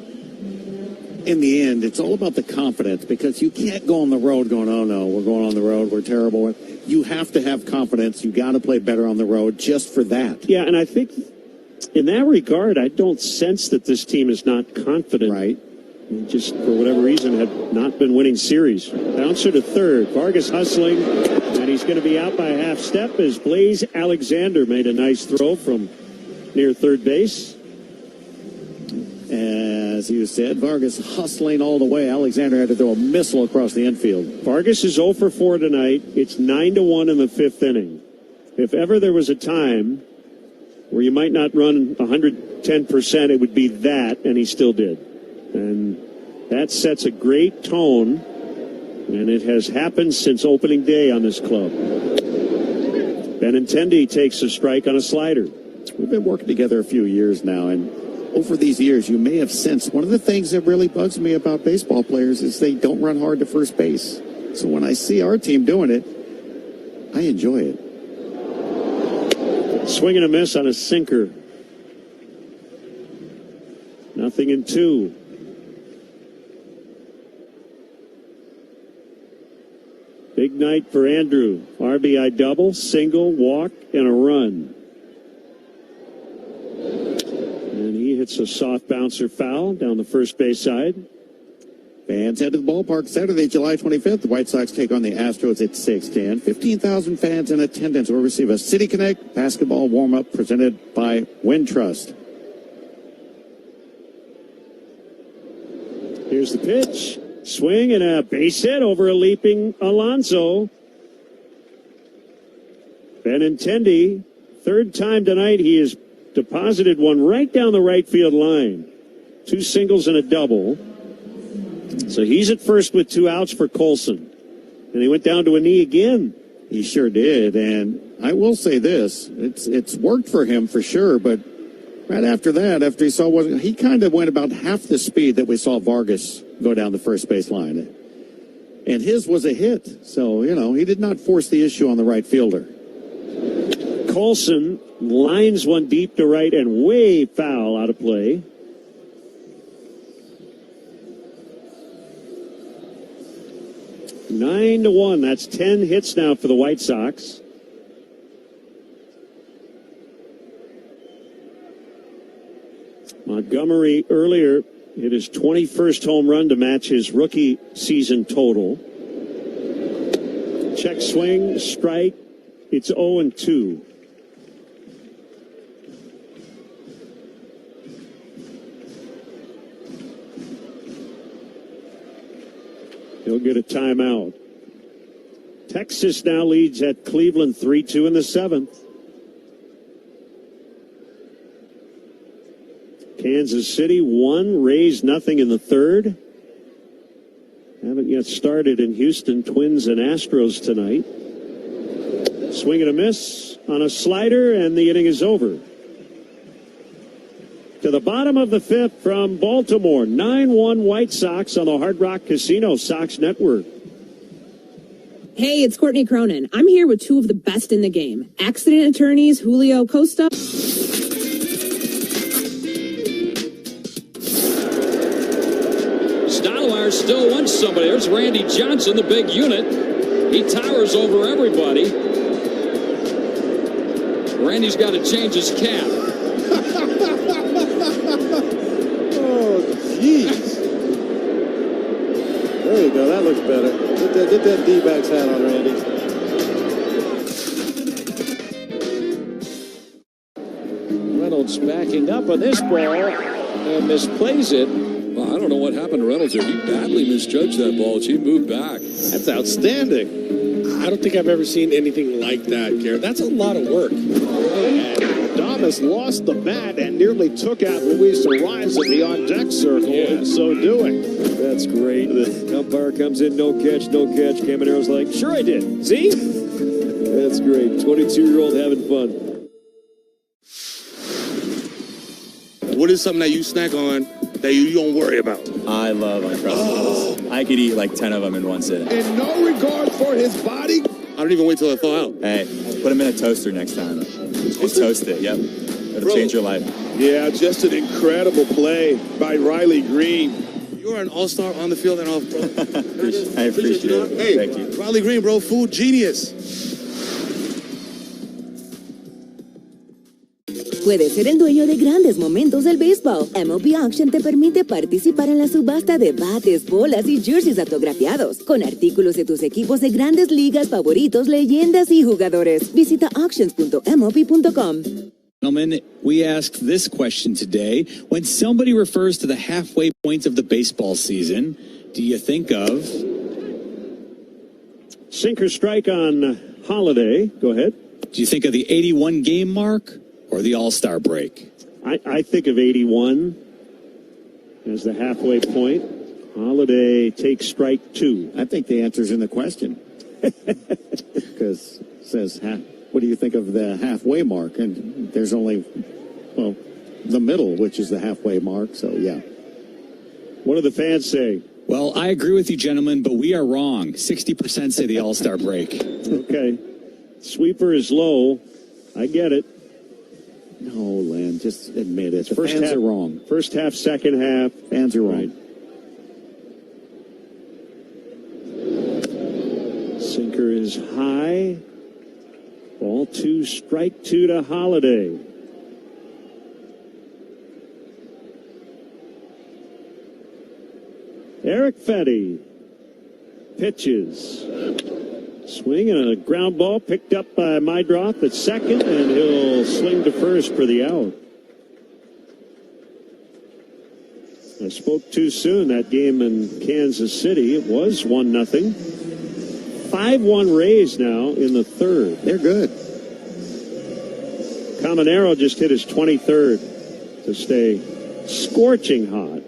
in the end, it's all about the confidence because you can't go on the road going, oh, no, we're going on the road, we're terrible. You have to have confidence. You got to play better on the road just for that. Yeah, and I think in that regard, I don't sense that this team is not confident. Right. Just for whatever reason have not been winning series. Bouncer to third. Vargas hustling, and he's going to be out by a half step as Blaze Alexander made a nice throw from near third base. As you said, Vargas hustling all the way. Alexander had to throw a missile across the infield. Vargas is 0 for 4 tonight. It's 9-1 in the 5th inning. If ever there was a time where you might not run 110%, it would be that, and he still did. And that sets a great tone, and it has happened since opening day on this club. Benintendi takes a strike on a slider. We've been working together a few years now, and over these years, you may have sensed one of the things that really bugs me about baseball players is they don't run hard to first base. So when I see our team doing it, I enjoy it. Swing and a miss on a sinker. 0-2. Big night for Andrew. RBI double, single, walk, and a run. And he hits a soft bouncer foul down the first base side. Fans head to the ballpark Saturday, July 25th. The White Sox take on the Astros at 6:10. 15,000 fans in attendance will receive a City Connect basketball warm-up presented by Wintrust. Here's the pitch. Swing and a base hit over a leaping Alonso. Benintendi Third time tonight, he has deposited one right down the right field line. 2 singles and a double. So he's at first with 2 outs for Colson. And he went down to a knee again. He sure did. And I will say this, it's worked for him for sure, but right after that, after he saw what he kind of went about half the speed that we saw Vargas go down the first base line. And his was a hit. So, you know, he did not force the issue on the right fielder. Colson lines one deep to right and way foul out of play. Nine to 1. That's 10 hits now for the White Sox. Montgomery earlier hit his 21st home run to match his rookie season total. Check swing, strike. It's 0-2. He'll get a timeout. Texas now leads at Cleveland 3-2 in the 7th. Kansas City 1, Rays nothing in the 3rd. Haven't yet started in Houston. Twins and Astros tonight. Swing and a miss on a slider, and the inning is over. To the bottom of the 5th from Baltimore, 9-1 White Sox on the Hard Rock Casino Sox Network. Hey, it's Courtney Cronin. I'm here with 2 of the best in the game. Accident attorneys Julio Costa. Stottlemyre still wants somebody. There's Randy Johnson, the big unit. He towers over everybody. Randy's got to change his cap. Oh, jeez. There you go. That looks better. Get that D-backs hat on, Randy. Reynolds backing up on this ball and misplays it. Well, I don't know what happened to Reynolds here. He badly misjudged that ball. He moved back. That's outstanding. I don't think I've ever seen anything like that, Garrett. That's a lot of work. Thomas lost the bat and nearly took out Luis Ariza in the on-deck circle in so doing. That's great. The umpire comes in, no catch, no catch. Camaro's like, sure I did. See? That's great. 22-year-old having fun. What is something that you snack on that you don't worry about? I love Uncrustables. I could eat like 10 of them in one sitting. In no regard for his body? I don't even wait till I thaw out. Hey, put them in a toaster next time. Just toast it, yep. It'll change your life. Yeah, just an incredible play by Riley Green. You're an all-star on the field and off, bro. I appreciate it. Hey, thank you. Riley Green, bro, food genius. Puedes ser el dueño de grandes momentos del béisbol. MLB Auction te permite participar en la subasta de bates, bolas y jerseys autografiados, con artículos de tus equipos de grandes ligas favoritos, leyendas y jugadores. Visita auctions.mlb.com. Gentlemen, we asked this question today. When somebody refers to the halfway point of the baseball season, do you think of... Sinker strike on Holiday. Go ahead. Do you think of the 81 game mark or the All-Star break? I think of 81 as the halfway point. Holiday takes strike 2. I think the answer's in the question. Because it says, what do you think of the halfway mark? And there's only, well, the middle, which is the halfway mark. So, yeah. What do the fans say? Well, I agree with you, gentlemen, but we are wrong. 60% say the All-Star break. Okay. Sweeper is low. I get it. No, Len, just admit it. The First fans half, are wrong. First half, second half. Fans are wrong. Right. Sinker is high. Ball 2, strike 2 to Holiday. Eric Fetty pitches. Swing and a ground ball picked up by Mydroth at second, and he'll swing to first for the out. I spoke too soon. That game in Kansas City, it was 1-0. 5-1 Rays now in the 3rd. They're good. Caminero just hit his 23rd to stay scorching hot.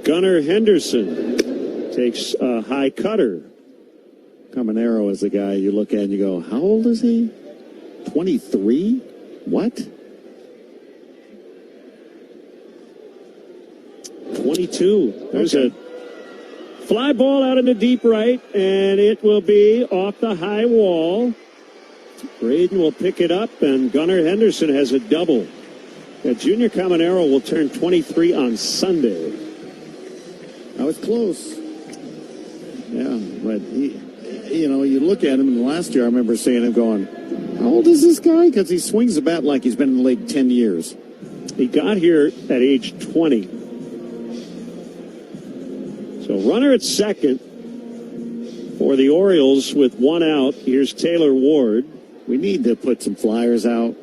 Gunnar Henderson takes a high cutter. Caminero is the guy you look at and you go, how old is he? 23? What? 22. There's a fly ball out into deep right, and it will be off the high wall. Braden will pick it up, and Gunnar Henderson has a double. Junior Caminero will turn 23 on Sunday. That was close. Yeah, but you look at him, and last year I remember seeing him going, how old is this guy? Because he swings the bat like he's been in the league 10 years. He got here at age 20. So runner at second for the Orioles with one out. Here's Taylor Ward. We need to put some flyers out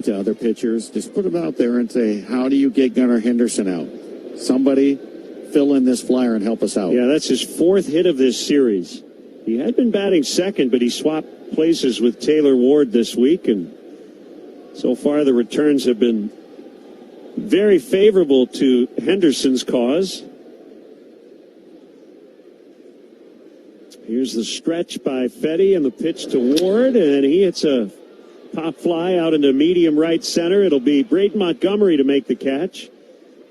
to other pitchers. Just put them out there and say, how do you get Gunnar Henderson out? Somebody fill in this flyer and help us out. Yeah, that's his 4th hit of this series. He had been batting second, but he swapped places with Taylor Ward this week, and so far the returns have been very favorable to Henderson's cause. Here's the stretch by Fetty and the pitch to Ward, and he hits a pop fly out into medium right center. It'll be Braden Montgomery to make the catch.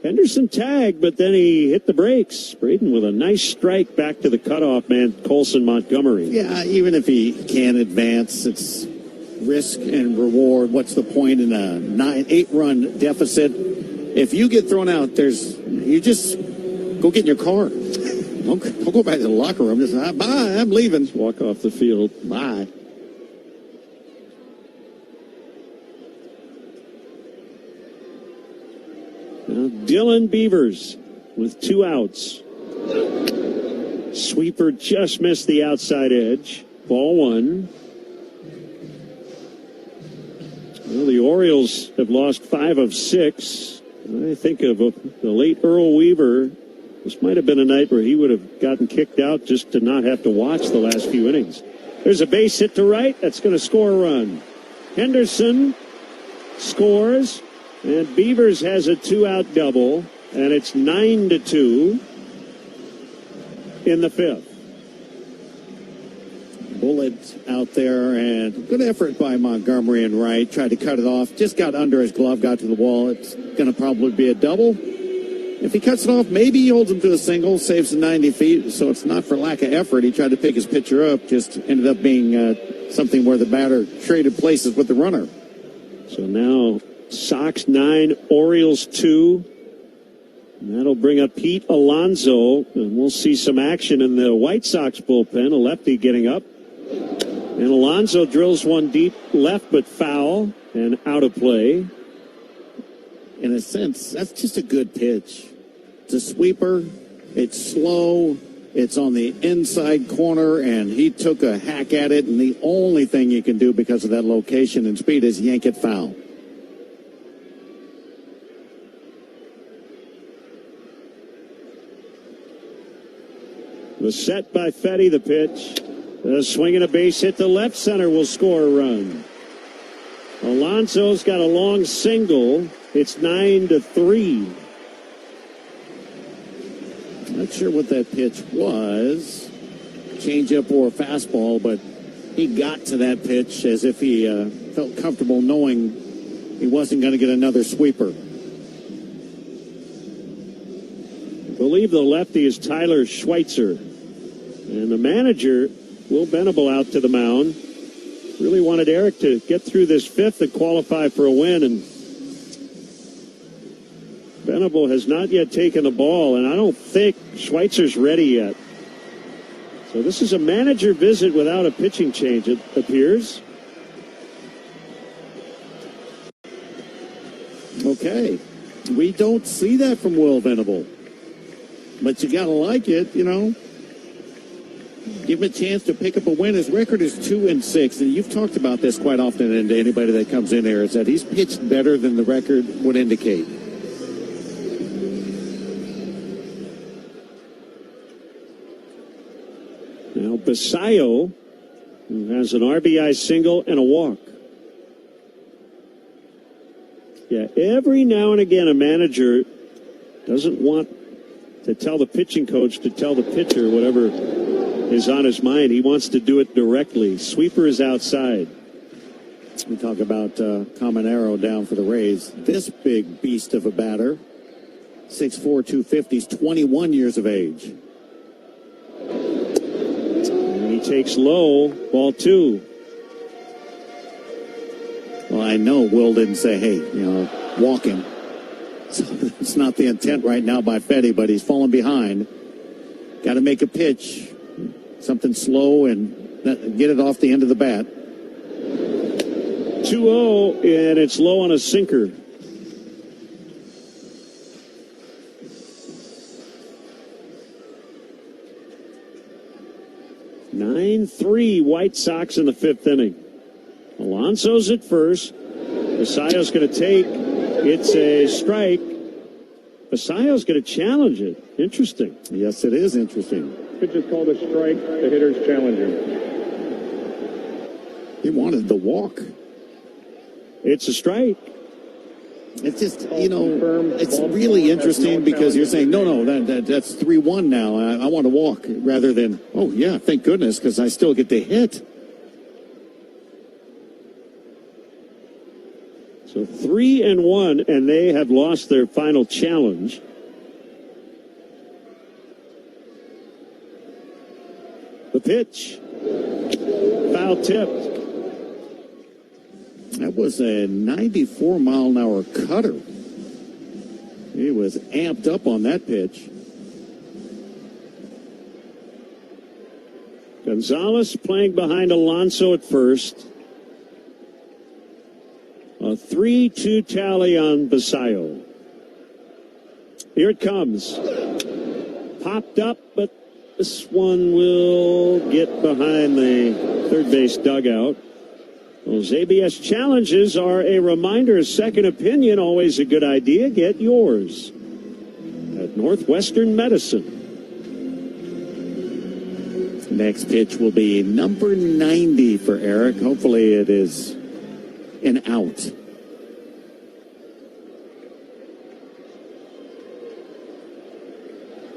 Henderson tagged, but then he hit the brakes. Braden with a nice strike back to the cutoff man, Colson Montgomery. Yeah, even if he can't advance, it's risk and reward. What's the point in a 8-run deficit? If you get thrown out, you just go get in your car. Don't go back to the locker room. Just, bye, I'm leaving. Just walk off the field. Bye. Now Dylan Beavers with 2 outs. Sweeper just missed the outside edge. Ball 1. Well, the Orioles have lost 5 of 6. I think of the late Earl Weaver. This might have been a night where he would have gotten kicked out just to not have to watch the last few innings. There's a base hit to right. That's going to score a run. Henderson scores, and Beavers has a 2-out double, and it's 9-2 in the 5th. Bullet out there, and good effort by Montgomery and right. Tried to cut it off. Just got under his glove, got to the wall. It's going to probably be a double. If he cuts it off, maybe he holds him to the single, saves the 90 feet, so it's not for lack of effort. He tried to pick his pitcher up, just ended up being something where the batter traded places with the runner. So now Sox 9, Orioles 2. And that'll bring up Pete Alonso, and we'll see some action in the White Sox bullpen. A lefty getting up. And Alonso drills one deep left, but foul and out of play. In a sense, that's just a good pitch. It's a sweeper. It's slow. It's on the inside corner, and he took a hack at it, and the only thing you can do because of that location and speed is yank it foul. The set by Fetty, the pitch. The swing and a base hit to left center will score a run. Alonso's got a long single. It's 9-3. Not sure what that pitch was. Changeup or a fastball, but he got to that pitch as if he felt comfortable knowing he wasn't going to get another sweeper. I believe the lefty is Tyler Schweitzer. And the manager, Will Venable, out to the mound. Really wanted Eric to get through this 5th and qualify for a win, and Venable has not yet taken the ball, and I don't think Schweitzer's ready yet. So this is a manager visit without a pitching change, it appears. Okay. We don't see that from Will Venable. But you got to like it, you know. Give him a chance to pick up a win. His record is 2-6, and you've talked about this quite often, and to anybody that comes in here, is that he's pitched better than the record would indicate. Now Basayo, who has an RBI single and a walk. Yeah, every now and again a manager doesn't want to tell the pitching coach to tell the pitcher whatever is on his mind. He wants to do it directly. Sweeper is outside. We talk about Caminero down for the Rays. This big beast of a batter, 6'4", 250, 21 years of age. And he takes low, ball 2. Well, I know Will didn't say, hey, walk him. So it's not the intent right now by Fetty, but he's fallen behind. Got to make a pitch, something slow, and get it off the end of the bat. 2-0, and it's low on a sinker. (9-3) White Sox in the 5th inning. Alonso's at first. Basayo's going to take. It's a strike. Basayo's going to challenge it. Interesting. Yes, it is interesting. Pitch is called a strike. The hitter's challenging. He wanted the walk. It's a strike. It's just, it's really interesting because you're saying, no, that's 3-1 now. I want to walk rather than, oh, yeah, thank goodness, because I still get to hit. So 3-1, and they have lost their final challenge. The pitch. Foul tipped. That was a 94-mile-an-hour cutter. He was amped up on that pitch. Gonzalez playing behind Alonso at first. A 3-2 tally on Basayo. Here it comes. Popped up, but this one will get behind the third base dugout. Those ABS challenges are a reminder. A second opinion, always a good idea. Get yours at Northwestern Medicine. Next pitch will be number 90 for Eric. Hopefully it is an out.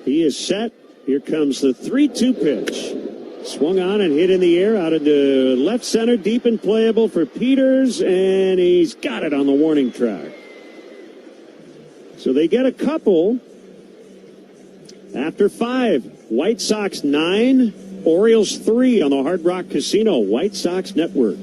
He is set. Here comes the 3-2 pitch. Swung on and hit in the air out into left center, deep and playable for Peters, and he's got it on the warning track. So they get a couple after 5. White Sox 9, Orioles 3 on the Hard Rock Casino White Sox Network.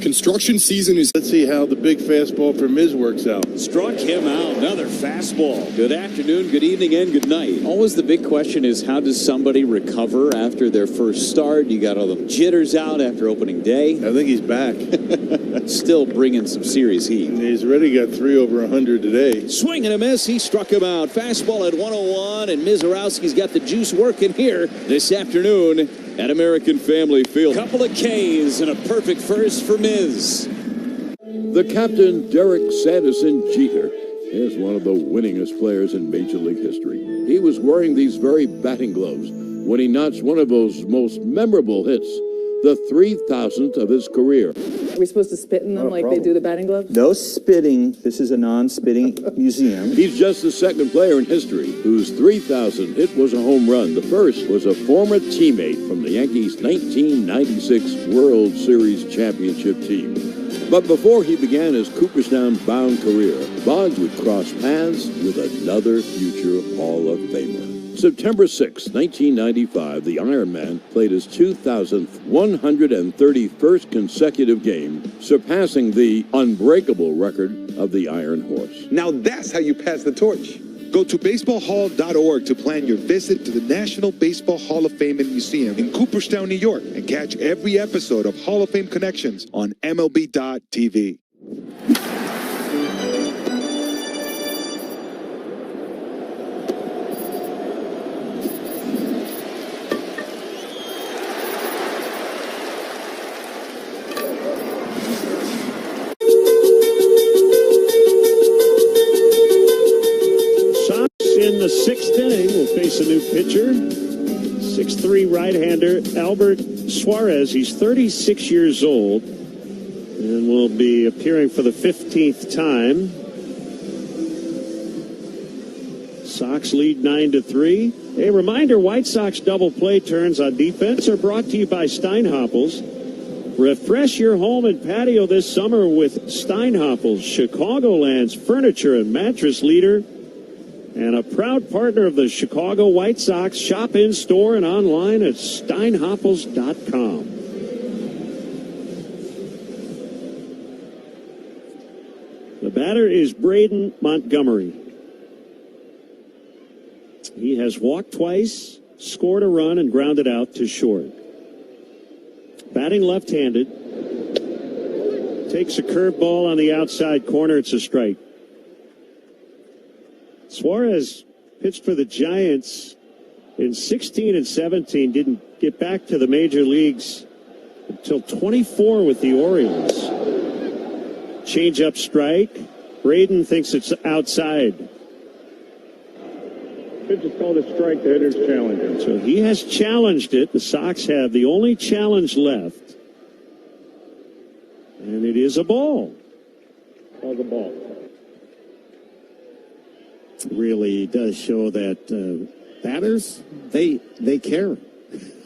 Construction season is... Let's see how the big fastball for Miz works out. Struck him out. Another fastball. Good afternoon, good evening, and good night. Always the big question is, how does somebody recover after their first start? You got all the jitters out after opening day. I think he's back. Still bringing some serious heat. And he's already got 3 over 100 today. Swing and a miss. He struck him out. Fastball at 101, and Mizorowski's got the juice working here this afternoon at American Family Field. Couple of Ks and a perfect first for Miz. The captain, Derek Sanderson Jeter, is one of the winningest players in Major League history. He was wearing these very batting gloves when he notched one of those most memorable hits, the 3,000th of his career. Are we supposed to spit in them like they do the batting gloves? No spitting. This is a non-spitting museum. He's just the second player in history whose 3,000th hit was a home run. The first was a former teammate from the Yankees' 1996 World Series championship team. But before he began his Cooperstown-bound career, Bonds would cross paths with another future Hall of Famer. September 6, 1995, the Ironman played his 2,000th 131st consecutive game, surpassing the unbreakable record of the Iron Horse. Now that's how you pass the torch. Go to baseballhall.org to plan your visit to the National Baseball Hall of Fame and Museum in Cooperstown, New York, and catch every episode of Hall of Fame Connections on MLB.tv. In the 6th inning, we'll face a new pitcher. 6'3" right-hander Albert Suarez. He's 36 years old and will be appearing for the 15th time. Sox lead 9-3. A reminder, White Sox double play turns on defense are brought to you by Steinhoppels. Refresh your home and patio this summer with Steinhoppels, Chicagoland's furniture and mattress leader, and a proud partner of the Chicago White Sox. Shop in store and online at steinhoppels.com. The batter is Braden Montgomery. He has walked twice, scored a run, and grounded out to short. Batting left-handed. Takes a curveball on the outside corner. It's a strike. Suarez pitched for the Giants in 16 and 17. Didn't get back to the major leagues until 24 with the Orioles. Change-up strike. Braden thinks it's outside. Pitch is called a strike. The hitter's challenging. So he has challenged it. The Sox have the only challenge left. And it is a ball. Called a ball. Really does show that batters, they care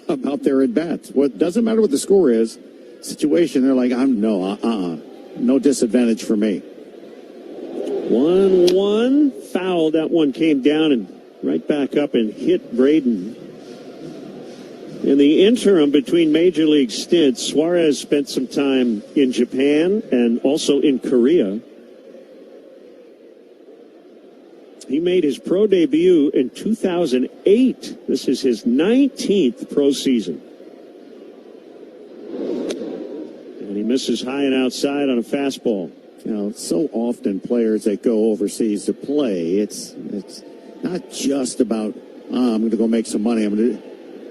about their at-bats. What doesn't matter what the score is, situation, they're like, no disadvantage for me. 1-1, foul. That one came down and right back up and hit Braden. In the interim between major league stints, Suarez spent some time in Japan and also in Korea. He made his pro debut in 2008. This is his 19th pro season. And he misses high and outside on a fastball. You know, so often players that go overseas to play, it's not just about, I'm going to go make some money.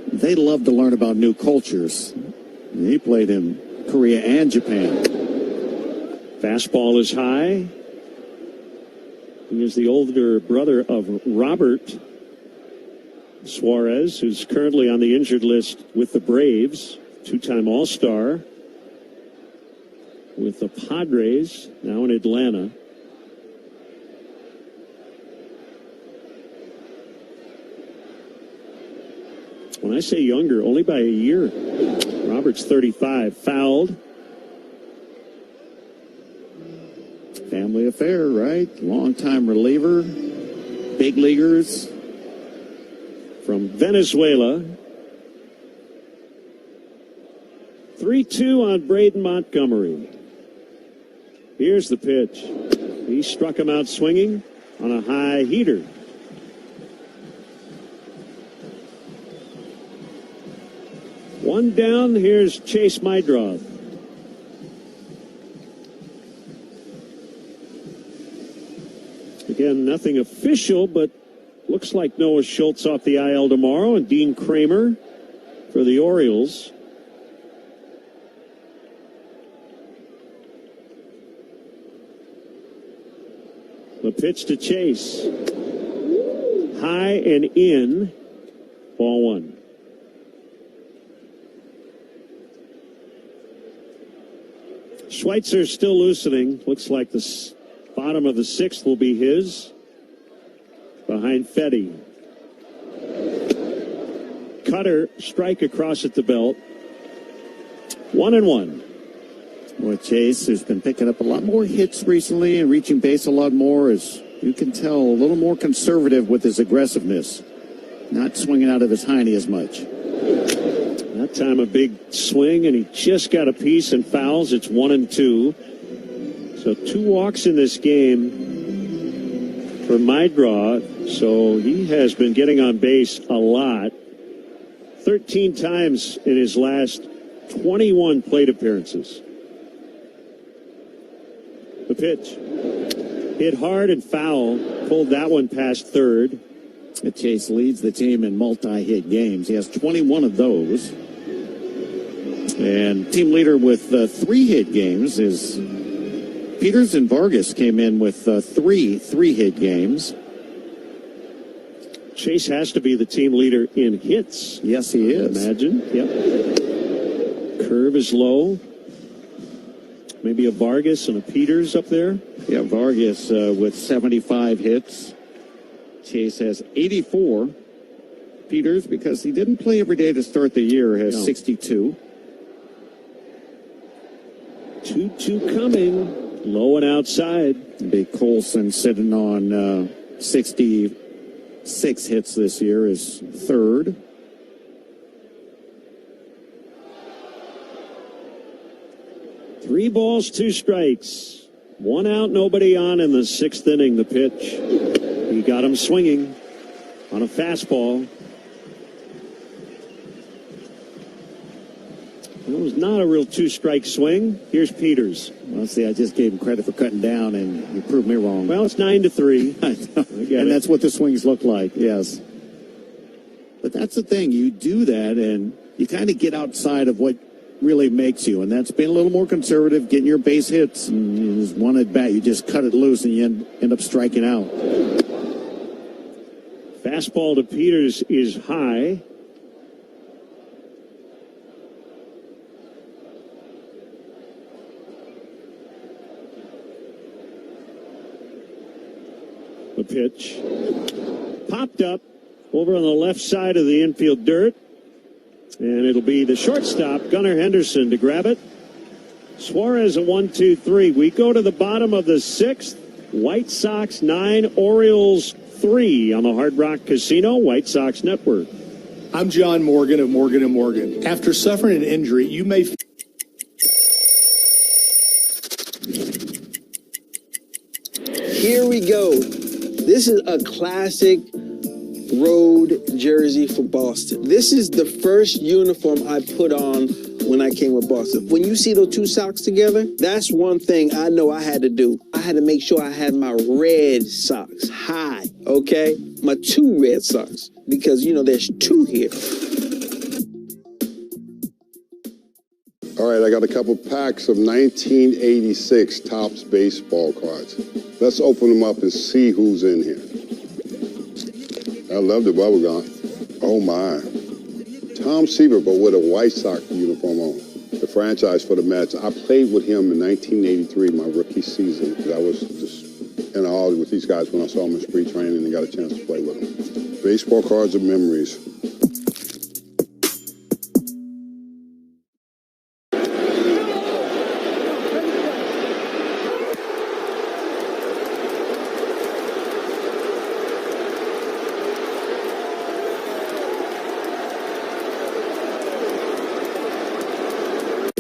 They love to learn about new cultures. And he played in Korea and Japan. Fastball is high. He is the older brother of Robert Suarez, who's currently on the injured list with the Braves, two-time All-Star with the Padres, now in Atlanta. When I say younger, only by a year. Robert's 35, fouled. Family affair, right? Long-time reliever, big leaguers. From Venezuela. 3-2 on Braden Montgomery. Here's the pitch. He struck him out swinging on a high heater. One down. Here's Chase Mydroth. Again, nothing official, but looks like Noah Schultz off the IL tomorrow and Dean Kramer for the Orioles. The pitch to Chase. High and in. Ball one. Schweitzer's still loosening. Looks like the bottom of the sixth will be his. Behind Fetty. Cutter, strike across at the belt. 1-1. Well, Chase, who's been picking up a lot more hits recently and reaching base a lot more, as you can tell, a little more conservative with his aggressiveness. Not swinging out of his hiney as much. That time a big swing, and he just got a piece and fouls. It's 1-2. So 2 walks in this game for Mydroth. So he has been getting on base a lot. 13 times in his last 21 plate appearances. The pitch. Hit hard and foul. Pulled that one past third. Chase leads the team in multi-hit games. He has 21 of those. And team leader with 3-hit games is Peters, and Vargas came in with 3 3-hit games. Chase has to be the team leader in hits. Yes, he is. Imagine. Yep. Curve is low. Maybe a Vargas and a Peters up there. Yeah, Vargas with 75 hits. Chase has 84. Peters, because he didn't play every day to start the year, has 62. 2-2 coming. Low and outside. Big Colson sitting on 66 hits this year is third. Three balls, 2 strikes. 1 out, nobody on in the 6th inning. The pitch. He got him swinging on a fastball. It was not a real 2-strike swing. Here's Peters. Well, see, I just gave him credit for cutting down, and you proved me wrong. Well, it's 9-3. And that's what the swings look like, yes. But that's the thing. You do that, and you kind of get outside of what really makes you, and that's being a little more conservative, getting your base hits, and just one at bat, you just cut it loose, and you end up striking out. Fastball to Peters is high. The pitch popped up over on the left side of the infield dirt, and it'll be the shortstop, Gunnar Henderson, to grab it. Suarez at 1-2-3. We go to the bottom of the 6th. White Sox 9, Orioles 3 on the Hard Rock Casino White Sox Network. I'm John Morgan of Morgan & Morgan. After suffering an injury, you may... Here we go. This is a classic road jersey for Boston. This is the first uniform I put on when I came with Boston. When you see those 2 socks together, that's one thing I know I had to do. I had to make sure I had my red socks high, okay? My 2 red socks, because, you know, there's 2 here. All right, I got a couple packs of 1986 Topps baseball cards. Let's open them up and see who's in here. I love the bubble gum. Oh, my. Tom Seaver, but with a White Sox uniform on. The franchise for the Mets. I played with him in 1983, my rookie season. I was just in awe with these guys when I saw them in spring training and got a chance to play with them. Baseball cards of memories.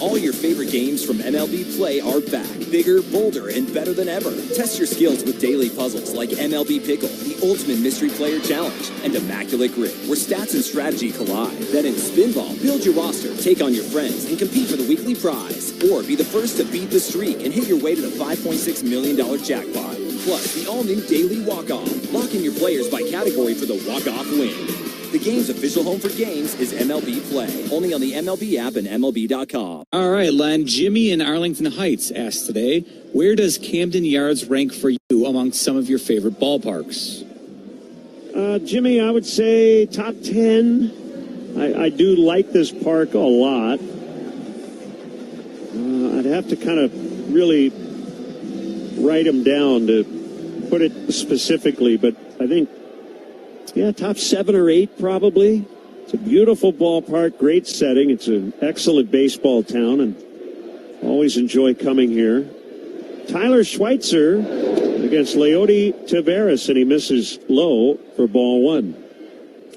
All your favorite games from MLB Play are back, bigger, bolder, and better than ever. Test your skills with daily puzzles like MLB Pickle, the Ultimate Mystery Player Challenge, and Immaculate Grid, where stats and strategy collide. Then in Spinball, build your roster, take on your friends, and compete for the weekly prize. Or be the first to beat the streak and hit your way to the $5.6 million jackpot. Plus, the all-new Daily Walk-Off. Lock in your players by category for the walk-off win. The game's official home for games is MLB Play. Only on the MLB app and MLB.com. All right, Len. Jimmy in Arlington Heights asked today, where does Camden Yards rank for you among some of your favorite ballparks? Jimmy, I would say top 10. I do like this park a lot. I'd have to kind of really write them down to put it specifically, but I think, yeah, top 7 or 8 probably. It's a beautiful ballpark, great setting. It's an excellent baseball town, and always enjoy coming here. Tyler Schweitzer against Leody Taveras, and he misses low for ball 1.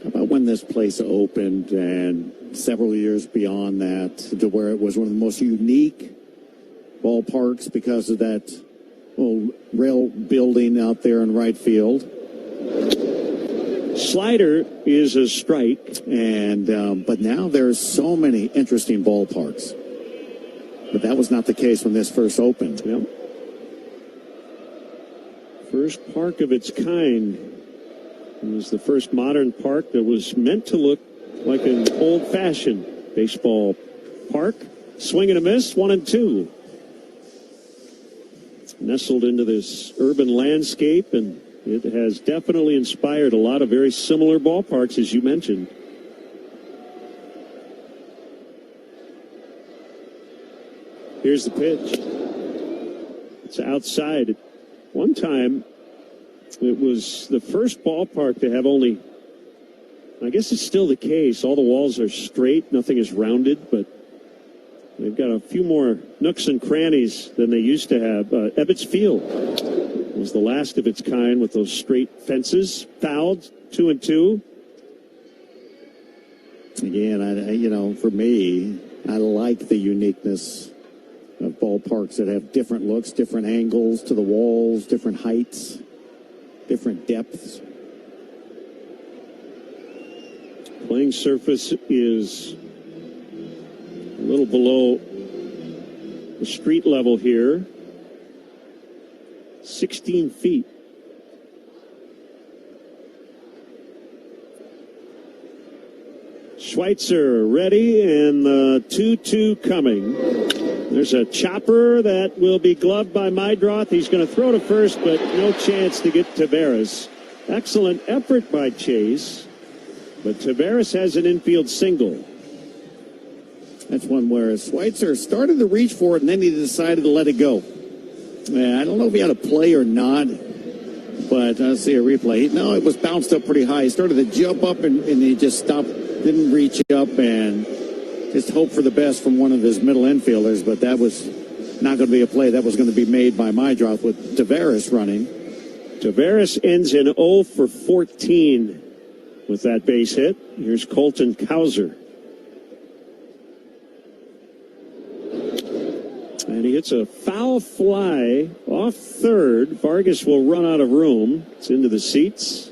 How about when this place opened and several years beyond that, to where it was one of the most unique ballparks because of that little rail building out there in right field. Slider is a strike, and but now there's so many interesting ballparks. But that was not the case when this first opened. Yep. First park of its kind. It was the first modern park that was meant to look like an old-fashioned baseball park. Swing and a miss, 1-2. Nestled into this urban landscape, and It has definitely inspired a lot of very similar ballparks, as you mentioned. Here's the pitch. It's outside. One time, it was the first ballpark to have only, I guess it's still the case, all the walls are straight, nothing is rounded, but they've got a few more nooks and crannies than they used to have. Ebbets Field was the last of its kind with those straight fences. Fouled, 2-2. Again, for me, I like the uniqueness of ballparks that have different looks, different angles to the walls, different heights, different depths. Playing surface is a little below the street level here. 16 feet. Schweitzer ready, and the 2-2 coming. There's a chopper that will be gloved by Meidroth. He's going to throw to first, but no chance to get Taveras. Excellent effort by Chase, but Taveras has an infield single. That's one where Schweitzer started to reach for it, and then he decided to let it go. I don't know if he had a play or not, but I'll see a replay. No, it was bounced up pretty high. He started to jump up, and he just stopped, didn't reach up, and just hope for the best from one of his middle infielders, but that was not going to be a play. That was going to be made by Meidroth with Taveras running. Taveras ends in 0 for 14 with that base hit. Here's Colton Cowser. And he hits a foul fly off third. Vargas will run out of room. It's into the seats.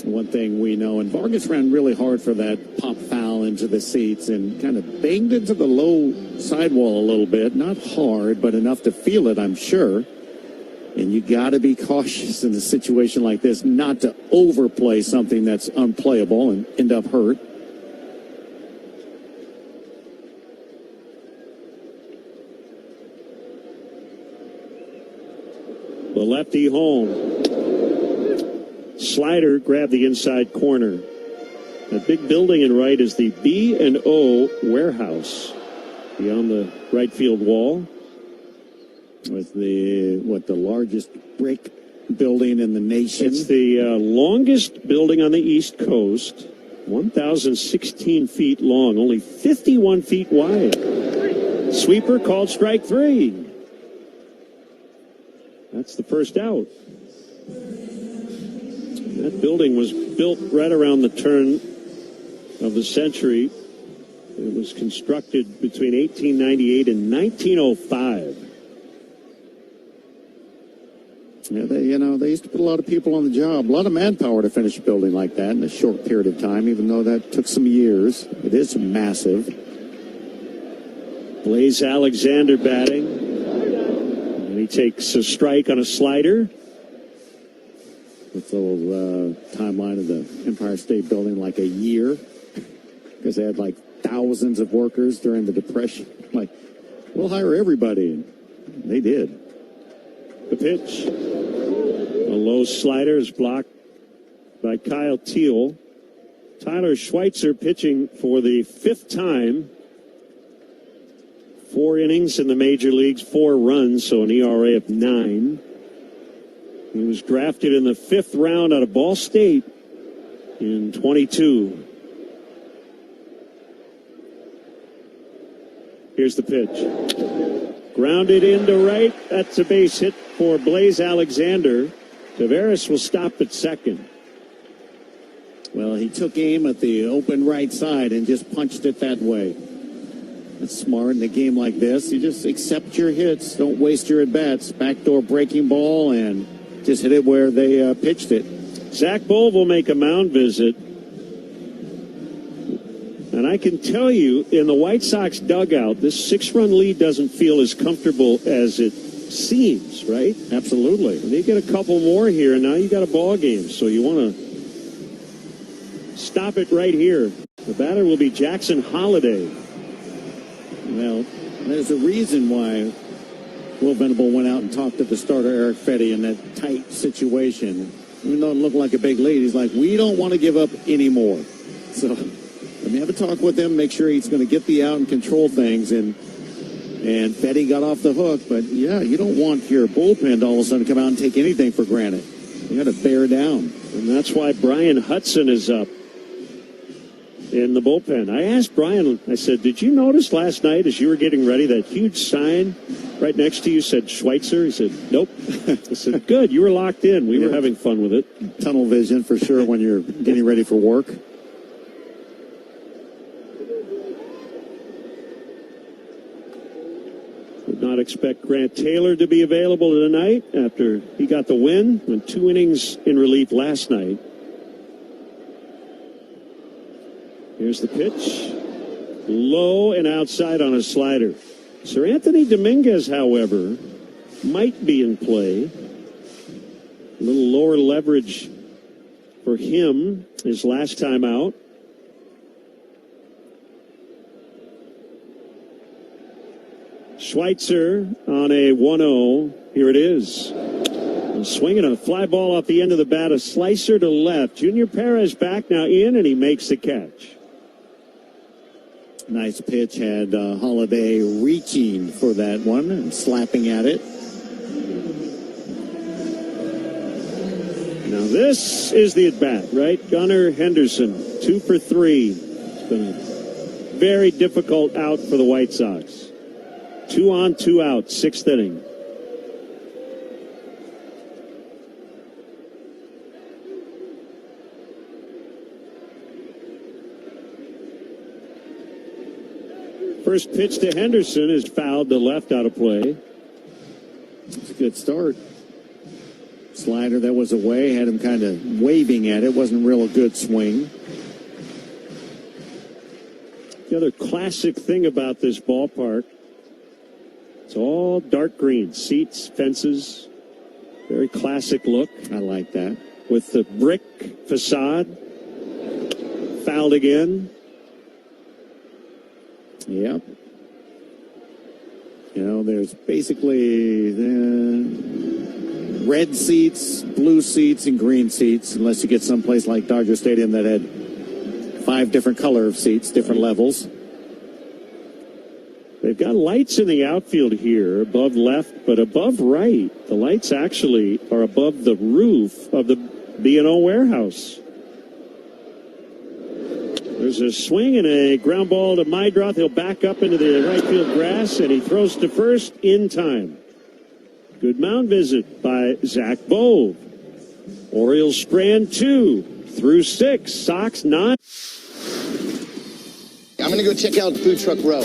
One thing we know, and Vargas ran really hard for that pop foul into the seats and kind of banged into the low sidewall a little bit. Not hard, but enough to feel it, I'm sure. And you got to be cautious in a situation like this not to overplay something that's unplayable and end up hurt. The lefty home. Slider grabbed the inside corner. That big building in right is the B&O warehouse beyond the right field wall. With the largest brick building in the nation. It's the longest building on the East Coast. 1,016 feet long, only 51 feet wide. Sweeper called strike 3. That's the first out. That building was built right around the turn of the century. It was constructed between 1898 and 1905. Yeah, they used to put a lot of people on the job, a lot of manpower to finish a building like that in a short period of time, even though that took some years. It is massive. Blaze Alexander batting. And he takes a strike on a slider. With the little timeline of the Empire State Building, like a year, because they had like thousands of workers during the Depression. Like, we'll hire everybody. And they did. The pitch. A low slider is blocked by Kyle Teal. Tyler Schweitzer pitching for the 5th time. 4 innings in the major leagues, 4 runs, so an ERA of 9. He was drafted in the 5th round out of Ball State in 22. Here's the pitch. Grounded into right. That's a base hit for Blaze Alexander. Taveras will stop at second. Well, he took aim at the open right side and just punched it that way. That's smart in a game like this. You just accept your hits. Don't waste your at-bats. Backdoor breaking ball and just hit it where they pitched it. Zach Bohl will make a mound visit. And I can tell you, in the White Sox dugout, this 6-run lead doesn't feel as comfortable as it seems, right? Absolutely. And they get a couple more here, and now you got a ball game. So you want to stop it right here. The batter will be Jackson Holliday. Well, there's a reason why Will Venable went out and talked to the starter, Eric Fetty, in that tight situation. Even though it looked like a big lead, he's like, we don't want to give up any more. So let me have a talk with him, make sure he's going to get the out and control things. And Fetty got off the hook. But, yeah, you don't want your bullpen to all of a sudden come out and take anything for granted. You got to bear down. And that's why Brian Hudson is up in the bullpen. I asked Brian, I said, did you notice last night as you were getting ready that huge sign right next to you said Schweitzer? He said, nope. I said, good, you were locked in. We were having fun with it. Tunnel vision for sure when you're getting ready for work. Would not expect Grant Taylor to be available tonight after he got the win, went 2 innings in relief last night. Here's the pitch. Low and outside on a slider. Sir Anthony Dominguez, however, might be in play. A little lower leverage for him his last time out. Schweitzer on a 1-0. Here it is. Swinging a fly ball off the end of the bat, a slicer to left. Junior Perez back now in, and he makes the catch. Nice pitch. Had Holiday reaching for that one and slapping at it. Now this is the at-bat, right? Gunnar Henderson, 2 for 3. It's been a very difficult out for the White Sox. 2 on, 2 out, 6th inning. First pitch to Henderson is fouled to left, out of play. It's a good start. Slider that was away, had him kind of waving at it. Wasn't real a good swing. The other classic thing about this ballpark, it's all dark green. Seats, fences, very classic look. I like that. With the brick facade. Fouled again. Yep. You know, there's basically red seats, blue seats, and green seats, unless you get someplace like Dodger Stadium that had 5 different color of seats, different levels. They've got lights in the outfield here, above left, but above right. The lights actually are above the roof of the B&O warehouse. There's a swing and a ground ball to Meidroth. He'll back up into the right field grass, and he throws to first in time. Good mound visit by Zach Bove. Orioles strand 2 through 6. Sox 9. I'm going to go check out Food Truck Row.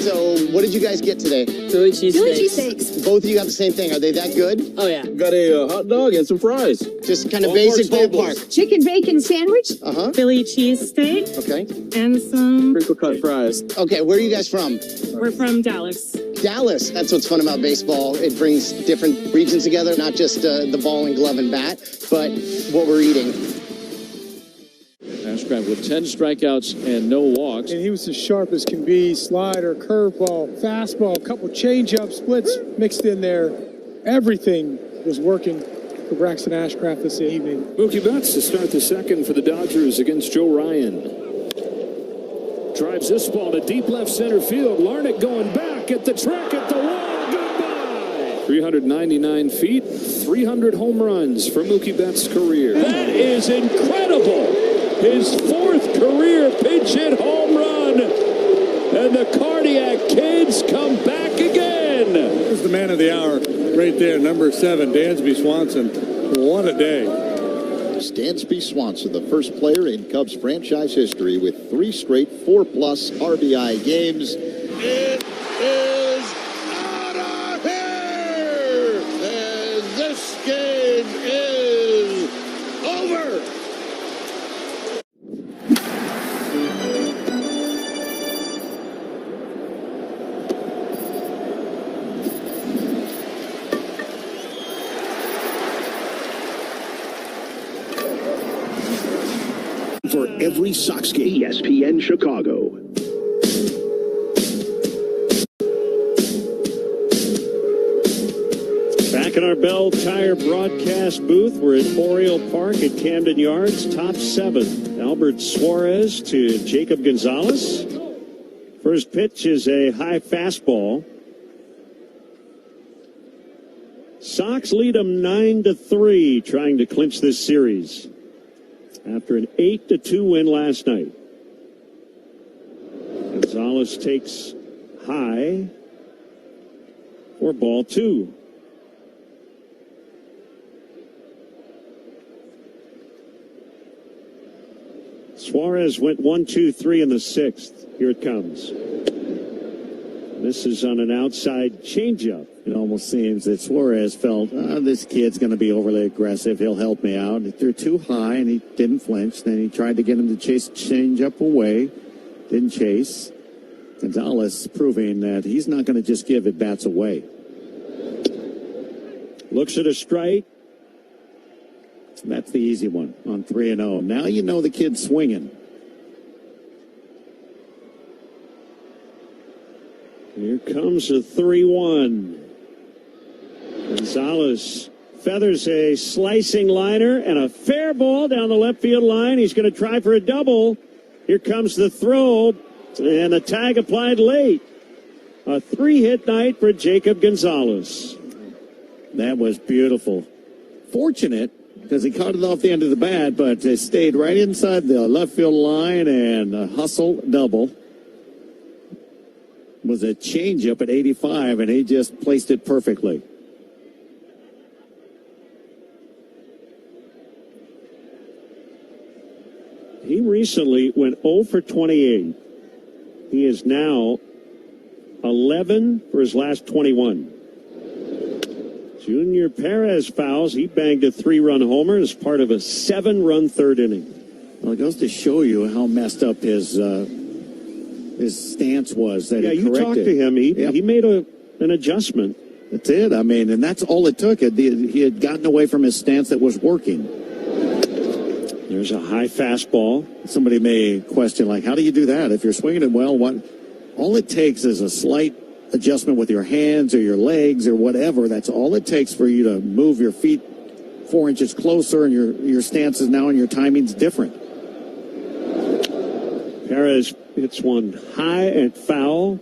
So, what did you guys get today? Philly cheesesteaks. Both of you got the same thing. Are they that good? Oh, yeah. Got a hot dog and some fries. Just kind of basic ballpark. Chicken bacon sandwich. Uh-huh. Philly cheesesteak. Okay. And some Crinkle cut fries. Okay, where are you guys from? We're from Dallas. Dallas. That's what's fun about baseball. It brings different regions together, not just the ball and glove and bat, but what we're eating. Ashcraft with 10 strikeouts and no walks. And he was as sharp as can be. Slider, curveball, fastball, a couple change-up splits mixed in there. Everything was working for Braxton Ashcraft this evening. Mookie Betts to start the second for the Dodgers against Joe Ryan. Drives this ball to deep left center field. Larnach going back at the track at the wall. Goodbye. 399 feet, 300 home runs for Mookie Betts' career. That is incredible. His 4th career pinch hit home run. And the Cardiac Kids come back again. Here's the man of the hour right there, number 7, Dansby Swanson. What a day. Dansby Swanson, the first player in Cubs franchise history with 3 straight 4+ RBI games. It is out of here! And this game is over! For every Sox game. ESPN Chicago. Back in our Bell Tire broadcast booth, we're at Oriole Park at Camden Yards. Top 7. Albert Suarez to Jacob Gonzalez. First pitch is a high fastball. Sox lead them 9-3, trying to clinch this series after an 8-2 win last night. Gonzalez takes high for ball 2. Suarez went 1-2-3 in the 6th. Here it comes. This is on an outside changeup. It almost seems that Suarez felt, this kid's going to be overly aggressive. He'll help me out. He threw too high, and he didn't flinch. Then he tried to get him to chase changeup away. Didn't chase. Gonzalez proving that he's not going to just give at bats away. Looks at a strike. That's the easy one on 3-0. Now you know the kid's swinging. Here comes a 3-1. Gonzalez feathers a slicing liner and a fair ball down the left field line. He's going to try for a double. Here comes the throw and a tag applied late. A 3-hit night for Jacob Gonzalez. That was beautiful. Fortunate because he caught it off the end of the bat, but it stayed right inside the left field line and a hustle double. Was a changeup at 85, and he just placed it perfectly. He recently went 0 for 28. He is now 11 for his last 21. Junior Perez fouls. He banged a 3-run homer as part of a 7-run third inning. Well, it goes to show you how messed up his stance was. That he corrected. You talked to him. He made an adjustment. That's it. I mean, and that's all it took. He had gotten away from his stance that was working. There's a high fastball. Somebody may question, like, how do you do that? If you're swinging it well, all it takes is a slight adjustment with your hands or your legs or whatever. That's all it takes for you to move your feet 4 inches closer, and your stance is now and your timing's different. Perez hits one high and foul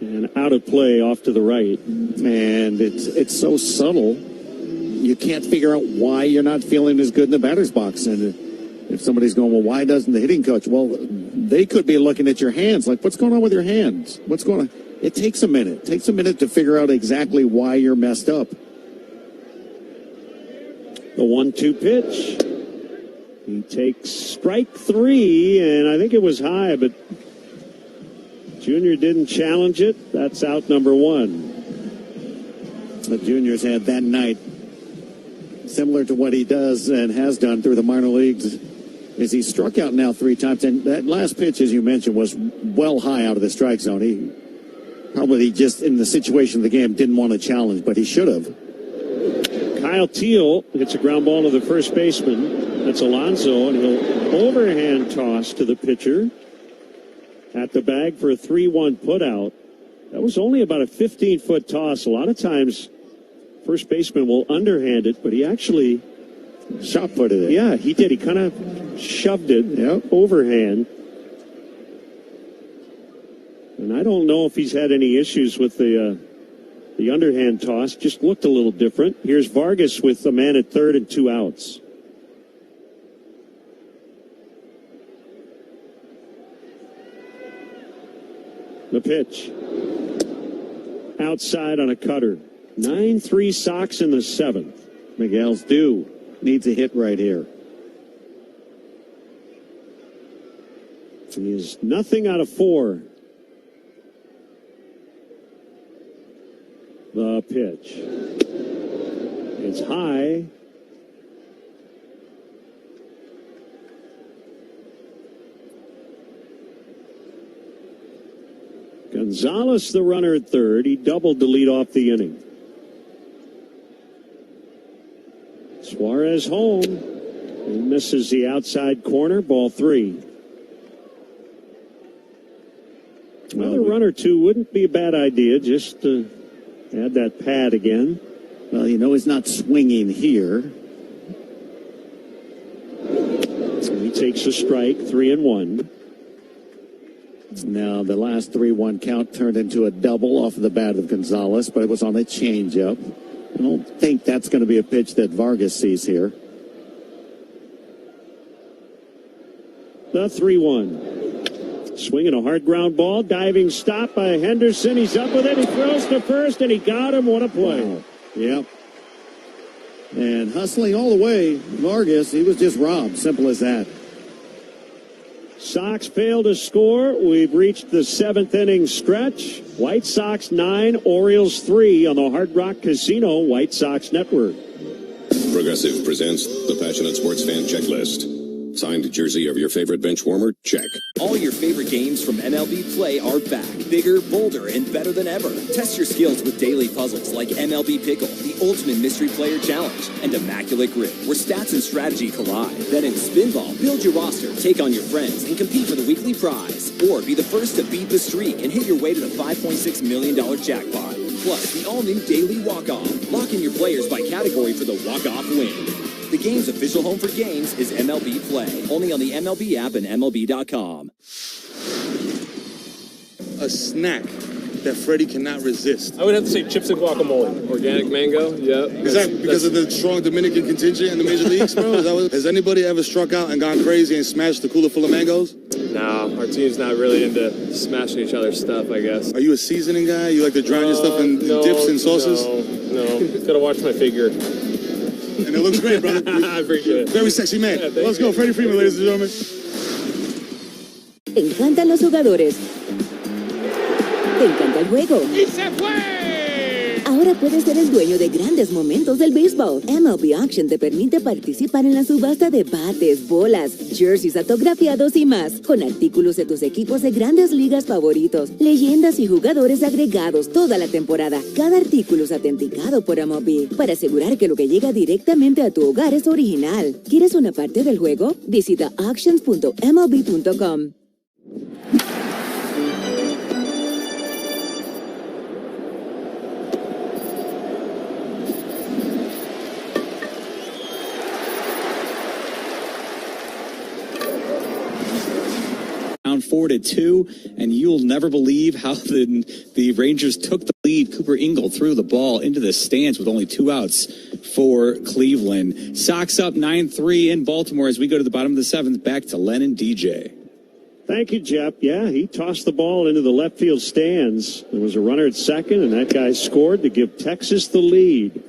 and out of play off to the right. And it's so subtle, you can't figure out why you're not feeling as good in the batter's box. And if somebody's going, well, why doesn't the hitting coach? Well, they could be looking at your hands, like, what's going on with your hands? What's going on? It takes a minute. It takes a minute to figure out exactly why you're messed up. The 1-2 pitch. He takes strike 3, and I think it was high, but Junior didn't challenge it. That's out number 1. The Junior's had that night, similar to what he does and has done through the minor leagues, is he struck out now 3 times. And that last pitch, as you mentioned, was well high out of the strike zone. He probably just, in the situation of the game, didn't want to challenge, but he should have. Kyle Teal hits a ground ball to the first baseman. That's Alonso, and he'll overhand toss to the pitcher at the bag for a 3-1 putout. That was only about a 15-foot toss. A lot of times, first baseman will underhand it, but he actually shot putted it. Yeah, he did. He kind of shoved it overhand. And I don't know if he's had any issues with the underhand toss. Just looked a little different. Here's Vargas with a man at third and 2 outs. The pitch. Outside on a cutter. 9-3 Sox in the 7th. Miguel's due. Needs a hit right here. He is nothing out of 4. The pitch. It's high. Gonzalez, the runner at third. He doubled to lead off the inning. Suarez home. He misses the outside corner. Ball 3. Another run or two wouldn't be a bad idea, just to add that pad again. Well, you know he's not swinging here. So he takes a strike, 3-1. Now, the last 3-1 count turned into a double off of the bat of Gonzalez, but it was on a changeup. I don't think that's going to be a pitch that Vargas sees here. The 3-1. Swinging a hard ground ball, diving stop by Henderson. He's up with it. He throws to first, and he got him. What a play. Wow. Yep. And hustling all the way, Vargas, he was just robbed. Simple as that. Sox fail to score. We've reached the 7th inning stretch. White Sox 9, Orioles 3 on the Hard Rock Casino White Sox Network. Progressive presents the Passionate Sports Fan Checklist. Signed jersey of your favorite bench warmer? Check. All your favorite games from MLB Play are back. Bigger, bolder, and better than ever. Test your skills with daily puzzles like MLB Pickle, the Ultimate Mystery Player Challenge, and Immaculate Grip, where stats and strategy collide. Then in Spinball, build your roster, take on your friends, and compete for the weekly prize. Or be the first to beat the streak and hit your way to the $5.6 million jackpot. Plus, the all-new Daily Walk-Off. Lock in your players by category for the walk-off win. The game's official home for games is MLB Play. Only on the MLB app and MLB.com. A snack that Freddie cannot resist. I would have to say chips and guacamole. Organic mango, yeah. Is that because of the strong Dominican contingent in the major leagues, bro? Has anybody ever struck out and gone crazy and smashed the cooler full of mangoes? No, our team's not really into smashing each other's stuff, I guess. Are you a seasoning guy? You like to drown your stuff in dips and sauces? No. Gotta watch my figure. And it looks great, brother. I appreciate it. Very sexy man. Yeah, Let's go, Freddie Freeman, ladies and gentlemen. Te encantan los jugadores. Te encanta el juego. ¡Y se fue! Ahora puedes ser el dueño de grandes momentos del béisbol. MLB Auction te permite participar en la subasta de bates, bolas, jerseys autografiados y más, con artículos de tus equipos de grandes ligas favoritos, leyendas y jugadores agregados toda la temporada. Cada artículo es autenticado por MLB para asegurar que lo que llega directamente a tu hogar es original. ¿Quieres una parte del juego? Visita auctions.mlb.com. Down 4-2, and you'll never believe how the Rangers took the lead. Cooper Ingle threw the ball into the stands with only 2 outs for Cleveland. Sox up 9-3 in Baltimore as we go to the bottom of the 7th. Back to Len and DJ. Thank you, Jeff. Yeah, he tossed the ball into the left field stands. There was a runner at second, and that guy scored to give Texas the lead.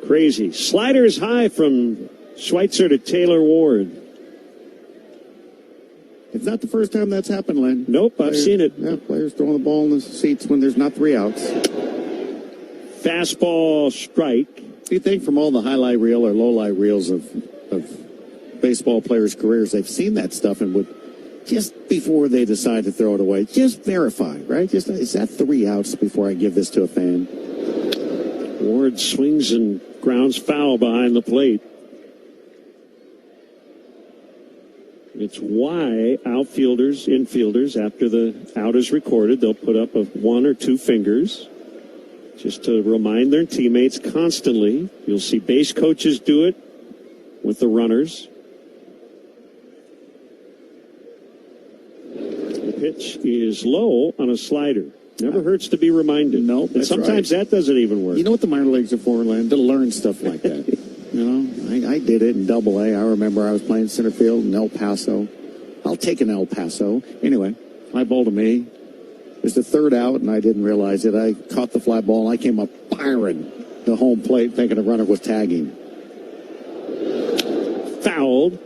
Crazy. Sliders high from Schweitzer to Taylor Ward. It's not the first time that's happened, Len. Nope, I've seen it. Yeah, players throwing the ball in the seats when there's not 3 outs. Fastball strike. Do you think from all the highlight reel or low light reels of baseball players' careers, they've seen that stuff and would, just before they decide to throw it away, just verify, right? Just, is that 3 outs before I give this to a fan? Ward swings and grounds foul behind the plate. It's why outfielders, infielders, after the out is recorded, they'll put up 1 or 2 fingers just to remind their teammates constantly. You'll see base coaches do it with the runners. The pitch is low on a slider. Never hurts to be reminded. No, and sometimes that doesn't even work. You know what the minor leagues are for, Len? To learn stuff like that. You know, I did it in Double-A. I remember I was playing center field in El Paso. I'll take an El Paso. Anyway, fly ball to me. It was the 3rd out, and I didn't realize it. I caught the fly ball, and I came up firing the home plate, thinking the runner was tagging. Fouled.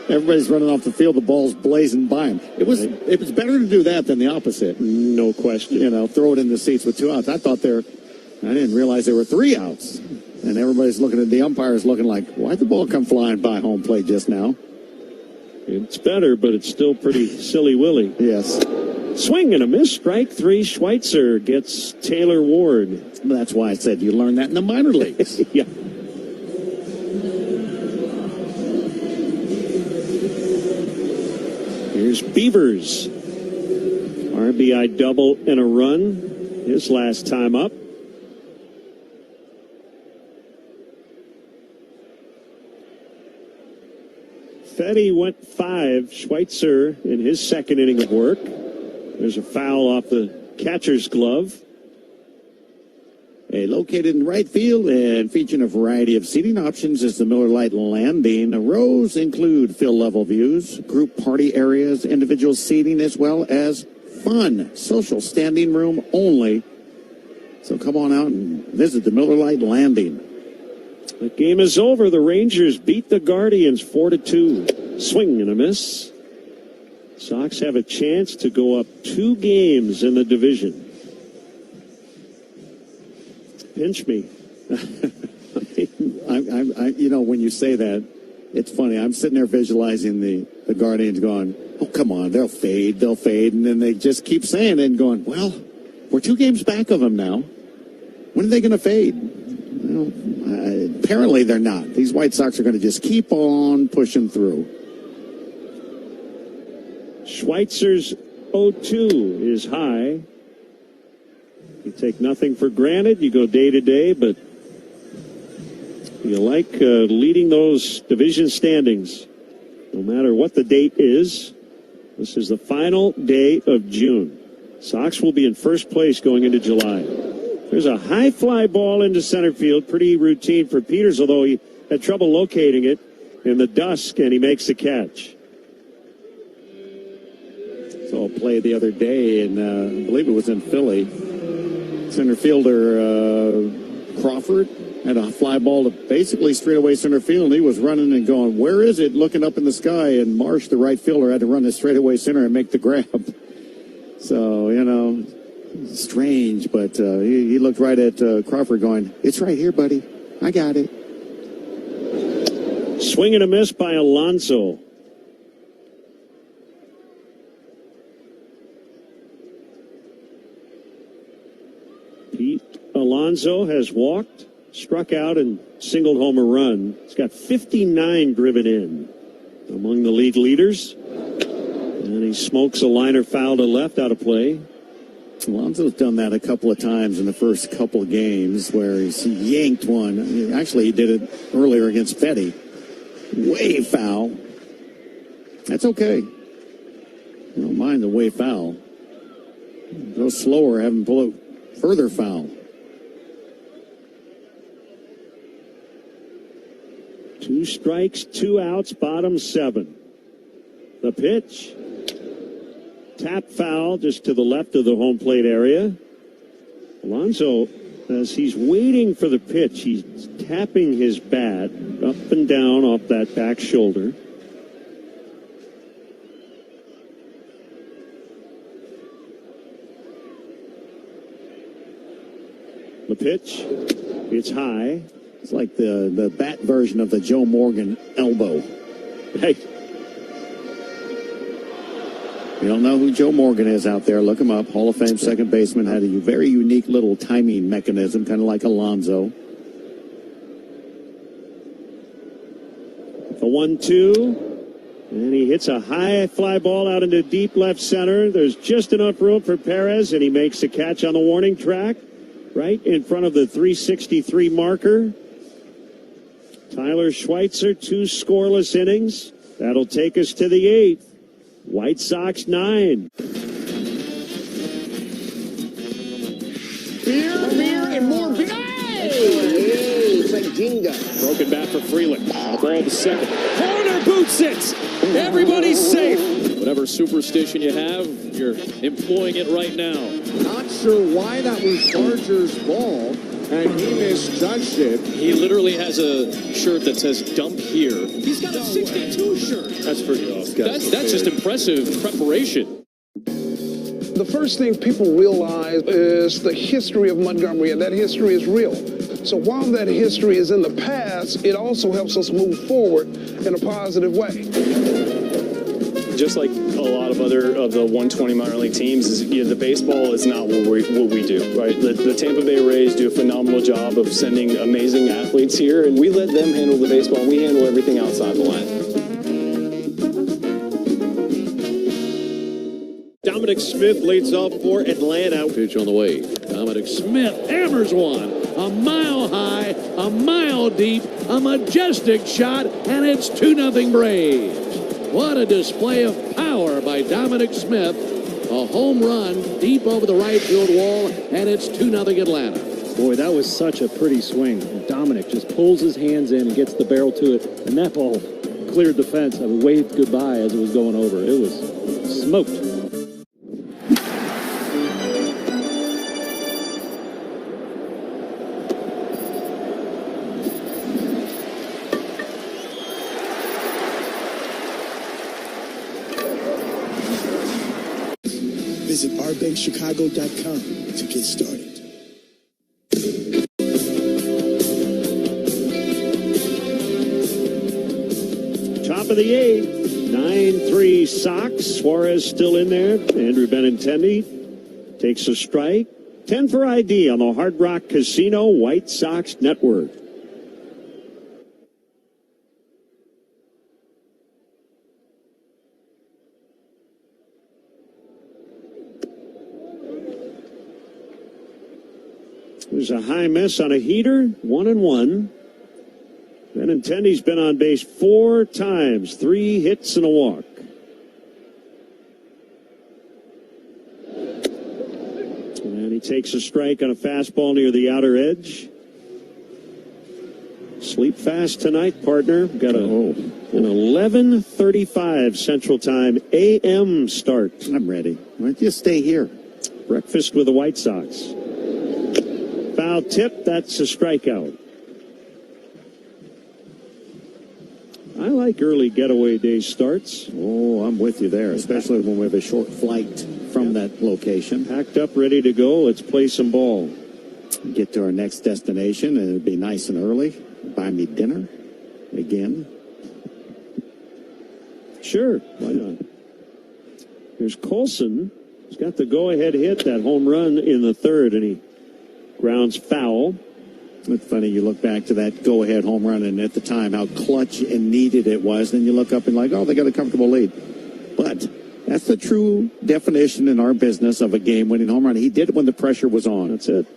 Everybody's running off the field. The ball's blazing by him. It was better to do that than the opposite. No question. You know, throw it in the seats with 2 outs. I didn't realize there were 3 outs. And everybody's looking at the umpires looking like, why'd the ball come flying by home plate just now? It's better, but it's still pretty silly-willy. Yes. Swing and a miss. Strike 3. Schweitzer gets Taylor Ward. That's why I said you learn that in the minor leagues. Yeah. Here's Beavers. RBI double and a run. His last time up. Fetty went 5. Schweitzer in his second inning of work. There's a foul off the catcher's glove. Located in right field and featuring a variety of seating options is the Miller Lite Landing. The rows include field level views, group party areas, individual seating, as well as fun social standing room only. So come on out and visit the Miller Lite Landing. The game is over. The Rangers beat the Guardians 4-2. Swing and a miss. Sox have a chance to go up 2 games in the division. Pinch me. When you say that, it's funny. I'm sitting there visualizing the Guardians going, oh, come on, they'll fade. And then they just keep saying it and going, well, we're 2 games back of them now. When are they going to fade? Well, apparently they're not. These White Sox are going to just keep on pushing through. Schweitzer's 0-2 is high. You take nothing for granted. You go day to day, but you like leading those division standings. No matter what the date is, this is the final day of June. Sox will be in first place going into July. There's a high fly ball into center field. Pretty routine for Peters, although he had trouble locating it in the dusk, and he makes the catch. Saw a play the other day, and I believe it was in Philly. Center fielder Crawford had a fly ball to basically straightaway center field, and he was running and going, where is it? Looking up in the sky, and Marsh, the right fielder, had to run to straightaway center and make the grab. So, strange, but he looked right at Crawford going, it's right here, buddy. I got it. Swing and a miss by Alonso. Pete Alonso has walked, struck out, and singled home a run. He's got 59 driven in, among the league leaders. And he smokes a liner foul to left, out of play. Alonso's done that a couple of times in the first couple of games where he's yanked one. Actually, he did it earlier against Fetty. Way foul. That's okay. I don't mind the way foul. Go slower, have him pull it further foul. 2 strikes, 2 outs, bottom 7. The pitch. Tap foul just to the left of the home plate area. Alonso, as he's waiting for the pitch, he's tapping his bat up and down off that back shoulder. The pitch, it's high. It's like the bat version of the Joe Morgan elbow. Hey. You don't know who Joe Morgan is out there, look him up. Hall of Fame second baseman, had a very unique little timing mechanism, kind of like Alonso. The 1-2. And he hits a high fly ball out into deep left center. There's just enough room for Perez, and he makes the catch on the warning track, right in front of the 363 marker. Tyler Schweitzer, 2 scoreless innings. That'll take us to the 8th. White Sox 9. Beer, and more beer. Hey, it's like Jenga. Broken bat for Freeland. Ball to second. Corner boots it. Everybody's safe. Whatever superstition you have, you're employing it right now. Not sure why that was Barger's ball, and he misjudged it. He literally has a shirt that says "Dump Here." He's got a 62 shirt. That's pretty awesome. That's just impressive preparation. The first thing people realize is the history of Montgomery, and that history is real. So while that history is in the past, it also helps us move forward in a positive way. Just like a lot of other of the 120 minor league teams, the baseball is not what we do, right? The Tampa Bay Rays do a phenomenal job of sending amazing athletes here, and we let them handle the baseball, and we handle everything outside the line. Dominic Smith leads off for Atlanta. Pitch on the way. Dominic Smith hammers one a mile high, a mile deep, a majestic shot, and it's 2-0 Braves. What a display of power by Dominic Smith. A home run deep over the right field wall, and it's 2-0 Atlanta. Boy, that was such a pretty swing. Dominic just pulls his hands in and gets the barrel to it, and that ball cleared the fence. I mean, waved goodbye as it was going over. It was smoked. Visit ourbankchicago.com to get started. Top of the eighth, 9-3 Sox. Suarez still in there. Andrew Benintendi takes a strike. 10 for ID on the Hard Rock Casino White Sox Network. There's a high miss on a heater, 1-1. Benintendi's been on base 4 times, 3 hits and a walk. And he takes a strike on a fastball near the outer edge. Sleep fast tonight, partner. Got an 11:35 Central Time a.m. start. I'm ready. Why don't you stay here? Breakfast with the White Sox. Foul tip, that's a strikeout. I like early getaway day starts. Oh, I'm with you there, especially when we have a short flight from that location. Packed up, ready to go. Let's play some ball. Get to our next destination, and it'll be nice and early. Buy me dinner again. Sure, why not? Here's Colson. He's got the go-ahead hit, that home run in the third, and he grounds foul. It's funny, you look back to that go-ahead home run, and at the time, how clutch and needed it was. Then you look up and like, oh, they got a comfortable lead. But that's the true definition in our business of a game-winning home run. He did it when the pressure was on. That's it.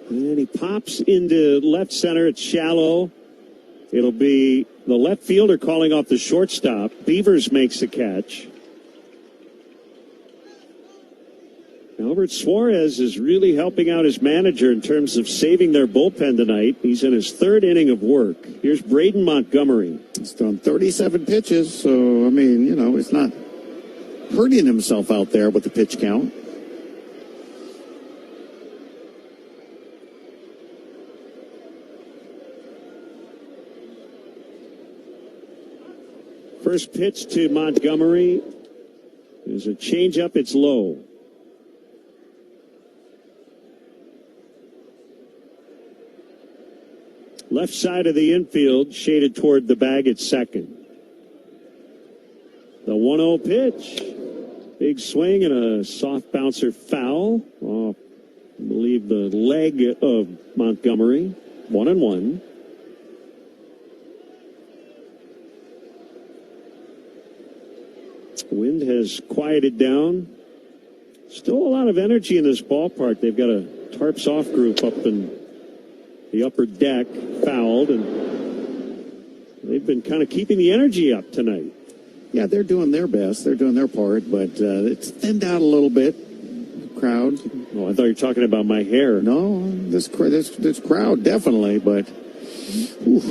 And he pops into left center. It's shallow. It'll be the left fielder calling off the shortstop. Beavers makes the catch. Albert Suarez is really helping out his manager in terms of saving their bullpen tonight. He's in his 3rd inning of work. Here's Braden Montgomery. He's thrown 37 pitches, so, I mean, you know, it's not hurting himself out there with the pitch count. First pitch to Montgomery is a changeup. It's low. Left side of the infield, shaded toward the bag at second. The 1-0 pitch. Big swing and a soft bouncer foul. Off, I believe, the leg of Montgomery. 1-1. Wind has quieted down. Still a lot of energy in this ballpark. They've got a tarps off group up in the upper deck, fouled, and they've been kind of keeping the energy up tonight. Yeah, they're doing their best. They're doing their part, but it's thinned out a little bit. Crowd. Oh, I thought you were talking about my hair. No, this crowd definitely, but. Oof.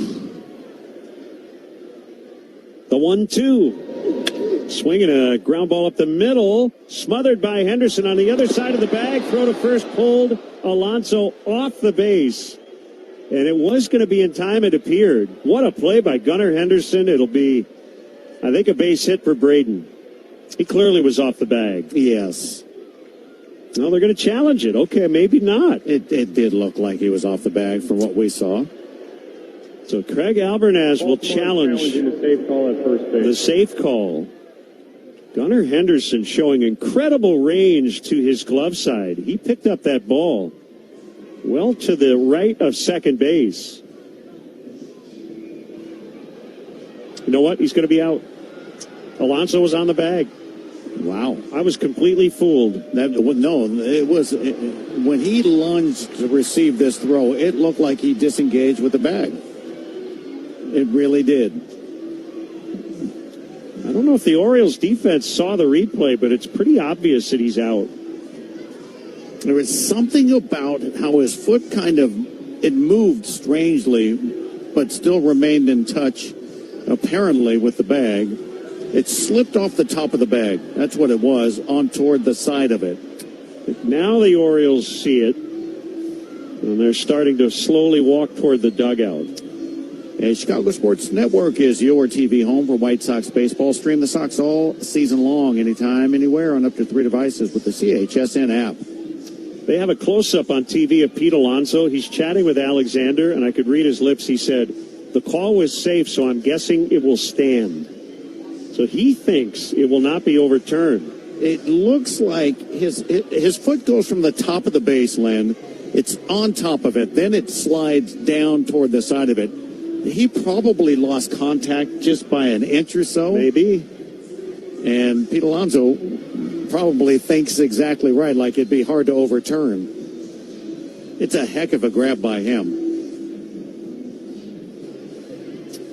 The 1-2. Swinging a ground ball up the middle. Smothered by Henderson on the other side of the bag. Throw to first, pulled Alonso off the base. And it was going to be in time, it appeared. What a play by Gunnar Henderson. It'll be, I think, a base hit for Braden. He clearly was off the bag. Yes. No, they're going to challenge it. Okay, maybe not. It did look like he was off the bag from what we saw. So Craig Albernaz will challenge the safe call at first base. The safe call. Gunnar Henderson showing incredible range to his glove side. He picked up that ball well to the right of second base. You know what? He's going to be out. Alonso was on the bag. Wow. I was completely fooled. It was when he lunged to receive this throw, it looked like he disengaged with the bag. It really did. I don't know if the Orioles defense saw the replay, but it's pretty obvious that he's out. There was something about how his foot it moved strangely, but still remained in touch, apparently, with the bag. It slipped off the top of the bag. That's what it was, on toward the side of it. Now the Orioles see it, and they're starting to slowly walk toward the dugout. And Chicago Sports Network is your TV home for White Sox baseball. Stream the Sox all season long, anytime, anywhere, on up to 3 devices with the CHSN app. They have a close-up on TV of Pete Alonso. He's chatting with Alexander, and I could read his lips. He said, the call was safe, so I'm guessing it will stand. So he thinks it will not be overturned. It looks like his foot goes from the top of the base, Len. It's on top of it. Then it slides down toward the side of it. He probably lost contact just by an inch or so. Maybe. And Pete Alonso probably thinks exactly right, like it'd be hard to overturn. It's a heck of a grab by him.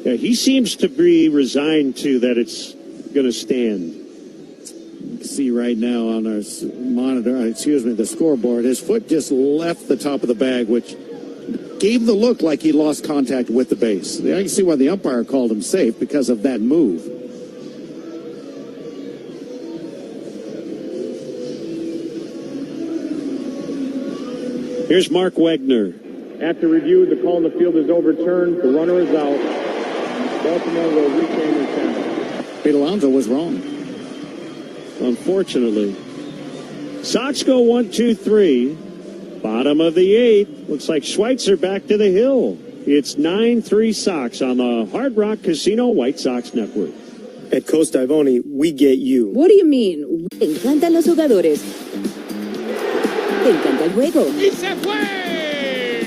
Yeah, he seems to be resigned to that it's going to stand. You can see right now on our monitor, the scoreboard, his foot just left the top of the bag, which gave the look like he lost contact with the base. I can see why the umpire called him safe because of that move. Here's Mark Wegner. After review, the call in the field is overturned. The runner is out. Baltimore will retain their challenge. Pete Alonso was wrong. Unfortunately. Sox go 1-2-3. Bottom of the 8th. Looks like Schweitzer back to the hill. It's 9-3 Sox on the Hard Rock Casino White Sox Network. At Costa Ivone, we get you. What do you mean? Te encantan los jugadores. Te encanta el juego. ¡Y se fue!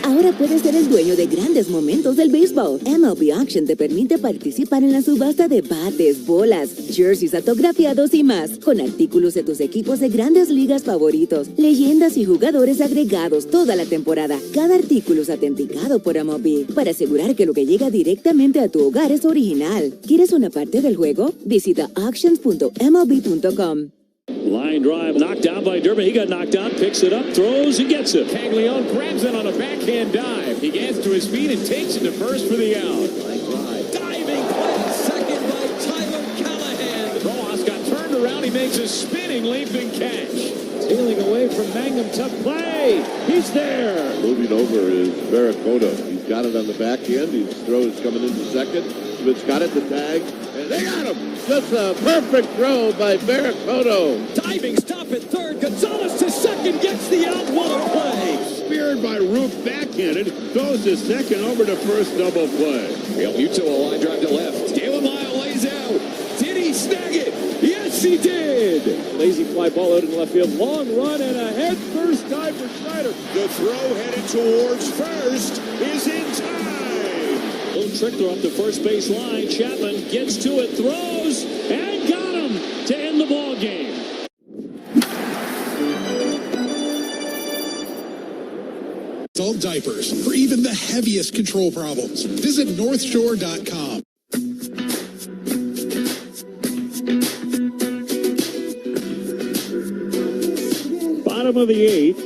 Ahora puedes ser el dueño de grandes momentos del béisbol. MLB Auction te permite participar en la subasta de bates, bolas, jerseys autografiados y más, con artículos de tus equipos de grandes ligas favoritos, leyendas y jugadores agregados toda la temporada. Cada artículo es autenticado por MLB para asegurar que lo que llega directamente a tu hogar es original. ¿Quieres una parte del juego? Visita auctions.mlb.com. Line drive knocked down by Durbin. He got knocked down, picks it up, throws, and gets it. Caglione grabs it on a backhand dive. He gets to his feet and takes it to first for the out. Diving play, second by Tyler Callahan. Rojas got turned around. He makes a spinning, leaping catch. Tailing away from Mangum. Tough play. He's there. Moving over is Barracuda. He's got it on the back end. His throw is coming into second. Smith's got it to tag. And they got him. Just a perfect throw by Barracuda. Diving stop at third. Gonzalez to second. Gets the out. What a play. Speared by Root, backhanded. Goes to second, over to first, double play. Real Muto, a line drive to left. Galen Lyle lays out. Did he snag it? Yes, he did. Lazy fly ball out in left field. Long run and a head first dive for Schneider. The throw headed towards first is in time. Little trick throw up the first base line. Chapman gets to it, throws, and got him to end the ball game. Adult diapers for even the heaviest control problems. Visit NorthShore.com. Bottom of the 8th.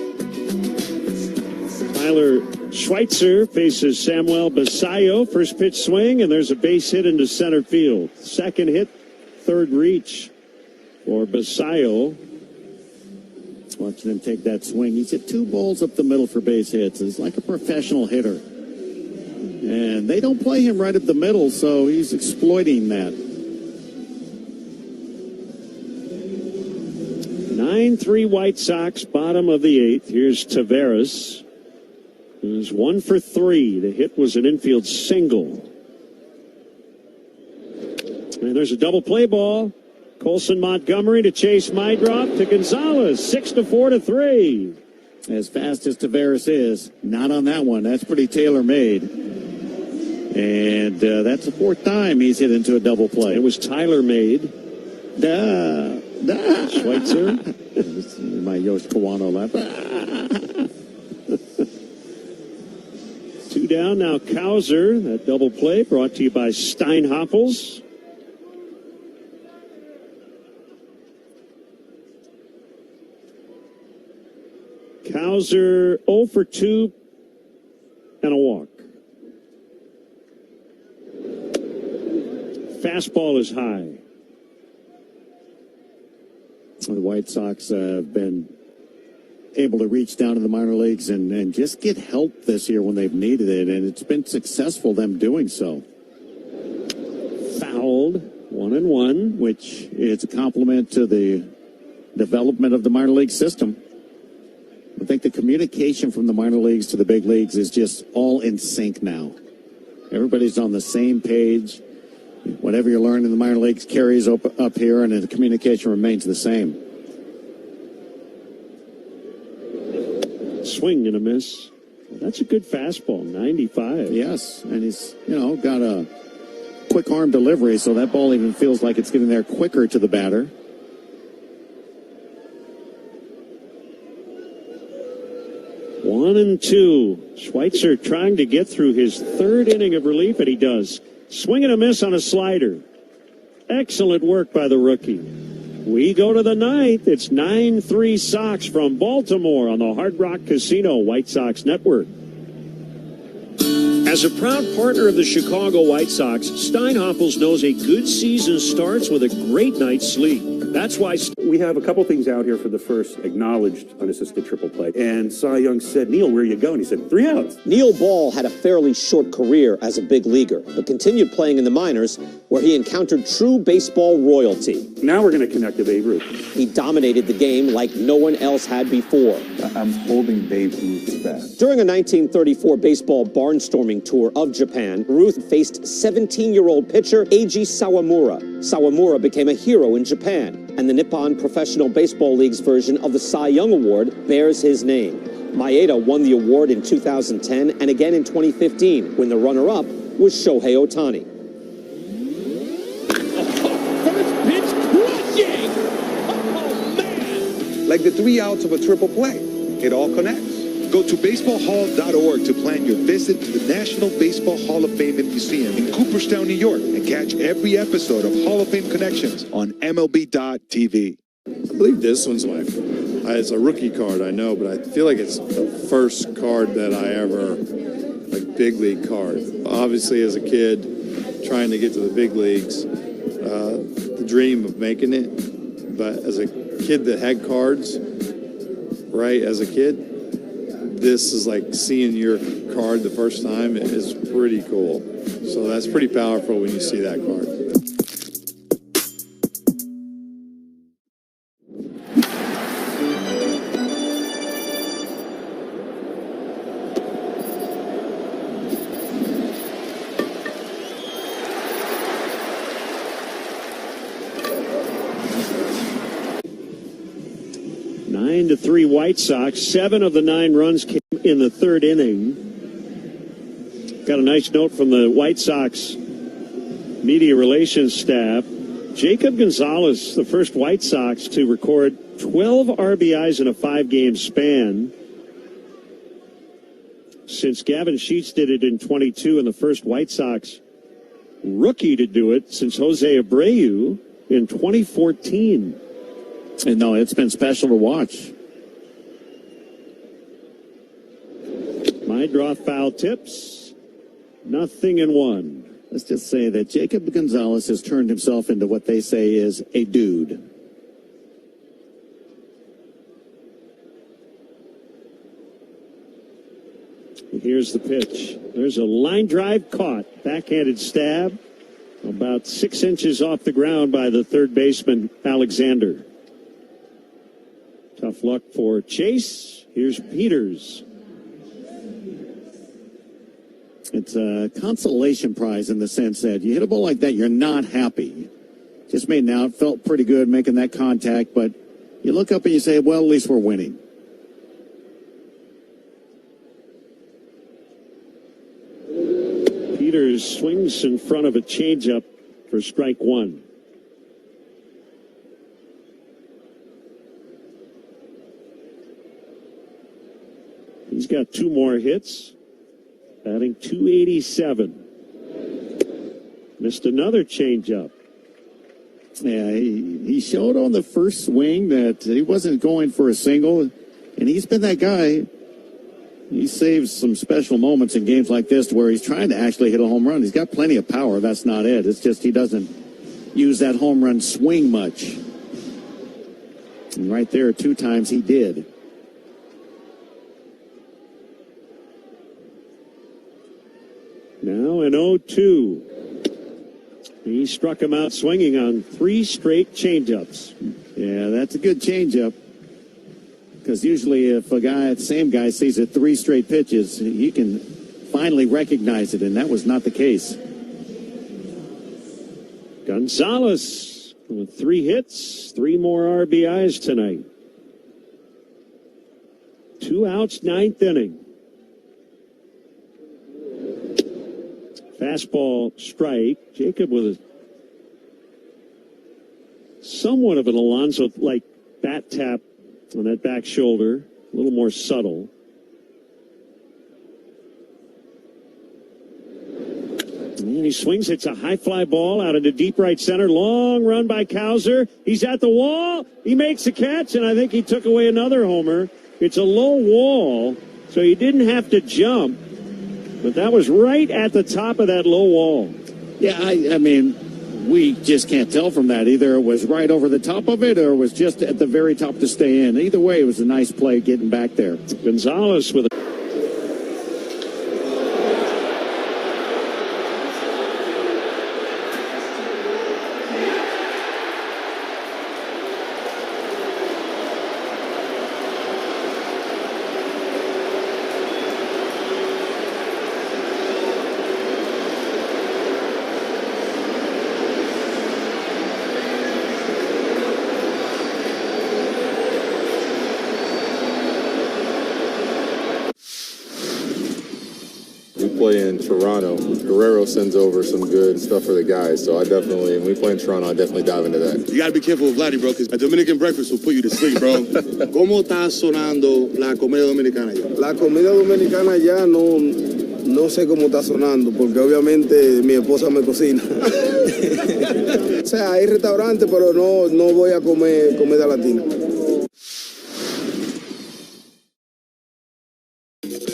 Tyler Schweitzer faces Samuel Basayo. First pitch swing, and there's a base hit into center field. Second hit, third reach for Basayo. Watching him take that swing. He's hit 2 balls up the middle for base hits. He's like a professional hitter. And they don't play him right up the middle, so he's exploiting that. 9-3 White Sox, bottom of the 8th. Here's Taveras. It was 1 for 3. The hit was an infield single. And there's a double play ball. Colson Montgomery to Chase Mydrop to Gonzalez. 6-4-3. As fast as Taveras is, not on that one. That's pretty tailor-made. And that's the 4th time he's hit into a double play. It was Tyler made. Duh. Schweitzer. My Yosh Kawano left. 2 down now. Kauser. That double play brought to you by Steinhoffels. Kauser 0 for 2 and a walk. Fastball is high. The White Sox have been able to reach down to the minor leagues and just get help this year when they've needed it, and it's been successful, them doing so. Fouled, 1-1, which is a compliment to the development of the minor league system. I think the communication from the minor leagues to the big leagues is just all in sync now. Everybody's on the same page. Whatever you learn in the minor leagues carries up here, and the communication remains the same. Swing and a miss. That's a good fastball, 95. Yes, and he's, got a quick arm delivery, so that ball even feels like it's getting there quicker to the batter. One and two. Schweitzer trying to get through his third inning of relief, and he does. Swing and a miss on a slider. Excellent work by the rookie. We go to the ninth. It's 9-3 Sox from Baltimore on the Hard Rock Casino White Sox Network. As a proud partner of the Chicago White Sox, Steinhoffels knows a good season starts with a great night's sleep. That's why we have a couple things out here for the first acknowledged unassisted triple play. And Cy Young said, "Neil, where are you going?" He said, 3 outs. Neil Ball had a fairly short career as a big leaguer, but continued playing in the minors, where he encountered true baseball royalty. Now we're going to connect to Babe Ruth. He dominated the game like no one else had before. I'm holding Babe Ruth's bat. During a 1934 baseball barnstorming tour of Japan, Ruth faced 17-year-old pitcher Eiji Sawamura. Sawamura became a hero in Japan, and the Nippon Professional Baseball League's version of the Cy Young Award bears his name. Maeda won the award in 2010 and again in 2015, when the runner-up was Shohei Ohtani. First pitch crushing! Oh, man! Like the 3 outs of a triple play. It all connects. Go to baseballhall.org to plan your visit to the National Baseball Hall of Fame and Museum in Cooperstown, New York, and catch every episode of Hall of Fame Connections on MLB.tv. I believe this one's it's a rookie card, I know, but I feel like it's the first card that I ever, big league card. Obviously, as a kid, trying to get to the big leagues, the dream of making it, but as a kid that had cards, right, as a kid, this is like seeing your card the first time. It is pretty cool. So that's pretty powerful when you see that card. Nine to 3 White Sox. 7 of the 9 runs came in the third inning. Got a nice note from the White Sox media relations staff. Jacob Gonzalez, the first White Sox to record 12 RBIs in a 5-game span. Since Gavin Sheets did it in 22, and the first White Sox rookie to do it since Jose Abreu in 2014. And no, it's been special to watch. My draw foul tips. 0-1. Let's just say that Jacob Gonzalez has turned himself into what they say is a dude. Here's the pitch. There's a line drive caught. Backhanded stab. About 6 inches off the ground by the third baseman, Alexander. Tough luck for Chase. Here's Peters. It's a consolation prize in the sense that you hit a ball like that, you're not happy. Just made an out, felt pretty good making that contact, but you look up and you say, well, at least we're winning. Peters swings in front of a changeup for strike 1. He's got 2 more hits, batting .287. Missed another changeup. Yeah, he showed on the first swing that he wasn't going for a single, and he's been that guy. He saves some special moments in games like this where he's trying to actually hit a home run. He's got plenty of power. That's not it. It's just he doesn't use that home run swing much. And right there, 2 times he did. Now an 0-2. He struck him out swinging on 3 straight changeups. Yeah, that's a good changeup. Because usually if the same guy sees it 3 straight pitches, he can finally recognize it, and that was not the case. Gonzalez with 3 hits, 3 more RBIs tonight. 2 outs, 9th inning. Fastball strike. Jacob with somewhat of an Alonso-like bat tap on that back shoulder. A little more subtle. And he swings, hits a high fly ball out into deep right center. Long run by Cowser. He's at the wall. He makes a catch, and I think he took away another homer. It's a low wall, so he didn't have to jump. But that was right at the top of that low wall. Yeah, I mean, we just can't tell from that. Either it was right over the top of it or it was just at the very top to stay in. Either way, it was a nice play getting back there. Gonzalez with a... Play in Toronto. Guerrero sends over some good stuff for the guys, so when we play in Toronto, I definitely dive into that. You gotta be careful with Vladdy, bro, because a Dominican breakfast will put you to sleep, bro. ¿Cómo está sonando la comida dominicana ya? La comida dominicana ya no sé cómo está sonando, porque obviamente mi esposa me cocina. O sea, hay restaurantes, pero no voy a comer comida latina.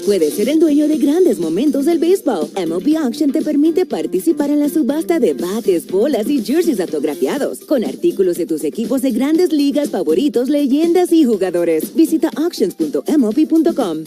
Puedes ser el dueño de grandes momentos del béisbol. MLB Auction te permite participar en la subasta de bates, bolas y jerseys autografiados, con artículos de tus equipos de grandes ligas favoritos, leyendas y jugadores. Visita auctions.mlb.com.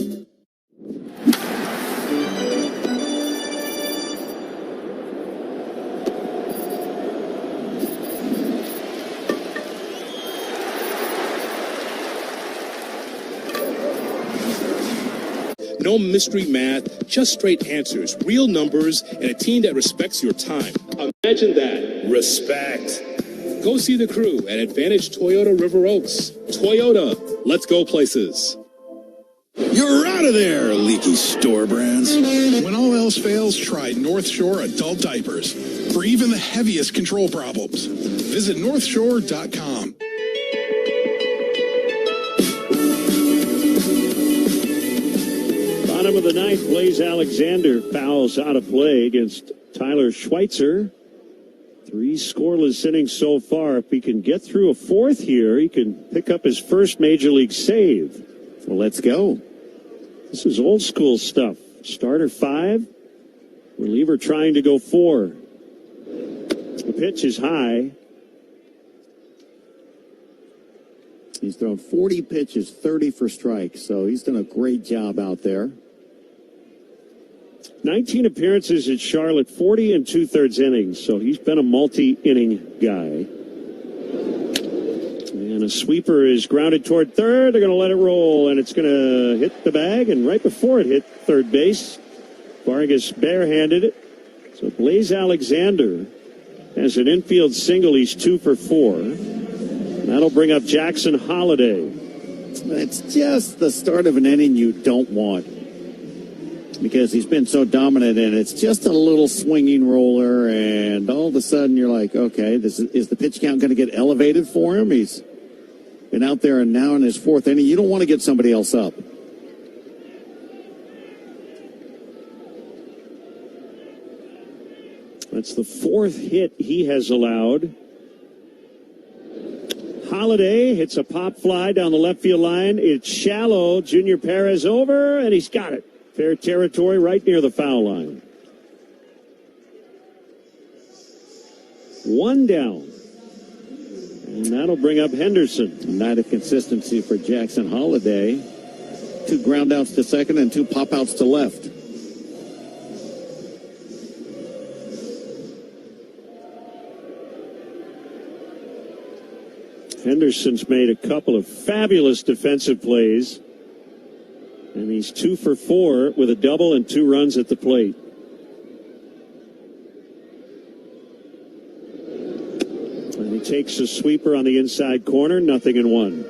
No mystery math, just straight answers, real numbers, and a team that respects your time. Imagine that. Respect. Go see the crew at Advantage Toyota River Oaks. Toyota, let's go places. You're out of there, leaky store brands. When all else fails, try North Shore Adult Diapers for even the heaviest control problems. Visit northshore.com. Bottom of the ninth, Blaze Alexander fouls out of play against Tyler Schweitzer. 3 scoreless innings so far. If he can get through a 4th here, he can pick up his first major league save. Well, let's go. This is old school stuff. Starter 5, reliever trying to go 4. The pitch is high. He's thrown 40 pitches, 30 for strikes, so he's done a great job out there. 19 appearances at Charlotte, 40 2/3 innings, so he's been a multi-inning guy. And a sweeper is grounded toward third. They're going to let it roll, and it's going to hit the bag, and right before it hit third base, Vargas barehanded it. So Blaze Alexander has an infield single. He's 2 for 4. That'll bring up Jackson Holiday. It's just the start of an inning you don't want, because he's been so dominant, and it's just a little swinging roller, and all of a sudden you're like, okay, is the pitch count going to get elevated for him? He's been out there and now in his 4th inning. You don't want to get somebody else up. That's the 4th hit he has allowed. Holiday hits a pop fly down the left field line. It's shallow. Junior Perez over, and he's got it. Fair territory right near the foul line. 1 down. And that'll bring up Henderson. A night of consistency for Jackson Holiday. 2 ground outs to second and 2 pop outs to left. Henderson's made a couple of fabulous defensive plays. And he's 2 for 4 with a double and 2 runs at the plate. And he takes a sweeper on the inside corner, 0-1.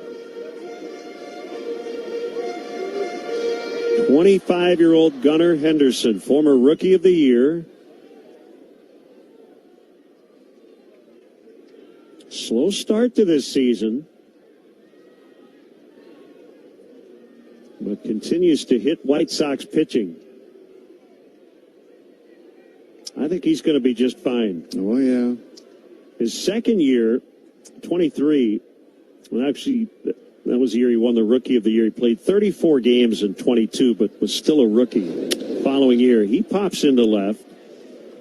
25-year-old Gunnar Henderson, former Rookie of the Year. Slow start to this season, but continues to hit White Sox pitching. I think he's going to be just fine. Oh, yeah. His second year, 23, well, actually, that was the year he won the Rookie of the Year. He played 34 games in 22, but was still a rookie. Following year, he pops into left.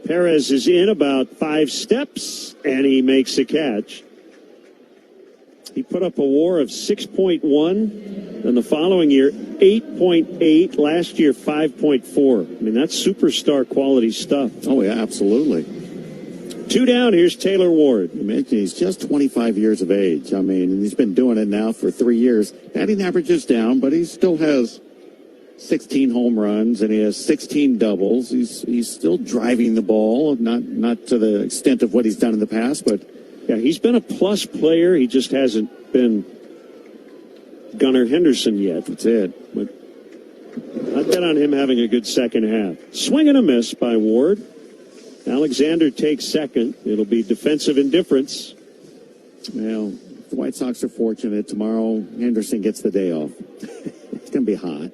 Perez is in about 5 steps, and he makes a catch. He put up a WAR of 6.1, and the following year, 8.8. Last year, 5.4. I mean, that's superstar quality stuff. Oh, yeah, absolutely. 2 down. Here's Taylor Ward. You mentioned he's just 25 years of age. I mean, he's been doing it now for 3 years. Batting average is down, but he still has 16 home runs and he has 16 doubles. He's still driving the ball, not to the extent of what he's done in the past, but yeah, he's been a plus player. He just hasn't been Gunnar Henderson yet. That's it. But I bet on him having a good second half. Swing and a miss by Ward. Alexander takes second. It'll be defensive indifference. Well, the White Sox are fortunate. Tomorrow, Henderson gets the day off. It's going to be hot.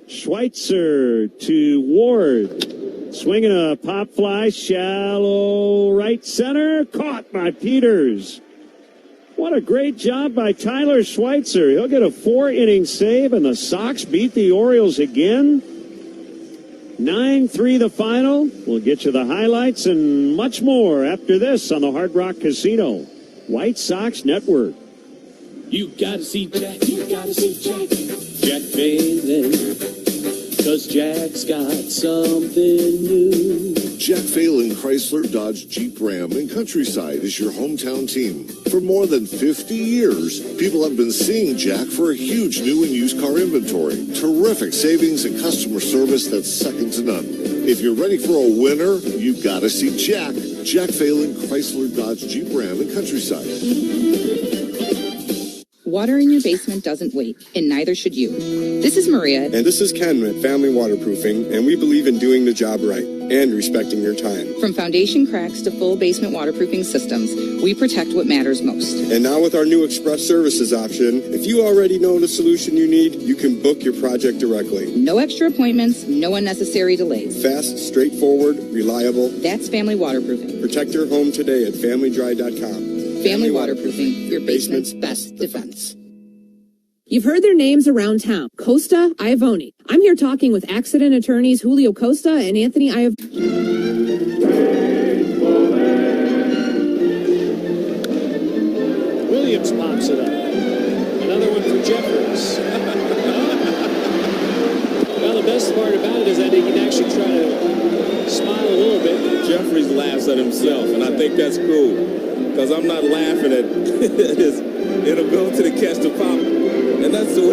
Schweitzer to Ward. Swinging a pop fly, shallow right center. Caught by Peters. What a great job by Tyler Schweitzer. He'll get a 4-inning save, and the Sox beat the Orioles again. 9-3 the final. We'll get you the highlights and much more after this on the Hard Rock Casino White Sox Network. You gotta see Jack, you gotta see Jack. Jack Phelan, 'cause Jack's got something new. Jack Phelan Chrysler Dodge Jeep Ram in Countryside is your hometown team. For more than 50 years, people have been seeing Jack for a huge new and used car inventory. Terrific savings and customer service that's second to none. If you're ready for a winner, you gotta see Jack. Jack Phelan Chrysler Dodge Jeep Ram in Countryside. Water in your basement doesn't wait, and neither should you. This is Maria. And this is Ken at Family Waterproofing, and we believe in doing the job right and respecting your time. From foundation cracks to full basement waterproofing systems, we protect what matters most. And now with our new Express Services option, if you already know the solution you need, you can book your project directly. No extra appointments, no unnecessary delays. Fast, straightforward, reliable. That's Family Waterproofing. Protect your home today at familydry.com. Family Waterproofing, your basement's best defense. You've heard their names around town. Costa, Iavone. I'm here talking with accident attorneys Julio Costa and Anthony Iavone. Williams pops it up. Another one for Jeffers. Well, the best part about it is that he can actually try to smile a little bit. Jeffries laughs at himself, and I think that's cool. Because I'm not laughing at his inability to catch the pop. And that's the way